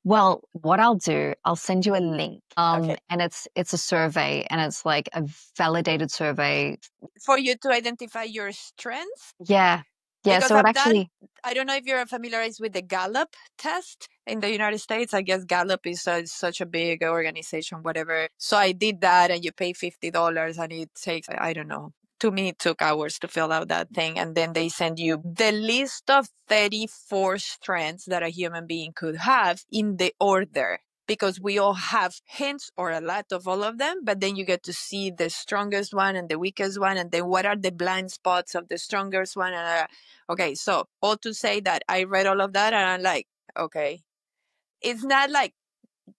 well, what I'll do, I'll send you a link. Okay. And it's a survey, and it's like a validated survey. For you to identify your strengths? Yeah. Yeah. Because So it I've done, actually, I don't know if you're familiarized with the Gallup test in the United States. I guess Gallup is such a big organization, whatever. So I did that, and you pay $50, and it takes, I don't know. To me, it took hours to fill out that thing. And then they send you the list of 34 strengths that a human being could have in the order, because we all have hints or a lot of all of them, but then you get to see the strongest one and the weakest one, and then what are the blind spots of the strongest one. And okay, so all to say that I read all of that, and I'm like, okay, it's not like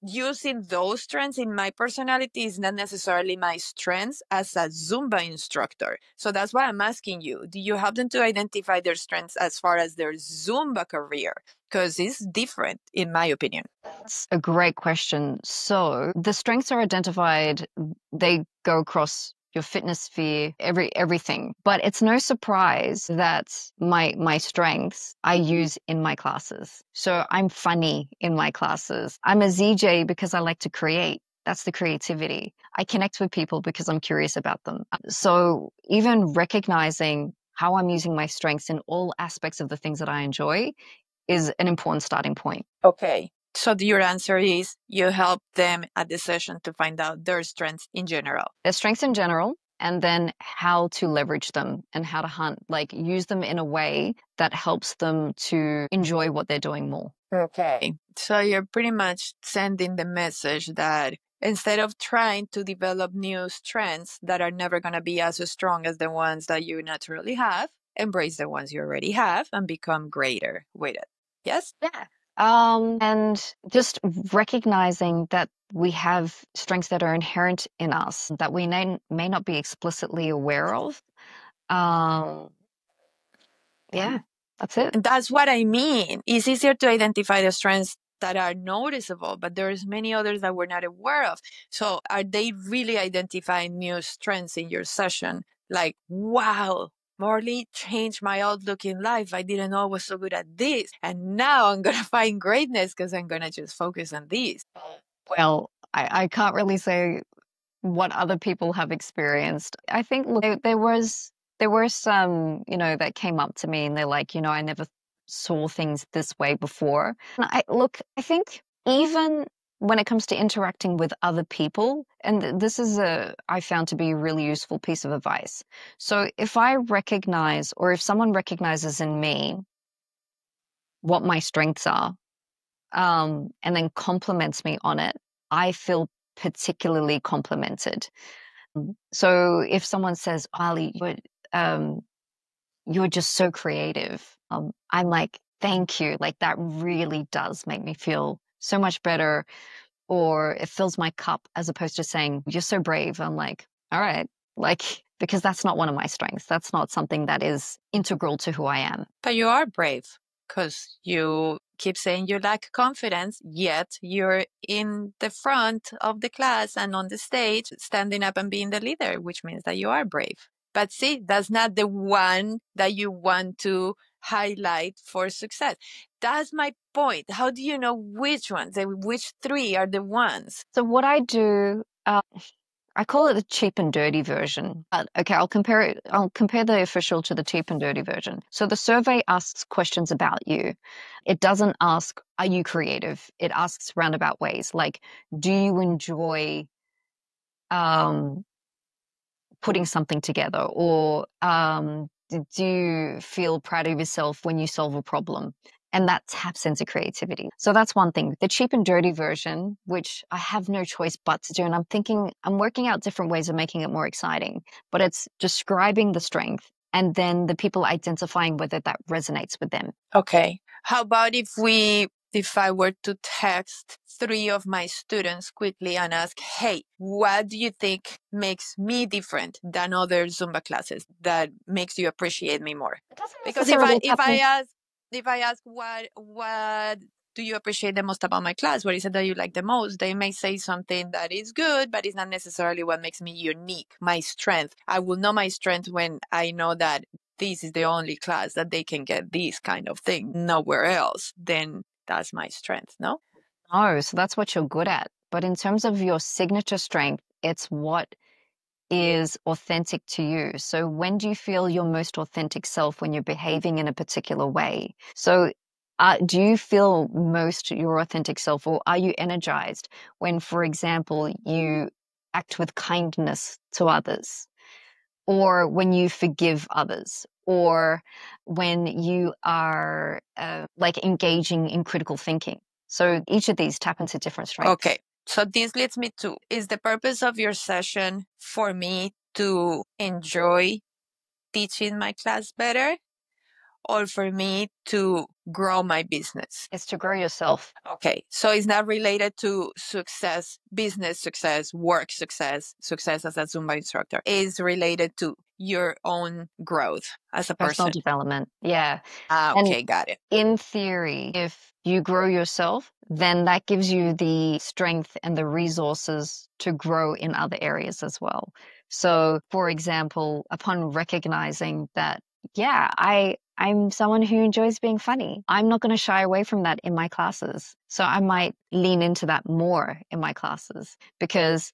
using those strengths in my personality is not necessarily my strengths as a Zumba instructor. So that's why I'm asking you, do you help them to identify their strengths as far as their Zumba career? Because it's different, in my opinion. that's a great question. So the strengths are identified, they go across your fitness sphere, everything. But it's no surprise that my strengths I use in my classes. So I'm funny in my classes. I'm a ZJ because I like to create. That's the creativity. I connect with people because I'm curious about them. So even recognizing how I'm using my strengths in all aspects of the things that I enjoy is an important starting point. Okay. So your answer is you help them at the session to find out their strengths in general. Their strengths in general, and then how to leverage them and how to like use them in a way that helps them to enjoy what they're doing more. Okay. So you're pretty much sending the message that instead of trying to develop new strengths that are never going to be as strong as the ones that you naturally have, embrace the ones you already have and become greater with it. Yes? Yeah. And just recognizing that we have strengths that are inherent in us that we may not be explicitly aware of. Yeah, that's it. And that's what I mean. It's easier to identify the strengths that are noticeable, but there's many others that we're not aware of. So are they really identifying new strengths in your session? Like, wow, Marlee changed my outlook in life. I didn't know I was so good at this. And now I'm going to find greatness because I'm going to just focus on this. Well, I can't really say what other people have experienced. I think look, there were some, that came up to me and they're like, I never saw things this way before. And I think even when it comes to interacting with other people, and this is I found to be a really useful piece of advice. So if I recognize, or if someone recognizes in me what my strengths are, and then compliments me on it, I feel particularly complimented. So if someone says, Ali, you're just so creative, I'm like, thank you. Like that really does make me feel so much better, or it fills my cup, as opposed to saying, you're so brave. I'm like, all right, like, because that's not one of my strengths. That's not something that is integral to who I am. But you are brave because you keep saying you lack confidence, yet you're in the front of the class and on the stage, standing up and being the leader, which means that you are brave. But see, that's not the one that you want to highlight for success. That's my point. How do you know which ones, which three are the ones? So what I do, I call it the cheap and dirty version. But okay, I'll compare the official to the cheap and dirty version. So the survey asks questions about you. It doesn't ask, are you creative? It asks roundabout ways, like, do you enjoy putting something together? Or do you feel proud of yourself when you solve a problem? And that taps into creativity. So that's one thing. The cheap and dirty version, which I have no choice but to do. And I'm working out different ways of making it more exciting, but it's describing the strength and then the people identifying whether that resonates with them. Okay. How about if we if I were to text 3 of my students quickly and ask, hey, what do you think makes me different than other Zumba classes that makes you appreciate me more? Because if I ask what do you appreciate the most about my class? What is it that you like the most? They may say something that is good, but it's not necessarily what makes me unique, my strength. I will know my strength when I know that this is the only class that they can get this kind of thing nowhere else. Then that's my strength, no? Oh, so that's what you're good at. But in terms of your signature strength, it's what is authentic to you. So when do you feel your most authentic self when you're behaving in a particular way? So do you feel most your authentic self, or are you energized when, for example, you act with kindness to others, or when you forgive others, or when you are like engaging in critical thinking? So each of these tap into different strengths. Okay. So this leads me to, is the purpose of your session for me to enjoy teaching my class better, or for me to grow my business? It's to grow yourself. Okay. So it's not related to success, business success, work success, success as a Zumba instructor. It's related to your own growth as a Personal person. development. Yeah. Okay, And got it. in theory, if you grow yourself, then that gives you the strength and the resources to grow in other areas as well. So, for example, upon recognizing that, yeah, I'm someone who enjoys being funny, I'm not going to shy away from that in my classes. So I might lean into that more in my classes because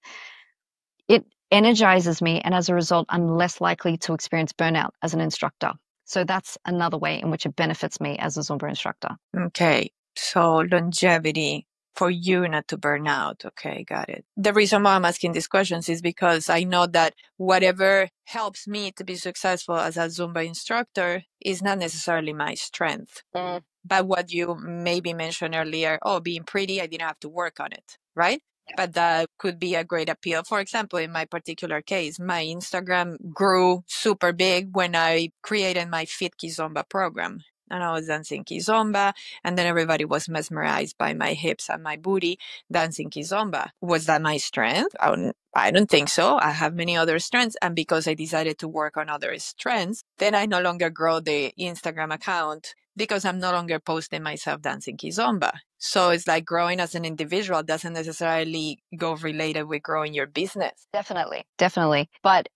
it energizes me. And as a result, I'm less likely to experience burnout as an instructor. So that's another way in which it benefits me as a Zumba instructor. Okay. So longevity for you not to burn out. Okay, got it. The reason why I'm asking these questions is because I know that whatever helps me to be successful as a Zumba instructor is not necessarily my strength. But what you maybe mentioned earlier, oh, being pretty, I didn't have to work on it, right? But that could be a great appeal. For example, in my particular case, my Instagram grew super big when I created my Fit Kizomba program. And I was dancing Kizomba, and then everybody was mesmerized by my hips and my booty dancing Kizomba. Was that my strength? I don't think so. I have many other strengths. And because I decided to work on other strengths, then I no longer grow the Instagram account because I'm no longer posting myself dancing Kizomba. So it's like growing as an individual doesn't necessarily go related with growing your business. Definitely. Definitely. But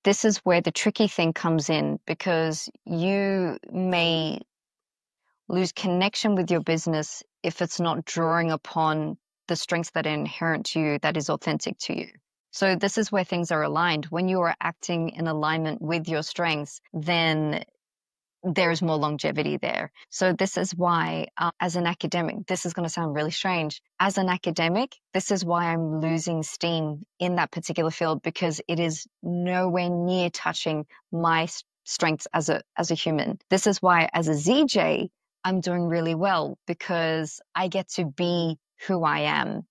this is where the tricky thing comes in, because you may lose connection with your business if it's not drawing upon the strengths that are inherent to you, that is authentic to you. So this is where things are aligned. When you are acting in alignment with your strengths, then there's more longevity there. So this is why, as an academic, this is going to sound really strange. As an academic, this is why I'm losing steam in that particular field, because it is nowhere near touching my strengths as a human. This is why, as a ZJ, I'm doing really well, because I get to be who I am,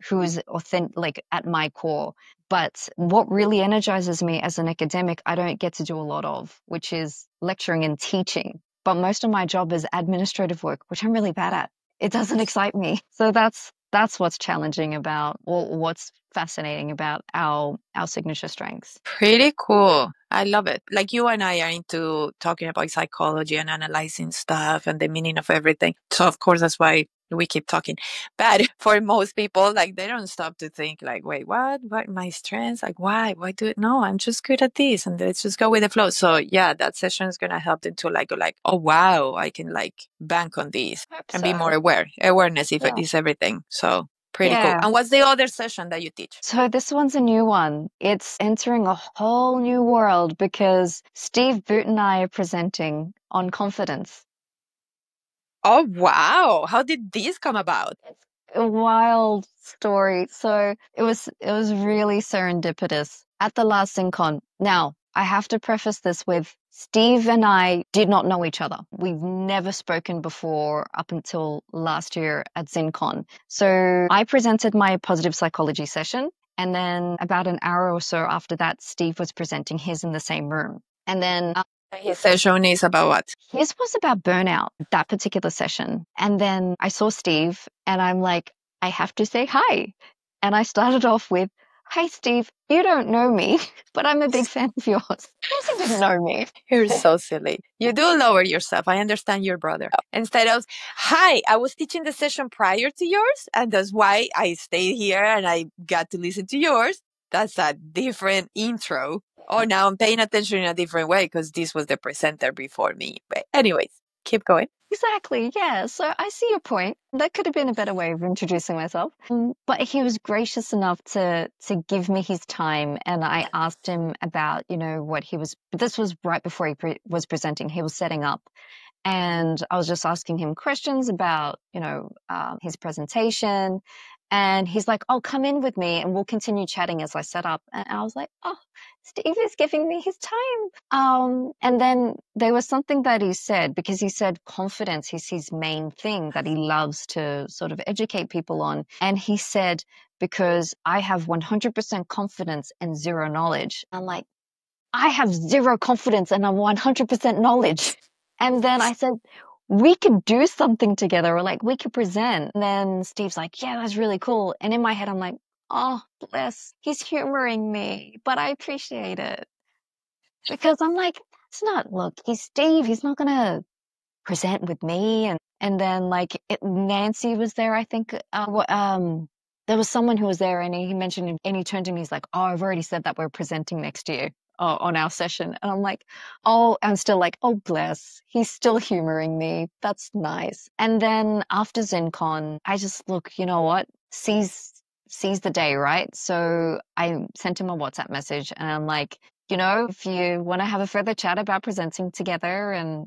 who's authentic, like at my core. But what really energizes me as an academic, I don't get to do a lot of, which is lecturing and teaching. But most of my job is administrative work, which I'm really bad at. It doesn't excite me. So that's what's challenging about, or what's fascinating about our signature strengths. Pretty cool. I love it. Like you and I are into talking about psychology and analyzing stuff and the meaning of everything. So of course that's why we keep talking. But for most people, like they don't stop to think like, wait, what my strengths? Like why do it? No, I'm just good at this and let's just go with the flow. So yeah, that session is gonna help them to go like, oh wow, I can like bank on this and be more aware. Awareness is everything. So pretty cool. And what's the other session that you teach? So this one's a new one. It's entering a whole new world because Steve Boot and I are presenting on confidence. Oh, wow. How did this come about? It's a wild story. So it was really serendipitous at the last ZinCon. Now, I have to preface this with Steve and I did not know each other. We've never spoken before up until last year at ZinCon. So I presented my positive psychology session, and then about an hour or so after that, Steve was presenting his in the same room. And then His session is about what? His was about burnout, that particular session. And then I saw Steve and I'm like, I have to say hi. And I started off with, "Hi, Steve, you don't know me, but I'm a big fan of yours." Of course he didn't know me. You're so silly. You do lower yourself. I understand your brother. Instead of, "Hi, I was teaching the session prior to yours, and that's why I stayed here and I got to listen to yours." That's a different intro. Oh, now I'm paying attention in a different way because this was the presenter before me. But anyways, keep going. Exactly, yeah. So I see your point. That could have been a better way of introducing myself. But he was gracious enough to give me his time, and I asked him about, what he was. This was right before he was presenting. He was setting up, and I was just asking him questions about, his presentation. And he's like, "Oh, come in with me and we'll continue chatting as I set up." And I was like, "Oh, Steve is giving me his time." And then there was something that he said, because he said confidence is his main thing that he loves to sort of educate people on. And he said, "Because I have 100% confidence and zero knowledge." I'm like, I have zero confidence and I'm 100% knowledge. And then I said, "We could do something together, or like we could present." And then Steve's like, "Yeah, that's really cool." And in my head, I'm like, "Oh, bless. He's humoring me, but I appreciate it." Because I'm like, look, he's Steve. He's not going to present with me. And then like Nancy was there, I think. There was someone who was there and he mentioned him and he turned to me, he's like, "Oh, I've already said that we're presenting next year on our session." And I'm like, oh, I'm still like, oh, bless. He's still humoring me. That's nice. And then after ZenCon, I just look, you know what? Seize the day, right? So I sent him a WhatsApp message and I'm like, if you want to have a further chat about presenting together and,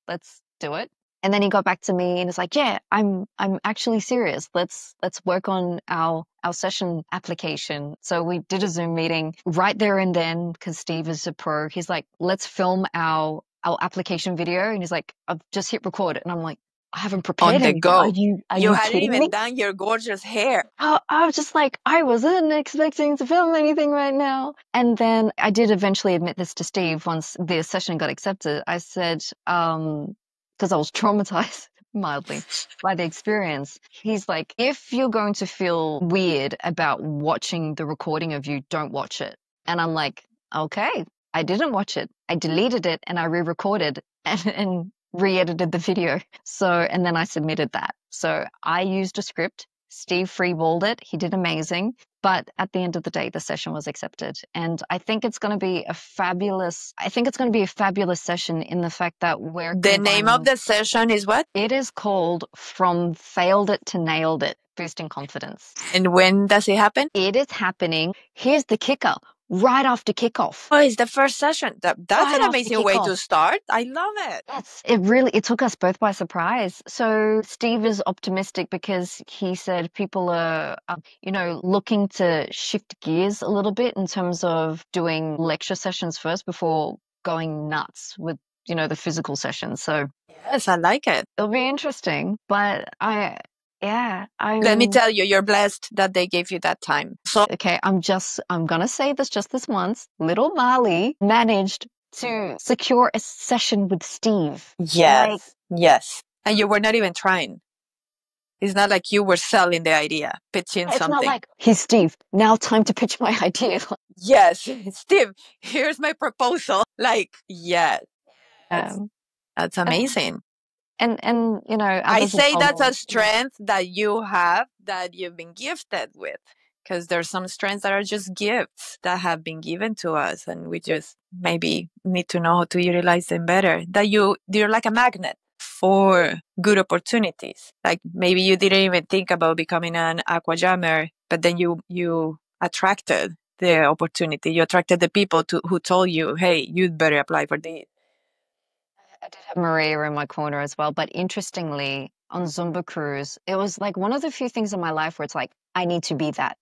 let's do it. And then he got back to me and it's like, "Yeah, I'm actually serious. Let's work on our session application." So we did a Zoom meeting right there and then because Steve is a pro. He's like, "Let's film our application video." And he's like, "I've just hit record." And I'm like, "I haven't prepared On the anything. go. Are You you hadn't kidding even me?" done your gorgeous hair. I was just like, I wasn't expecting to film anything right now. And then I did eventually admit this to Steve once the session got accepted. I said, because I was traumatized mildly by the experience. He's like, "If you're going to feel weird about watching the recording of you, don't watch it." And I'm like, okay, I didn't watch it. I deleted it and I re-recorded and re-edited the video. So, and then I submitted that. So I used a script. Steve freeballed it. He did amazing. But at the end of the day, the session was accepted. And I think it's going to be a fabulous session in the fact that we're The name of combining. the session is what? It is called From Failed It to Nailed It, Boosting Confidence. And when does it happen? It is happening. Here's the kicker. Right after kickoff. Oh, it's the first session. That's Right an after amazing way to kickoff. start. I love it. Yes, it took us both by surprise. So Steve is optimistic because he said people are, looking to shift gears a little bit in terms of doing lecture sessions first before going nuts with, the physical sessions. So Yes, I like it. it'll be interesting, but Let me tell you, you're blessed that they gave you that time. So, okay, I'm gonna say this just this once. Little Marlee managed to secure a session with Steve. yes, yes. And you were not even trying. It's not like you were selling the idea, pitching It's something. not like, "Hey, Steve, now time to pitch my idea." Yes, Steve, here's my proposal. Like, yes, that's Um, amazing. and I others have say told that's me, a strength that you have, that you've been gifted with. Because there's some strengths that are just gifts that have been given to us, and we just maybe need to know how to utilize them better. That you're like a magnet for good opportunities. Like maybe you didn't even think about becoming an aqua jammer, but then you attracted the opportunity. You attracted the people who told you, "Hey, you'd better apply for this." I did have Maria in my corner as well. But interestingly, on Zumba Cruise, it was like one of the few things in my life where it's like, I need to be that.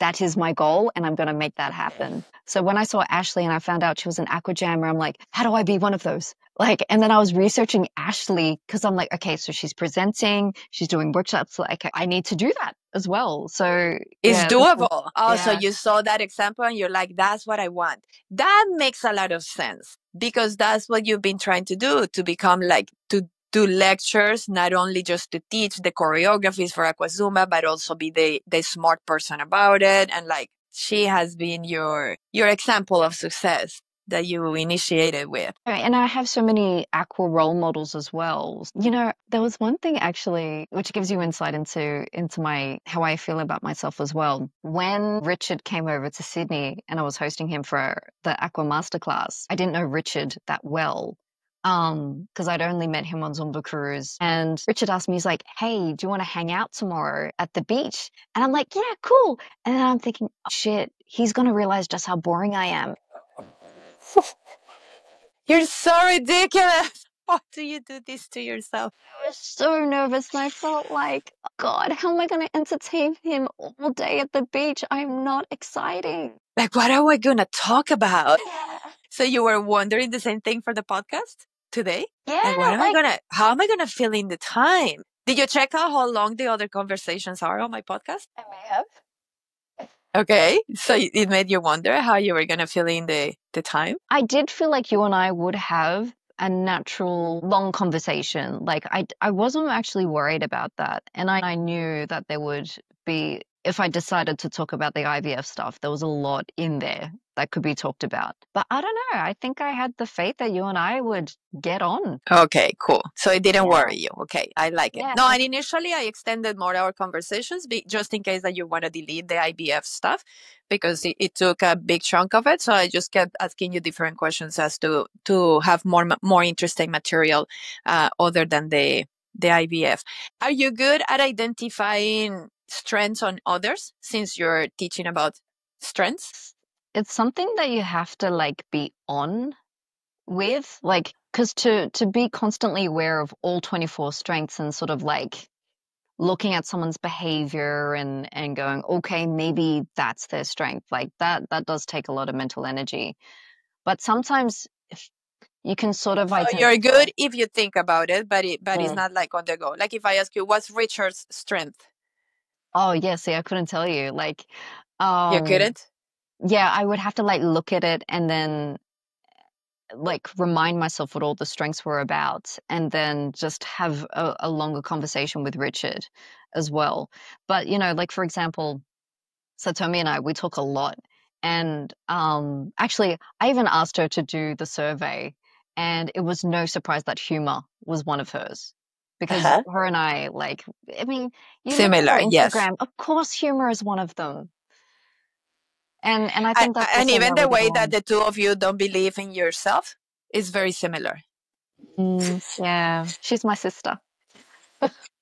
that is my goal and I'm going to make that happen. So when I saw Ashley and I found out she was an aqua jammer, I'm like, how do I be one of those? Like, and then I was researching Ashley because I'm like, okay, so she's presenting, she's doing workshops. Like, I need to do that as well. So It's yeah, doable. Also, yeah. you saw that example and you're like, that's what I want. That makes a lot of sense because that's what you've been trying to do, to become like, to do lectures, not only just to teach the choreographies for Aqua Zumba, but also be the smart person about it. And like, she has been your example of success that you initiated with. And I have so many aqua role models as well. You know, there was one thing actually which gives you insight into my how I feel about myself as well. When Richard came over to Sydney and I was hosting him for the aqua masterclass, I didn't know Richard that well. Because I'd only met him on Zumba Cruise. And Richard asked me, he's like, hey, do you want to hang out tomorrow at the beach? And I'm like, yeah, cool. And then I'm thinking, oh, shit, he's going to realize just how boring I am. You're so ridiculous. Why do you do this to yourself? I was so nervous and I felt like, oh God, how am I going to entertain him all day at the beach? I'm not exciting. Like, what are we going to talk about? Yeah. So you were wondering the same thing for the podcast today? Yeah, Like, how am I going to fill in the time? Did you check out how long the other conversations are on my podcast? I may have. Okay. So it made you wonder how you were going to fill in the time? I did feel like you and I would have a natural long conversation. Like I wasn't actually worried about that. And I knew that there would be, if I decided to talk about the IVF stuff, there was a lot in there that could be talked about. But I don't know. I think I had the faith that you and I would get on. Okay, cool. So it didn't worry you. Okay, I like it. Yeah. No, and initially I extended more our conversations just in case that you want to delete the IVF stuff because it took a big chunk of it. So I just kept asking you different questions as to have more interesting material other than the IVF. Are you good at identifying strengths on others since you're teaching about strengths? It's something that you have to like be on with, like, because to be constantly aware of all 24 strengths and sort of like looking at someone's behavior and going, okay, maybe that's their strength, like that does take a lot of mental energy. But sometimes you can sort of So you're good if you think about it, but it's not like on the go. Like if I ask you, what's Richard's strength? Oh yeah, see, I couldn't tell you. Like You couldn't? yeah, I would have to like look at it and then like remind myself what all the strengths were about and then just have a longer conversation with Richard as well. But you know, like for example, Satomi and I, we talk a lot. And actually I even asked her to do the survey and it was no surprise that humor was one of hers. Because her and I, like, I mean, you similar, look at yes. Instagram, of course humor is one of them. And I think that's and even the way that that the two of you don't believe in yourself is very similar. Yeah, she's my sister.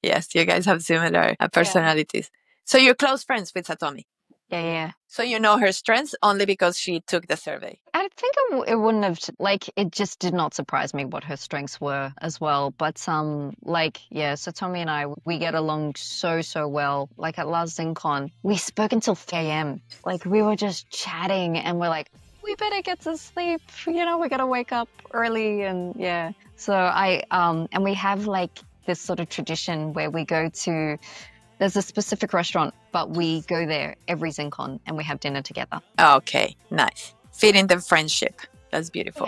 Yes, you guys have similar personalities. Yeah. So you're close friends with Satomi? Yeah. So you know her strengths only because she took the survey? I think it wouldn't have, like, it just did not surprise me what her strengths were as well. But like, yeah, Satomi and I, we get along so well. Like at last ZinCon, we spoke until 3 a.m. Like we were just chatting and we're like, we better get to sleep. You know, we got to wake up early and yeah. So and we have like this sort of tradition where we go to, there's a specific restaurant, but we go there every ZinCon and we have dinner together. Okay, nice. Feeding the friendship. That's beautiful.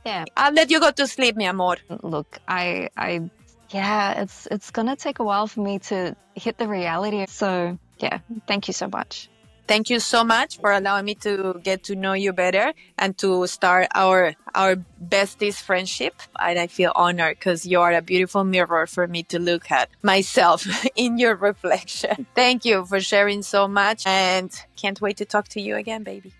Yeah. I'll let you go to sleep, mi amor. Look, yeah, it's gonna take a while for me to hit the reality. So yeah, thank you so much. Thank you so much for allowing me to get to know you better and to start our besties friendship. And I feel honored because you are a beautiful mirror for me to look at myself in your reflection. Thank you for sharing so much and can't wait to talk to you again, baby.